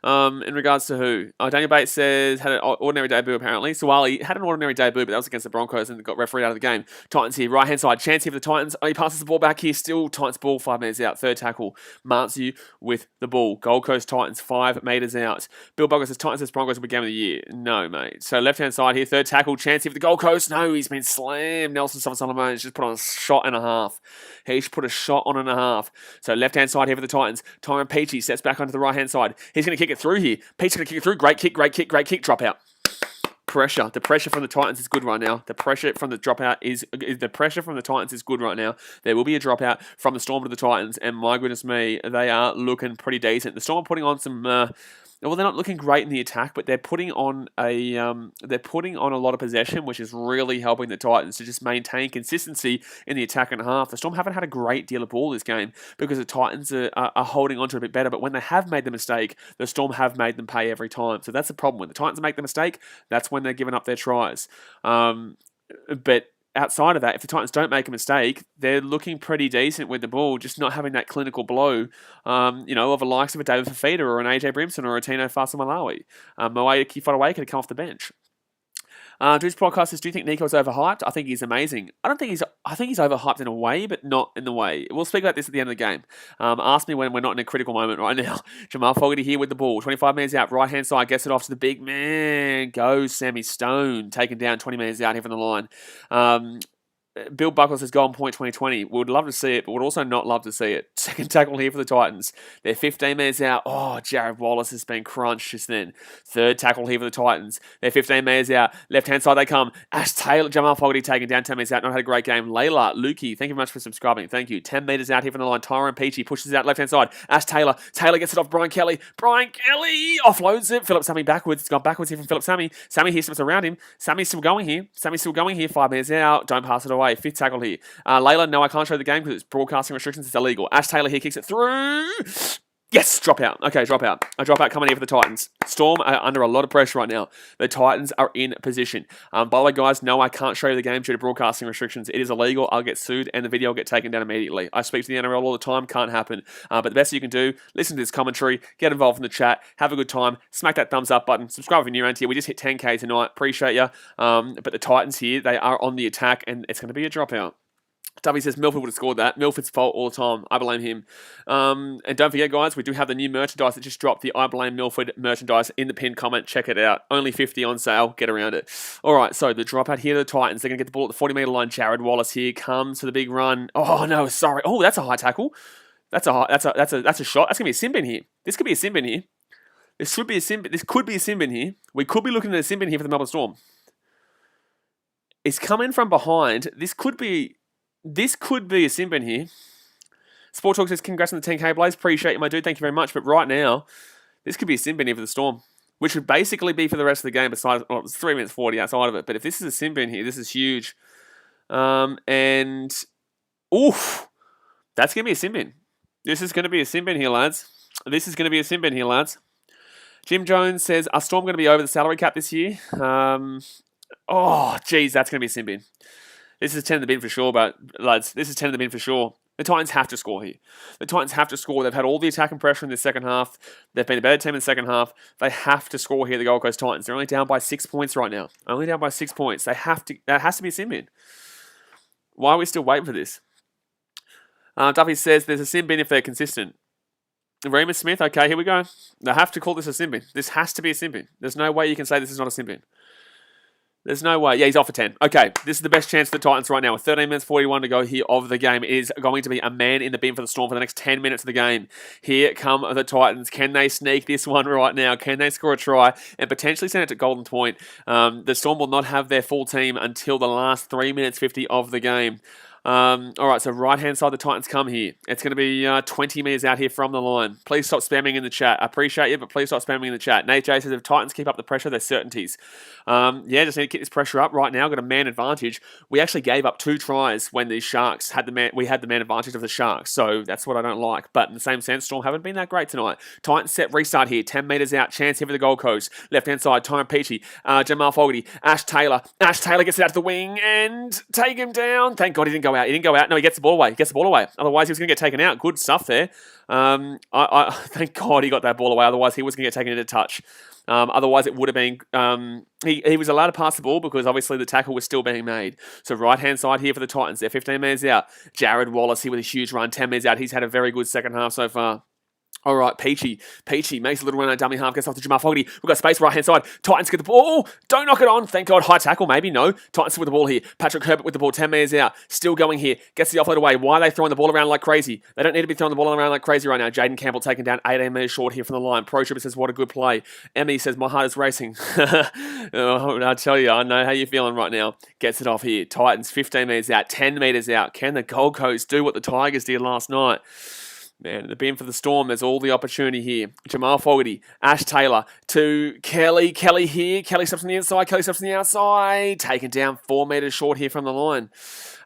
In regards to who? Daniel Bates says, had an ordinary debut apparently. Sawali had an ordinary debut, but that was against the Broncos and got refereed out of the game. Titans here, right-hand side. Chance here for the Titans. He passes the ball back here. Still Titans ball, 5 metres out. Third tackle. Matsu with the ball. Gold Coast Titans, 5 metres out. Bill Bugger says, Titans says Broncos will be game of the year. No, mate. So left-hand side here, third tackle. Chance here for the Gold Coast. No, he's been slammed. Nelson Solomon just put on a shot and a half. He's put a shot on and a half. So left-hand side here for the Titans. Tyron Peachy steps back onto the right-hand side. He's going to kick it through here. Peachy's going to kick it through. Great kick, drop out. Pressure. The pressure from the Titans is good right now. The pressure from the Titans is good right now. There will be a dropout from the Storm to the Titans, and my goodness me, they are looking pretty decent. The Storm are putting on some well, they're not looking great in the attack, but they're putting on a lot of possession, which is really helping the Titans to just maintain consistency in the attack and half. The Storm haven't had a great deal of ball this game because the Titans are holding on to it a bit better. But when they have made the mistake, the Storm have made them pay every time. So that's the problem. When the Titans make the mistake, that's when they're giving up their tries. But outside of that, if the Titans don't make a mistake, they're looking pretty decent with the ball, just not having that clinical blow, of the likes of a David Fafita or an AJ Brimson or a Tino Fasamalawi. Moe Kifotaway could come off the bench. Drew's podcast says, do you think Nico's overhyped? I think he's amazing. I think he's overhyped in a way, but not in the way. We'll speak about this at the end of the game. Ask me when we're not in a critical moment right now. Jamal Fogarty here with the ball. 25 metres out, right-hand side, gets it off to the big man. Goes Sammy Stone, taken down 20 metres out here from the line. Bill Buckles says, go on point 2020. We would love to see it, but would also not love to see it. Second tackle here for the Titans. They're 15 metres out. Oh, Jared Wallace has been crunched just then. Third tackle here for the Titans. They're 15 metres out. Left-hand side they come. Ash Taylor, Jamal Fogarty taken down 10 metres out. Not had a great game. Layla, Lukey, thank you very much for subscribing. Thank you. 10 metres out here from the line. Tyrone Peachy pushes out left-hand side. Ash Taylor. Taylor gets it off Brian Kelly. Brian Kelly offloads it. Philip Sammy backwards. It's gone backwards here from Philip Sammy. Sammy here steps around him. Sammy's still going here. 5 metres out. Don't pass it away. Fifth tackle here. Layla, no, I can't show the game because it's broadcasting restrictions. It's illegal. Ash Taylor here kicks it through. Yes, drop out. Okay, drop out. A drop out coming here for the Titans. Storm are under a lot of pressure right now. The Titans are in position. By the way, guys, no, I can't show you the game due to broadcasting restrictions. It is illegal. I'll get sued and the video will get taken down immediately. I speak to the NRL all the time. Can't happen. But the best you can do, listen to this commentary, get involved in the chat, have a good time, smack that thumbs up button, subscribe if you're new around here. We just hit 10K tonight. Appreciate you. But the Titans here, they are on the attack and it's going to be a dropout. Dubby says Milford would have scored that. Milford's fault all the time. I blame him. And don't forget, guys, we do have the new merchandise that just dropped. The I Blame Milford merchandise in the pinned comment. Check it out. Only 50 on sale. Get around it. All right, so the dropout here, the Titans. They're going to get the ball at the 40-metre line. Jared Wallace here comes for the big run. Oh, no, sorry. Oh, that's a high tackle. That's a shot. That's going to be a sin bin here. This could be a sin bin here. This could be a sin bin here. We could be looking at a sin bin here for the Melbourne Storm. It's coming from behind. This could be a sin bin here. Sport Talk says, congrats on the 10K Blaze. Appreciate you, my dude. Thank you very much. But right now, this could be a sin bin here for the Storm, which would basically be for the rest of the game besides, it's 3 minutes 40 outside of it. But if this is a sin bin here, this is huge. And, oof, that's going to be a sin bin. This is going to be a sin bin here, lads. Jim Jones says, are Storm going to be over the salary cap this year? Oh, geez, that's going to be a sin bin. This is 10 in the bin for sure, but lads, this is 10 in the bin for sure. The Titans have to score here. The Titans have to score. They've had all the attack and pressure in the second half. They've been a better team in the second half. They have to score here, the Gold Coast Titans. They're only down by 6 points right now. Only down by 6 points. They have to. That has to be a sin bin. Why are we still waiting for this? Duffy says there's a sin bin if they're consistent. Remus Smith, okay, here we go. They have to call this a sin bin. This has to be a sin bin. There's no way you can say this is not a sin bin. There's no way. Yeah, he's off for 10. Okay, this is the best chance for the Titans right now. With 13 minutes 41 to go here of the game. It is going to be a man in the bin for the Storm for the next 10 minutes of the game. Here come the Titans. Can they sneak this one right now? Can they score a try and potentially send it to Golden Point? The Storm will not have their full team until the last 3 minutes 50 of the game. All right, so right-hand side, the Titans come here. It's going to be 20 metres out here from the line. Please stop spamming in the chat. I appreciate you, but please stop spamming in the chat. Nate J says, if Titans keep up the pressure, they're certainties. Yeah, just need to keep this pressure up right now. Got a man advantage. We actually gave up 2 tries when the Sharks had the man. We had the man advantage of the Sharks, so that's what I don't like. But in the same sense, Storm haven't been that great tonight. Titans set restart here. 10 metres out. Chance here for the Gold Coast. Left-hand side, Tyrone Peachy, Jamal Fogarty, Ash Taylor. Ash Taylor gets it out to the wing and take him down. Thank God he didn't go out. He didn't go out. No, he gets the ball away. Otherwise, he was going to get taken out. Good stuff there. Thank God he got that ball away. Otherwise, he was going to get taken into touch. Otherwise, it would have been... He was allowed to pass the ball because obviously the tackle was still being made. So right-hand side here for the Titans. They're 15 metres out. Jared Wallace here with a huge run. 10 metres out. He's had a very good second half so far. All right, Peachy makes a little run on a dummy half, gets off to Jamal Fogarty. We've got space right-hand side. Titans get the ball. Don't knock it on. Thank God. High tackle, maybe. No. Titans with the ball here. Patrick Herbert with the ball. 10 metres out. Still going here. Gets the offload away. Why are they throwing the ball around like crazy? They don't need to be throwing the ball around like crazy right now. Jaden Campbell taken down 18 metres short here from the line. Pro Trooper says, what a good play. Emmy says, my heart is racing. I tell you, I know how you're feeling right now. Gets it off here. Titans 15 metres out. 10 metres out. Can the Gold Coast do what the Tigers did last night? Man, the bin for the Storm, there's all the opportunity here. Jamal Fogarty, Ash Taylor to Kelly. Kelly here. Kelly steps on the inside. Kelly steps on the outside. Taken down 4 metres short here from the line.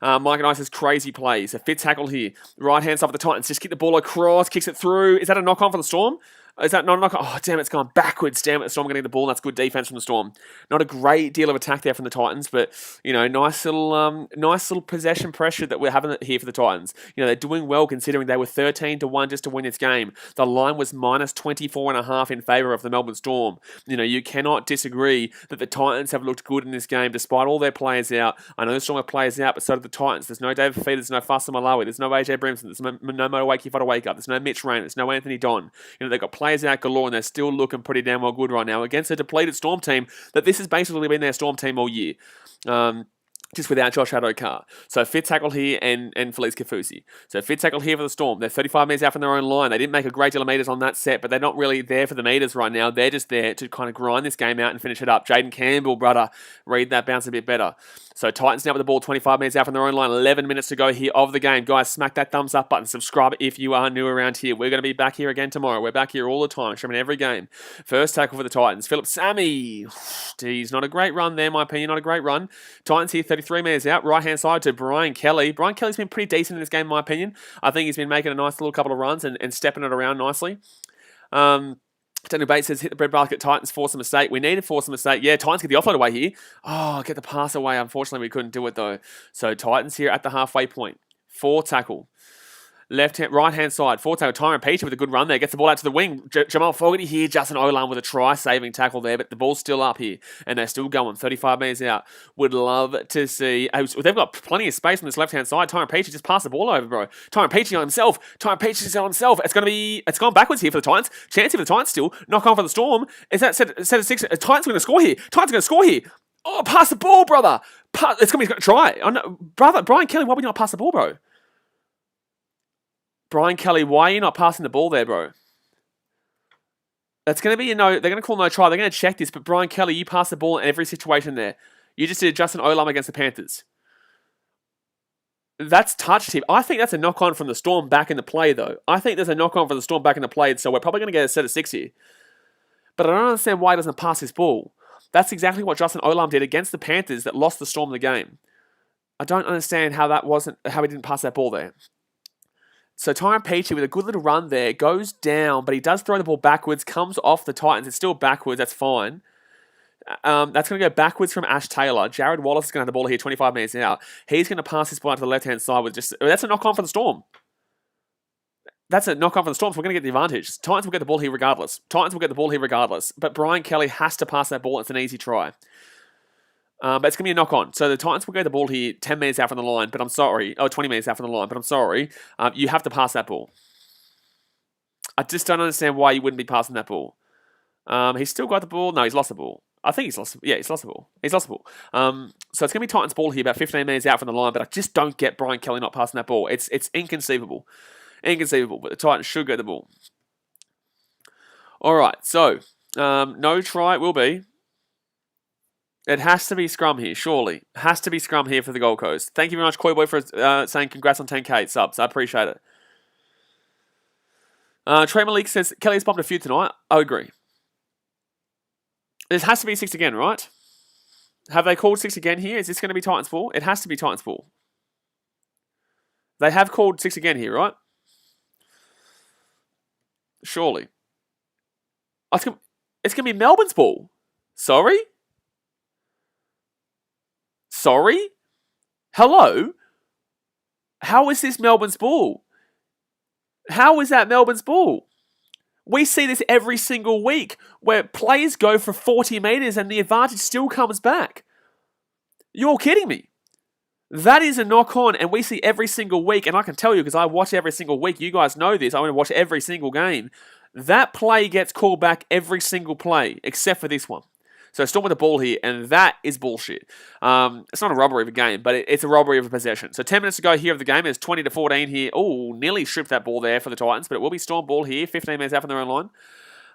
Mike and Ice's crazy plays. A fit tackle here. Right hand side for the Titans. Just kick the ball across. Kicks it through. Is that a knock on for the Storm? Is that not a knock on? Oh, damn, it's gone backwards. Damn it, the Storm are going to get the ball, and that's good defense from the Storm. Not a great deal of attack there from the Titans, but, nice little possession pressure that we're having here for the Titans. They're doing well considering they were 13-1 just to win this game. The line was minus 24.5 in favour of the Melbourne Storm. You cannot disagree that the Titans have looked good in this game despite all their players out. I know the Storm have players out, but so do the Titans. There's no David Fafita, there's no Fasa Malawi, there's no AJ Brimson, there's no Moawaki Whakawake Up, there's no Mitch Rain, there's no Anthony Don. They've got players out galore, and they're still looking pretty damn well good right now against a depleted Storm team that this has basically been their Storm team all year. Just without Josh Addo-Carr. So fit tackle here and Felice Kafusi. So fit tackle here for the Storm. They're 35 metres out from their own line. They didn't make a great deal of metres on that set, but they're not really there for the metres right now. They're just there to kind of grind this game out and finish it up. Jaden Campbell, brother, read that bounce a bit better. So Titans now with the ball 25 metres out from their own line. 11 minutes to go here of the game. Guys, smack that thumbs up button. Subscribe if you are new around here. We're going to be back here again tomorrow. We're back here all the time, streaming every game. First tackle for the Titans. Philip Sammy. Geez, not a great run there, in my opinion. Not a great run. Titans here 33 metres out. Right-hand side to Brian Kelly. Brian Kelly's been pretty decent in this game, in my opinion. I think he's been making a nice little couple of runs and stepping it around nicely. Daniel Bates says, hit the breadbasket, Titans, force a mistake. We need to force a mistake. Yeah, Titans get the offload away here. Oh, get the pass away. Unfortunately, we couldn't do it, though. So Titans here at the halfway point. 4 tackle. Right-hand side, 4 tackle. Tyron Peter with a good run there. Gets the ball out to the wing. Jamal Fogarty here. Justin Olam with a try-saving tackle there, but the ball's still up here, and they're still going. 35 metres out. Would love to see... They've got plenty of space on this left-hand side. Tyron Peter just passed the ball over, bro. Tyron Peter on himself. It's gone backwards here for the Titans. Chance here for the Titans still. Knock on for the Storm. Is that set of 6? Titans are going to score here. Oh, pass the ball, brother. It's going to be a try. Oh, no. Brother, Brian Kelly, why would you not pass the ball, bro? Brian Kelly, why are you not passing the ball there, bro? That's going to be a no. They're going to call no try. They're going to check this, but Brian Kelly, you pass the ball in every situation there. You just did Justin Olam against the Panthers. That's touched him. I think that's a knock-on from the Storm back in the play, though. I think there's a knock-on from the Storm back in the play, so we're probably going to get a set of 6 here. But I don't understand why he doesn't pass his ball. That's exactly what Justin Olam did against the Panthers that lost the Storm the game. I don't understand how he didn't pass that ball there. So Tyron Peachy with a good little run there, goes down, but he does throw the ball backwards, comes off the Titans. It's still backwards, that's fine. That's going to go backwards from Ash Taylor. Jared Wallace is going to have the ball here 25 metres out. He's going to pass this ball out to the left-hand side with that's a knock-on for the Storm. That's a knock-on for the Storm, so we're going to get the advantage. Titans will get the ball here regardless. But Brian Kelly has to pass that ball. It's an easy try. But it's going to be a knock-on. So the Titans will get the ball here 10 metres out from the line, but I'm sorry. 20 metres out from the line, but I'm sorry. You have to pass that ball. I just don't understand why you wouldn't be passing that ball. He's still got the ball. No, he's lost the ball. I think he's lost. Yeah, he's lost the ball. So it's going to be Titans ball here about 15 metres out from the line, but I just don't get Brian Kelly not passing that ball. It's inconceivable. But the Titans should get the ball. All right, so no try it will be. It has to be scrum here, surely. It has to be scrum here for the Gold Coast. Thank you very much, Koi Boy, for saying congrats on 10k subs. I appreciate it. Trey Malik says, Kelly has bombed a few tonight. I agree. It has to be 6 again, right? Have they called 6 again here? Is this going to be Titans ball? It has to be Titans ball. They have called 6 again here, right? Surely. Oh, it's going to be Melbourne's ball. Sorry? Hello? How is this Melbourne's ball? How is that Melbourne's ball? We see this every single week where players go for 40 metres and the advantage still comes back. You're kidding me. That is a knock-on, and we see every single week, and I can tell you because I watch every single week. You guys know this. I want to watch every single game. That play gets called back every single play, except for this one. So Storm with the ball here, and that is bullshit. It's not a robbery of a game, but it's a robbery of a possession. So 10 minutes to go here of the game. It's 20-14 here. Oh, nearly stripped that ball there for the Titans, but it will be Storm ball here. 15 minutes out from their own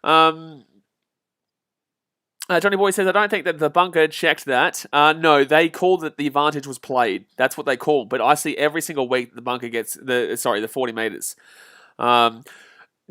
line. Johnny Boy says, I don't think that the bunker checked that. No, they called that the advantage was played. That's what they called. But I see every single week the bunker gets the 40 metres.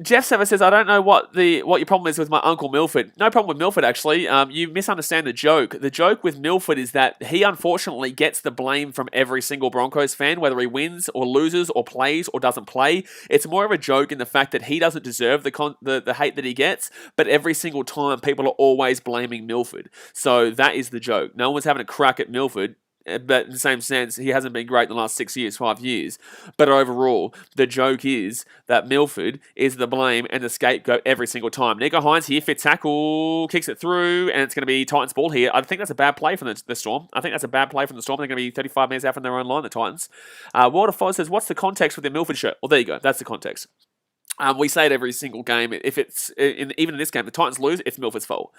Jeff Sever says, I don't know what your problem is with my Uncle Milford. No problem with Milford, actually. You misunderstand the joke. The joke with Milford is that he unfortunately gets the blame from every single Broncos fan, whether he wins or loses or plays or doesn't play. It's more of a joke in the fact that he doesn't deserve the hate that he gets, but every single time people are always blaming Milford. So that is the joke. No one's having a crack at Milford. But in the same sense, he hasn't been great in the last 6 years, 5 years. But overall, the joke is that Milford is the blame and the scapegoat every single time. Nico Hines here, fit tackle, kicks it through, and it's going to be Titans ball here. I think that's a bad play from the Storm. I think that's a bad play from the Storm. They're going to be 35 metres out from their own line, the Titans. Walter Foz says, what's the context with the Milford shirt? Well, there you go. That's the context. We say it every single game. If it's, even in this game, the Titans lose, it's Milford's fault.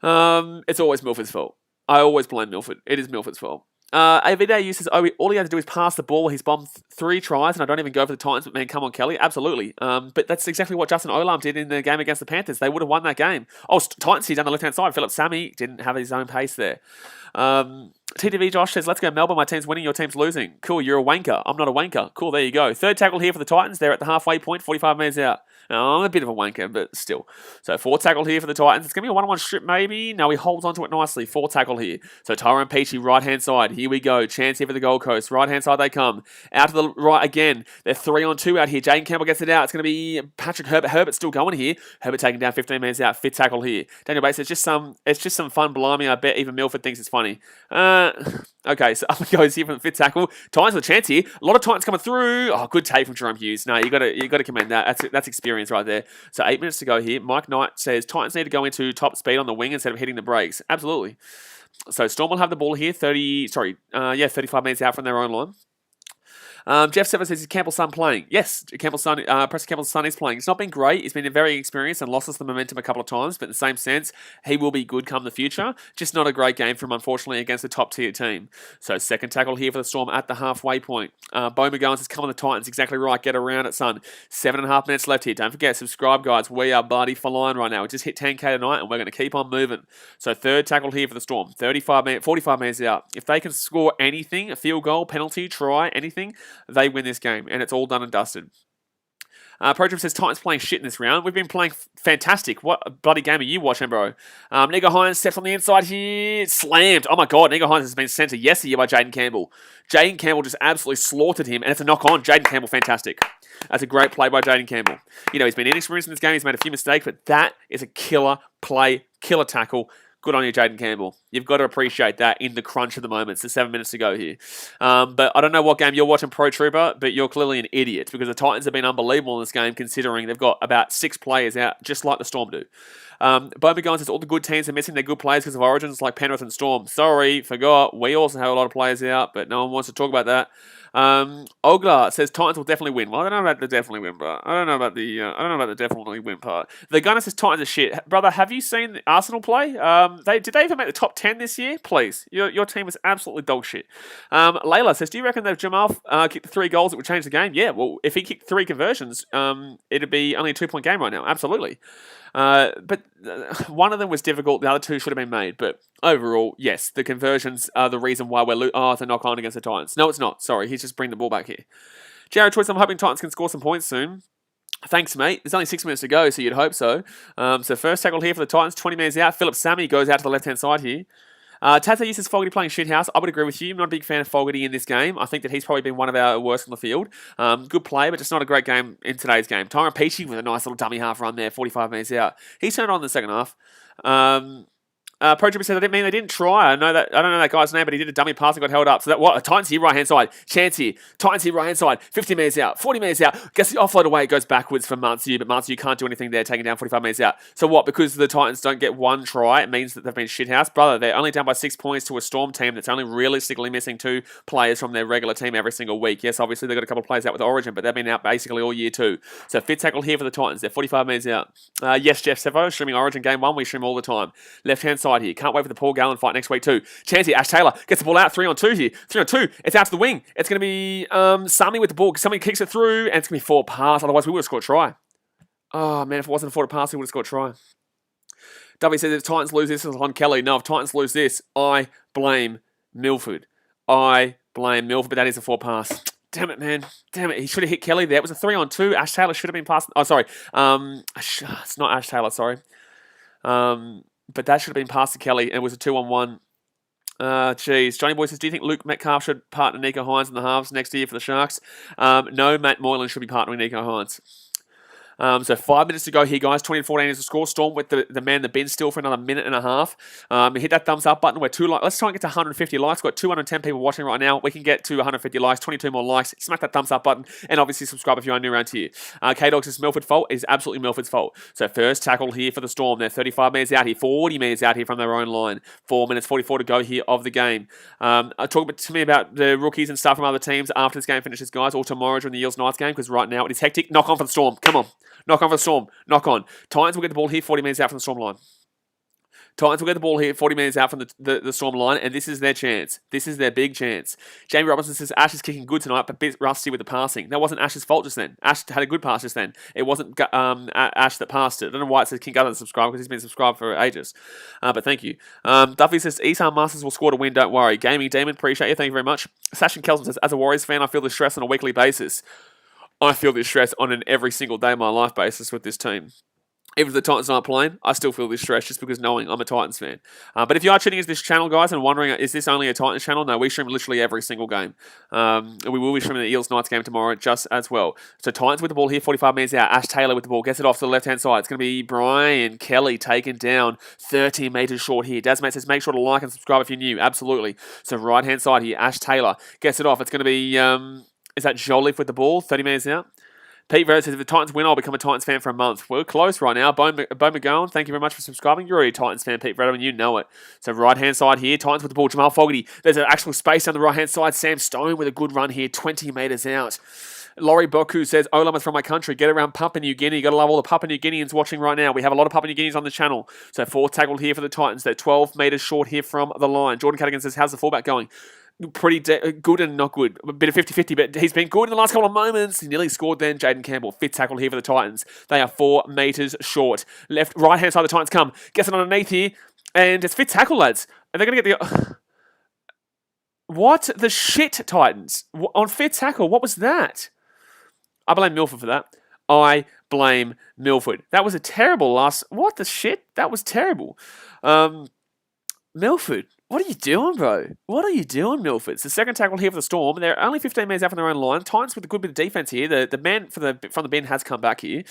It's always Milford's fault. I always blame Milford. It is Milford's fault. Everyday says, all he had to do is pass the ball. He's bombed 3 tries, and I don't even go for the Titans, but man, come on, Kelly. Absolutely. But that's exactly what Justin Olam did in the game against the Panthers. They would have won that game. Oh, Titans, he's on the left-hand side. Philip Sammy didn't have his own pace there. TTV Josh says, let's go Melbourne. My team's winning, your team's losing. Cool, you're a wanker. I'm not a wanker. Cool, there you go. Third tackle here for the Titans. They're at the halfway point, 45 metres out. Now, I'm a bit of a wanker, but still. So 4 tackle here for the Titans. It's going to be a 1-on-1 strip maybe. No, he holds onto it nicely. 4 tackle here. So Tyrone Peachey, right-hand side. Here we go. Chance here for the Gold Coast. Right-hand side they come. Out to the right again. They're 3-on-2 out here. Jaden Campbell gets it out. It's going to be Patrick Herbert. Herbert's still going here. Herbert taking down 15 metres out. 5th tackle here. Daniel Bates says, it's just some fun blimey. I bet even Milford thinks it's funny. Okay, so up it goes here from the 5th tackle. Titans with a chance here. A lot of Titans coming through. Oh, good take from Jerome Hughes. No, you got to commend that. That's experience right there. So 8 minutes to go here. Mike Knight says Titans need to go into top speed on the wing instead of hitting the brakes. Absolutely. So Storm will have the ball here. 35 minutes out from their own line. Jeff Sever says, is Campbell's son playing? Yes, Preston Campbell's son is playing. It's not been great. He's been very experienced and lost us the momentum a couple of times, but in the same sense, he will be good come the future. Just not a great game for him, unfortunately, against a top-tier team. So second tackle here for the Storm at the halfway point. Bo McGowan says, come on the Titans. Exactly right. Get around it, son. 7.5 minutes left here. Don't forget, subscribe, guys. We are bloody for line right now. We just hit 10K tonight, and we're going to keep on moving. So third tackle here for the Storm. 45 minutes out. If they can score anything, a field goal, penalty, try, anything, they win this game, and it's all done and dusted. ProTrip says, Titans playing shit in this round. We've been playing fantastic. What a bloody game are you watching, bro? Nico Hines steps on the inside here. Slammed. Oh, my God. Nico Hines has been sent to yesteryear by Jaden Campbell. Jaden Campbell just absolutely slaughtered him, and it's a knock on. Jaden Campbell, fantastic. That's a great play by Jaden Campbell. You know, he's been inexperienced in this game. He's made a few mistakes, but that is a killer play, killer tackle. Good on you, Jaden Campbell. You've got to appreciate that in the crunch of the moment. It's 7 minutes to go here. But I don't know what game you're watching, Pro Trooper, but you're clearly an idiot because the Titans have been unbelievable in this game considering they've got about 6 players out, just like the Storm do. Bo McGowan says all the good teams are missing their good players because of origins like Penrith and Storm. Sorry, forgot. We also have a lot of players out, but no one wants to talk about that. Ogla says Titans will definitely win. Well, I don't know about the definitely win part. I don't know about the definitely win part. The Gunner says Titans are shit. Brother, have you seen Arsenal play? Did they even make the top 10 this year? Please, your team is absolutely dog shit. Layla says, do you reckon that if Jamal kicked the 3 goals, it would change the game? Yeah. Well, if he kicked 3 conversions, it'd be only a 2-point game right now. Absolutely. But one of them was difficult. The other 2 should have been made. But overall, yes, the conversions are the reason why we're it's a knock-on against the Titans. No, it's not. Sorry, he's just bringing the ball back here. Jared Choice, I'm hoping Titans can score some points soon. Thanks, mate. There's only 6 minutes to go, so you'd hope so. So first tackle here for the Titans, 20 minutes out. Philip Sammy goes out to the left-hand side here. Tata uses Fogarty playing shithouse. I would agree with you. I'm not a big fan of Fogarty in this game. I think that he's probably been one of our worst on the field. Good play, but just not a great game in today's game. Tyrone Peachey with a nice little dummy half run there, 45 minutes out. He's turned on in the second half. ProTrooper said, I didn't mean they didn't try. I don't know that guy's name, but he did a dummy pass and got held up. So that what? Titans here, right hand side. Chance here. Titans here, right hand side. 50 minutes out. 40 minutes out. Gets the offload away. It goes backwards for Mansue, but Mansue can't do anything there, taking down 45 minutes out. So what? Because the Titans don't get 1 try, it means that they've been shithouse. Brother, they're only down by 6 points to a Storm team that's only realistically missing 2 players from their regular team every single week. Yes, obviously they've got a couple of players out with Origin, but they've been out basically all year too. So fit tackle here for the Titans. They're 45 minutes out. Yes, Jeff Sevo, streaming Origin Game 1. We stream all the time. Left-hand side here. Can't wait for the Paul Gallen fight next week too. Chance here. Ash Taylor gets the ball out. 3-on-2 here. 3-on-2. It's out to the wing. It's going to be Sami with the ball. Somebody kicks it through, and it's going to be 4 pass. Otherwise, we would have scored a try. Oh, man, if it wasn't a 4 pass, we would have scored a try. W says, if Titans lose this, it's on Kelly. No, if Titans lose this, I blame Milford. But that is a 4 pass. Damn it, man. Damn it. He should have hit Kelly there. It was a 3-on-2. Ash Taylor should have been passed. Oh, sorry. It's not Ash Taylor, sorry. But that should have been passed to Kelly, and it was a 2-on-1. Geez. Johnny Boy says, do you think Luke Metcalf should partner Nico Hines in the halves next year for the Sharks? No, Matt Moylan should be partnering Nico Hines. So 5 minutes to go here, guys. 20-14 is the score. Storm with the man the bin still for another minute and a half. Hit that thumbs up button. We're let's try and get to 150 likes. We've got 210 people watching right now. We can get to 150 likes, 22 more likes. Smack that thumbs up button, and obviously subscribe if you are new around here. K-Dog says Milford's fault. It is absolutely Milford's fault. So first tackle here for the Storm. They're 35 metres out here, 40 metres out here from their own line. 4 minutes 44 to go here of the game. Talk to me about the rookies and stuff from other teams after this game finishes, guys, or tomorrow during the Eels Knights game, because right now it is hectic. Knock on for the Storm. Come on. Knock on for the Storm. Knock on. Titans will get the ball here 40 metres out from the Storm line. Titans will get the ball here 40 metres out from the Storm line, and this is their chance. This is their big chance. Jamie Robinson says Ash is kicking good tonight, but a bit rusty with the passing. That wasn't Ash's fault just then. Ash had a good pass just then. It wasn't Ash that passed it. I don't know why it says King Gunner subscribe, because he's been subscribed for ages. But thank you. Duffy says Esan Masters will score to win, don't worry. Gaming Demon, appreciate you. Thank you very much. Sash and Kelson says, as a Warriors fan, I feel the stress on a weekly basis. I feel this stress on an every single day of my life basis with this team. Even if the Titans aren't playing, I still feel this stress just because knowing I'm a Titans fan. But if you are tuning into this channel, guys, and wondering, is this only a Titans channel? No, we stream literally every single game. We will be streaming the Eels Knights game tomorrow just as well. So Titans with the ball here, 45 metres out. Ash Taylor with the ball, gets it off to the left-hand side. It's going to be Brian Kelly taken down 30 metres short here. Dasmate says, make sure to like and subscribe if you're new. Absolutely. So right-hand side here, Ash Taylor gets it off. It's going to be... is that Jolliffe with the ball? 30 metres out. Pete Vera says, if the Titans win, I'll become a Titans fan for a month. We're close right now. Bo McGowan, thank you very much for subscribing. You're already a Titans fan, Pete Vera, and you know it. So right-hand side here, Titans with the ball. Jamal Fogarty. There's an actual space down the right-hand side. Sam Stone with a good run here, 20 metres out. Laurie Boku says, Olam is from my country. Get around Papua New Guinea. You got to love all the Papua New Guineans watching right now. We have a lot of Papua New Guineans on the channel. So fourth tackled here for the Titans. They're 12 metres short here from the line. Jordan Cadigan says, how's the fullback going? Pretty good and not good. A bit of 50-50, but he's been good in the last couple of moments. He nearly scored then. Jaden Campbell, fifth tackle here for the Titans. They are 4 metres short. Right-hand side, the Titans come. Gets it underneath here, and it's fifth tackle, lads. And they're going to get the... What the shit, Titans? On fifth tackle, what was that? I blame Milford for that. I blame Milford. That was a terrible last... What the shit? That was terrible. Milford, what are you doing, bro? What are you doing, Milford? It's the second tackle here for the Storm. They're only 15 metres out from their own line. Titans with a good bit of defence here. The man from the bin has come back here.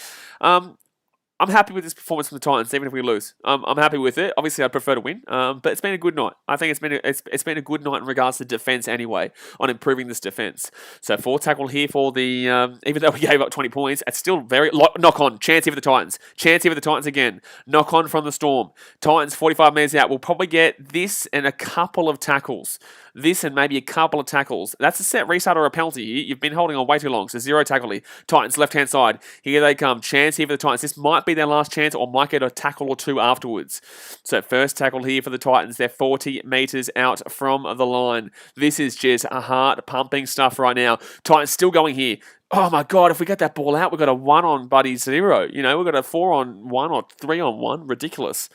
I'm happy with this performance from the Titans, even if we lose. I'm happy with it. Obviously, I'd prefer to win, but it's been a good night. I think it's been a good night in regards to defence anyway, on improving this defence. So fourth tackle here for the, even though we gave up 20 points, it's still very, knock on, chance here for the Titans. Chance here for the Titans again. Knock on from the Storm. Titans 45 metres out. We'll probably get this and a couple of tackles. This and maybe a couple of tackles. That's a set restart or a penalty here. You've been holding on way too long. So zero tackle here. Titans left-hand side. Here they come. Chance here for the Titans. This might be their last chance or might get a tackle or two afterwards. So first tackle here for the Titans. They're 40 metres out from the line. This is just a heart-pumping stuff right now. Titans still going here. Oh my God, if we get that ball out, we've got a 1 on Buddy 0. You know, we've got a 4 on 1 or 3 on 1. Ridiculous.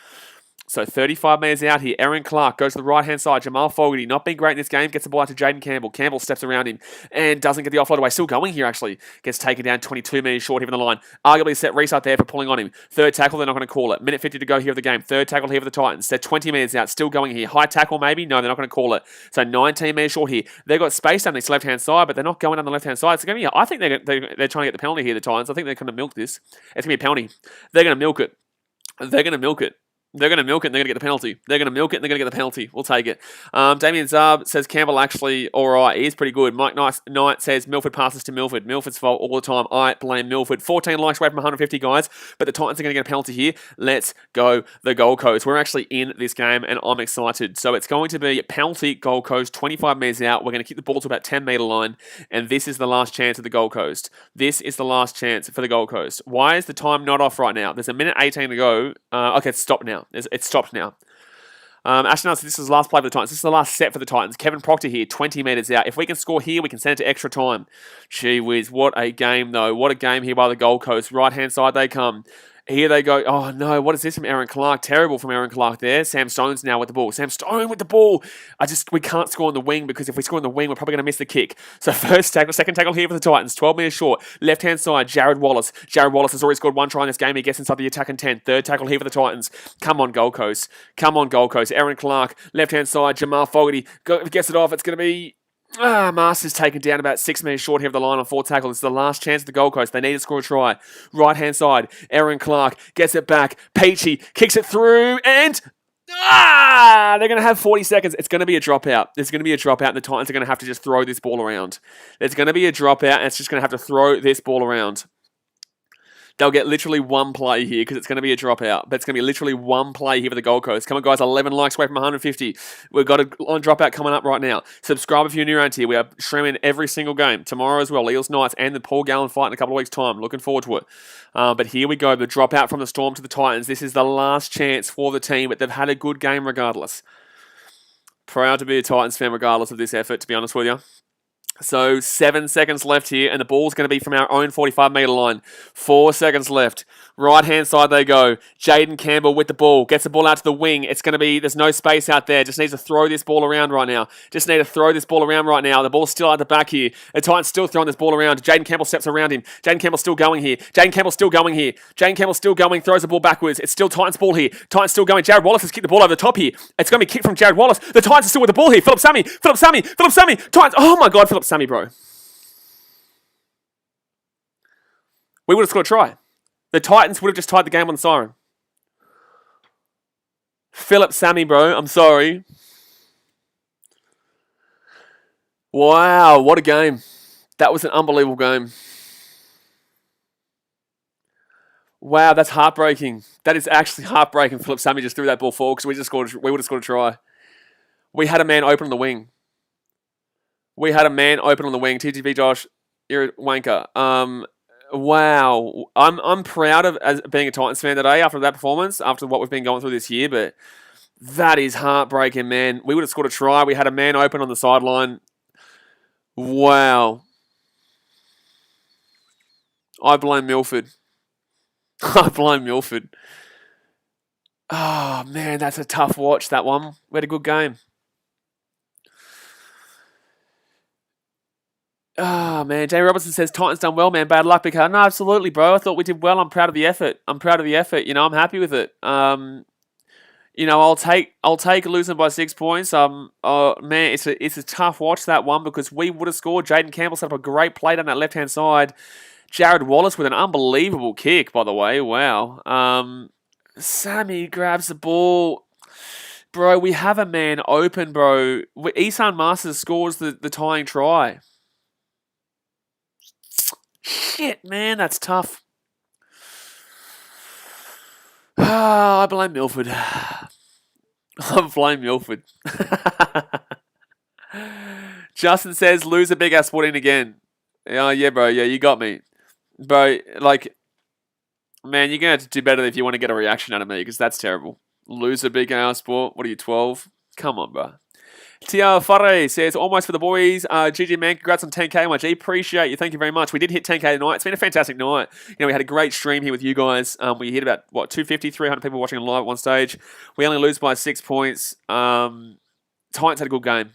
So 35 metres out here. Aaron Clark goes to the right-hand side. Jamal Fogarty, not being great in this game, gets the ball out to Jaden Campbell. Campbell steps around him and doesn't get the offload away. Still going here, actually. Gets taken down 22 metres short here from the line. Arguably a set restart there for pulling on him. Third tackle, they're not going to call it. Minute 50 to go here of the game. Third tackle here for the Titans. They're 20 metres out. Still going here. High tackle maybe? No, they're not going to call it. So 19 metres short here. They've got space down this left-hand side, but they're not going down the left-hand side. So I think they're trying to get the penalty here, the Titans. I think they're going to milk this. It's going to be a penalty. They're going to milk it. They're going to milk it. They're going to milk it and they're going to get the penalty. They're going to milk it and they're going to get the penalty. We'll take it. Damien Zab says Campbell actually alright. He is pretty good. Mike Knight says Milford passes to Milford. Milford's fault all the time. I blame Milford. 14 likes away from 150, guys. But the Titans are going to get a penalty here. Let's go the Gold Coast. We're actually in this game and I'm excited. So it's going to be penalty Gold Coast, 25 metres out. We're going to keep the ball to about 10 metre line. And this is the last chance of the Gold Coast. This is the last chance for the Gold Coast. Why is the time not off right now? There's a minute 18 to go. Okay, it's stopped now. It's stopped now. Ashton, this is the last play for the Titans. This is the last set for the Titans. Kevin Proctor here, 20 metres out. If we can score here, we can send it to extra time. Gee whiz, what a game, though. What a game here by the Gold Coast. Right-hand side they come. Here they go. Oh, no. What is this from Aaron Clark? Terrible from Aaron Clark there. Sam Stone's now with the ball. Sam Stone with the ball. We can't score on the wing because if we score on the wing, we're probably going to miss the kick. So first tackle, second tackle here for the Titans. 12 metres short. Left-hand side, Jared Wallace. Jared Wallace has already scored one try in this game. He gets inside the attacking 10. Third tackle here for the Titans. Come on, Gold Coast. Come on, Gold Coast. Aaron Clark, left-hand side. Jamal Fogarty gets it off. It's going to be... Masters taken down about 6 metres short here of the line on 4 tackle. This is the last chance of the Gold Coast. They need to score a try. Right-hand side, Aaron Clark gets it back. Peachy kicks it through and... they're going to have 40 seconds. It's going to be a dropout. There's going to be a dropout and the Titans are going to have to just throw this ball around. There's going to be a dropout and it's just going to have to throw this ball around. They'll get literally one play here because it's going to be a dropout. But it's going to be literally one play here for the Gold Coast. Come on, guys. 11 likes away from 150. We've got a dropout coming up right now. Subscribe if you're new around here. We are streaming every single game. Tomorrow as well. Eels Knights and the Paul Gallen fight in a couple of weeks' time. Looking forward to it. But here we go. The dropout from the Storm to the Titans. This is the last chance for the team. But they've had a good game regardless. Proud to be a Titans fan regardless of this effort, to be honest with you. So 7 seconds left here, and the ball's going to be from our own 45-metre line. 4 seconds left. Right-hand side they go. Jaden Campbell with the ball. Gets the ball out to the wing. It's going to be, there's no space out there. Just needs to throw this ball around right now. The ball's still at the back here. The Titans still throwing this ball around. Jaden Campbell steps around him. Jaden Campbell's still going here. Jaden Campbell's still going, throws the ball backwards. It's still Titans ball here. Titans still going. Jared Wallace has kicked the ball over the top here. It's going to be kicked from Jared Wallace. The Titans are still with the ball here. Philip Sammy. Titans. Oh my God, Philip Sammy, bro. We would have scored a try. The Titans would have just tied the game on the siren. Philip Sammy, bro. I'm sorry. Wow, what a game. That was an unbelievable game. Wow, that's heartbreaking. That is actually heartbreaking. Philip Sammy just threw that ball forward because we would have scored a try. We had a man open on the wing. TGV Josh, you're a wanker. Wow. I'm proud of as being a Titans fan today after that performance, after what we've been going through this year, but that is heartbreaking, man. We would have scored a try. We had a man open on the sideline. Wow. I blame Milford. Oh, man, that's a tough watch, that one. We had a good game. Oh, man. Jamie Robertson says, Titans done well, man. Bad luck, because no, absolutely, bro. I thought we did well. I'm proud of the effort. You know, I'm happy with it. You know, I'll take losing by 6 points. Man, it's a tough watch, that one, because we would have scored. Jaden Campbell set up a great play down that left-hand side. Jared Wallace with an unbelievable kick, by the way. Wow. Sammy grabs the ball. Bro, we have a man open, bro. Isan Masters scores the tying try. Shit, man, that's tough. I blame Milford. Justin says, lose a big ass put in again. Yeah, bro. Yeah, you got me. Bro, like, man, you're going to have to do better if you want to get a reaction out of me, because that's terrible. Lose a big ass sport. What are you, 12? Come on, bro. Tia Farre says, almost for the boys. GG, man, congrats on 10K, MG. Appreciate you. Thank you very much. We did hit 10K tonight. It's been a fantastic night. You know, we had a great stream here with you guys. We hit about, 250, 300 people watching live at one stage. We only lose by 6 points. Titans had a good game.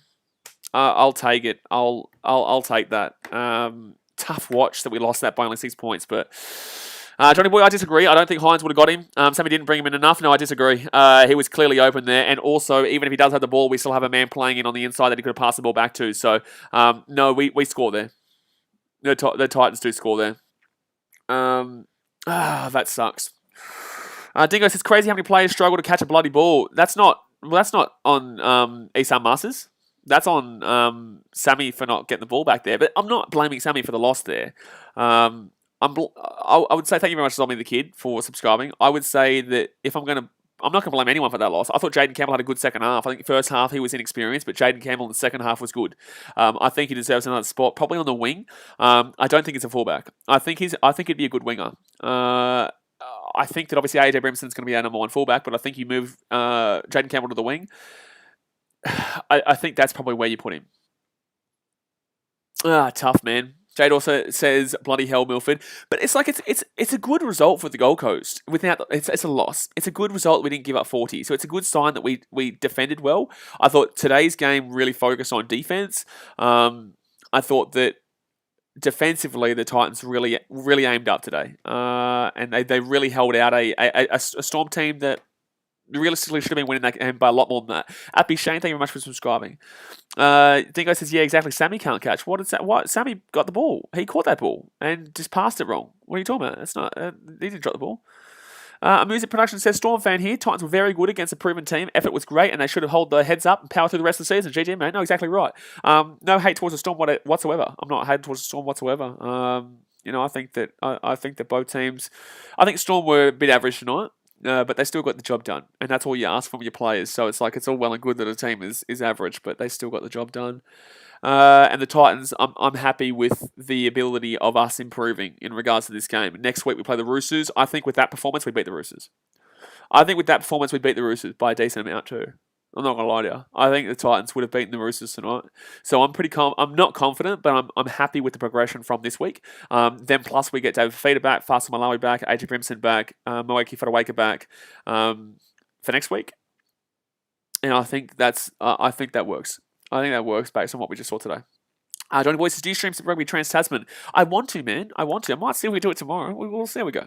I'll take it. I'll take that. Tough watch that we lost that by only 6 points, but... Johnny Boy, I disagree. I don't think Hines would have got him. Sammy didn't bring him in enough. No, I disagree. He was clearly open there. And also, even if he does have the ball, we still have a man playing in on the inside that he could have passed the ball back to. So, no, we score there. The Titans do score there. That sucks. Dingo says, crazy how many players struggle to catch a bloody ball. That's not on Isan Masters. That's on Sammy for not getting the ball back there. But I'm not blaming Sammy for the loss there. I would say thank you very much, Zombie the Kid, for subscribing. I would say that I'm not going to blame anyone for that loss. I thought Jaden Campbell had a good second half. I think the first half he was inexperienced, but Jaden Campbell in the second half was good. I think he deserves another spot, probably on the wing. I don't think he's a fullback. I think he'd be a good winger. I think that obviously AJ Brimson's going to be our number one fullback, but I think you move Jaden Campbell to the wing. I think that's probably where you put him. Tough, man. Jade also says bloody hell, Milford, but it's like it's a good result for the Gold Coast. Without it's a loss. It's a good result. We didn't give up 40, so it's a good sign that we defended well. I thought today's game really focused on defense. I thought that defensively the Titans really aimed up today, and they really held out a Storm team that realistically should have been winning that game by a lot more than that. Appy Shane, thank you very much for subscribing. Dingo says, yeah, exactly. Sammy can't catch. What is that? What? Sammy got the ball. He caught that ball and just passed it wrong. What are you talking about? It's not. He didn't drop the ball. Music Production says, Storm fan here. Titans were very good against a proven team. Effort was great, and they should have held their heads up and power through the rest of the season. GG, man. No, exactly right. No hate towards the Storm whatsoever. I'm not hating towards the Storm whatsoever. I think that both teams. I think Storm were a bit average tonight. But they still got the job done, and that's all you ask from your players. So it's like it's all well and good that a team is average, but they still got the job done. And the Titans, I'm happy with the ability of us improving in regards to this game. Next week we play the Roosters. I think with that performance we beat the Roosters. I think with that performance we beat the Roosters by a decent amount too. I'm not gonna lie to you. I think the Titans would have beaten the Roosters tonight. So I'm pretty I'm not confident, but I'm happy with the progression from this week. Then plus we get David Fafita back, Faisal Malawi back, AJ Brimson back, Moeki Fotuaika back for next week. And I think I think that works. I think that works based on what we just saw today. Johnny Boy says, do you stream some rugby Trans-Tasman? I want to, man. I want to. I might see if we do it tomorrow. We'll see how we go.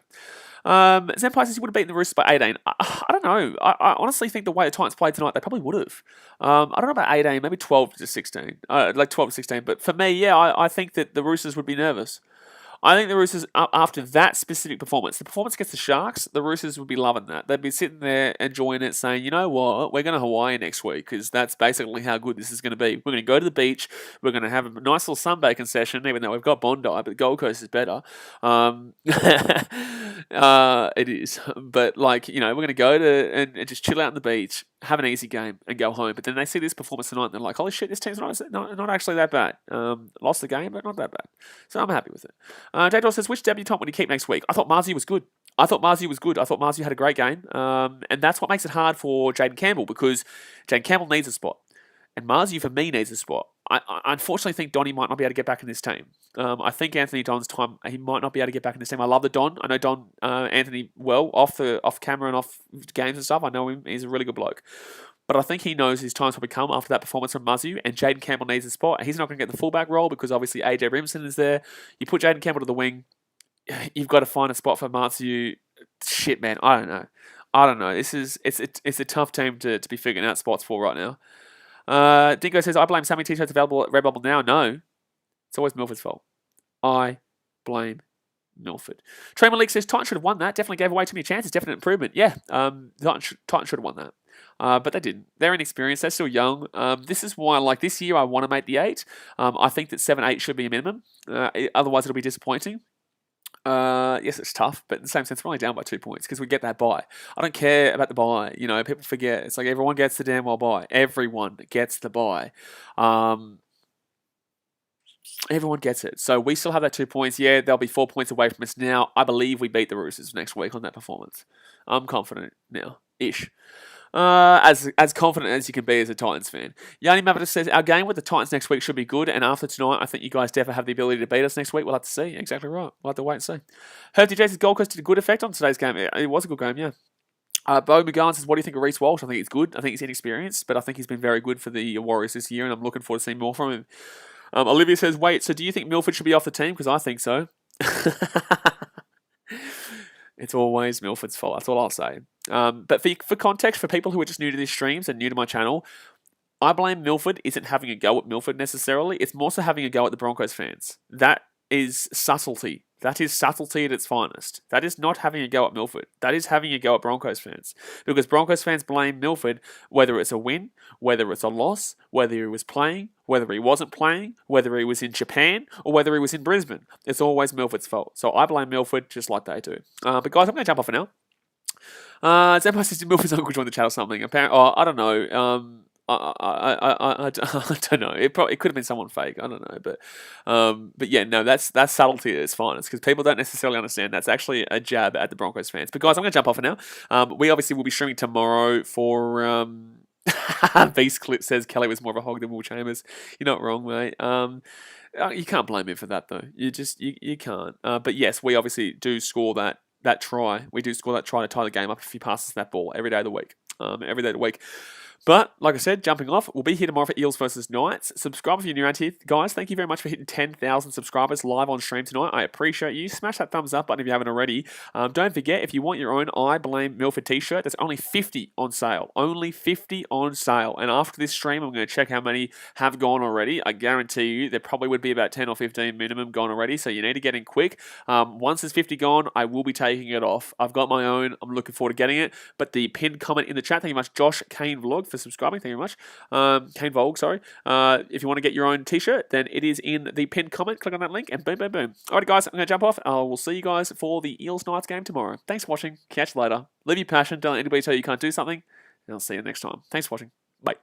Zenpai says you would have beaten the Roosters by 18. I don't know. I honestly think the way the Titans played tonight, they probably would have. I don't know about 18, maybe 12 to 16. Like 12 to 16. But for me, yeah, I think that the Roosters would be nervous. I think the Roosters, after that specific performance, the performance against the Sharks, the Roosters would be loving that. They'd be sitting there enjoying it, saying, you know what, we're going to Hawaii next week, because that's basically how good this is going to be. We're going to go to the beach, we're going to have a nice little sunbaking session, even though we've got Bondi, but the Gold Coast is better. It is. But, like, we're going to go to and just chill out on the beach, have an easy game, and go home. But then they see this performance tonight, and they're like, holy shit, this team's not actually that bad. Lost the game, but not that bad. So I'm happy with it. J-Dog says, which debutant would you keep next week? I thought Marzi was good. I thought Marzi had a great game. And that's what makes it hard for Jaden Campbell, because Jaden Campbell needs a spot. And Marzi, for me, needs a spot. I unfortunately think Donny might not be able to get back in this team. I think Anthony Don's time, he might not be able to get back in this team. I love the Don. I know Don, Anthony well, off camera and off games and stuff. I know him. He's a really good bloke. But I think he knows his time's probably come after that performance from Muzzy, and Jaden Campbell needs a spot. He's not going to get the fullback role because obviously AJ Brimson is there. You put Jaden Campbell to the wing, you've got to find a spot for Matsu. Shit, man, I don't know. It's a tough team to be figuring out spots for right now. Dingo says, I blame Sammy T-shirts available at Redbubble now. No, it's always Milford's fault. I blame Milford. Trey Malik says, Titan should have won that. Definitely gave away too many chances. Definite improvement. Yeah, Titan should have won that. But they didn't. They're inexperienced. They're still young. This is why, like, this year I want to make the 8. I think that 7-8 should be a minimum. Otherwise, it'll be disappointing. Yes, it's tough, but in the same sense, we're only down by 2 points because we get that bye. I don't care about the bye. People forget. It's like everyone gets the damn well bye. Everyone gets the bye. Everyone gets it. So we still have that 2 points. Yeah, they'll be 4 points away from us now. I believe we beat the Roosters next week on that performance. I'm confident now. Ish. As confident as you can be as a Titans fan. Yanni Mavita says, our game with the Titans next week should be good, and after tonight, I think you guys definitely have the ability to beat us next week. We'll have to see. Exactly right. We'll have to wait and see. Herb DJ says, Gold Coast did a good effect on today's game. It was a good game, yeah. Bo McGowan says, what do you think of Reece Walsh? I think he's good. I think he's inexperienced, but I think he's been very good for the Warriors this year, and I'm looking forward to seeing more from him. Olivia says, wait, so do you think Milford should be off the team? Because I think so. It's always Milford's fault. That's all I'll say. But for context, for people who are just new to these streams and new to my channel, I blame Milford isn't having a go at Milford necessarily. It's more so having a go at the Broncos fans. That is subtlety. That is subtlety at its finest. That is not having a go at Milford. That is having a go at Broncos fans. Because Broncos fans blame Milford, whether it's a win, whether it's a loss, whether he was playing, whether he wasn't playing, whether he was in Japan, or whether he was in Brisbane. It's always Milford's fault. So I blame Milford just like they do. But guys, I'm going to jump off for now. Zenpai says, Milford's uncle joined the chat or something. Apparently, I don't know. I don't know. It could have been someone fake. I don't know, but yeah, no, that's subtlety at its finest because people don't necessarily understand. That's actually a jab at the Broncos fans. But guys, I'm going to jump off for now. We obviously will be streaming tomorrow for Beast Clip says Kelly was more of a hog than Will Chambers. You're not wrong, mate. You can't blame him for that though. You can't. But yes, we obviously do score that try. We do score that try to tie the game up if he passes that ball every day of the week. Every day of the week. But, like I said, jumping off, we'll be here tomorrow for Eels versus Knights. Subscribe if you're new around here. Guys, thank you very much for hitting 10,000 subscribers live on stream tonight. I appreciate you. Smash that thumbs up button if you haven't already. Don't forget, if you want your own I Blame Milford t-shirt, there's only 50 on sale. Only 50 on sale. And after this stream, I'm going to check how many have gone already. I guarantee you there probably would be about 10 or 15 minimum gone already, so you need to get in quick. Once there's 50 gone, I will be taking it off. I've got my own. I'm looking forward to getting it. But the pinned comment in the chat, thank you much, Josh Kane Vlog, for subscribing. Thank you very much. Kane Volg, sorry. If you want to get your own t-shirt, then it is in the pinned comment. Click on that link and boom, boom, boom. Alright, guys, I'm going to jump off. We'll see you guys for the Eels Knights game tomorrow. Thanks for watching. Catch you later. Live your passion. Don't let anybody tell you can't do something. And I'll see you next time. Thanks for watching. Bye.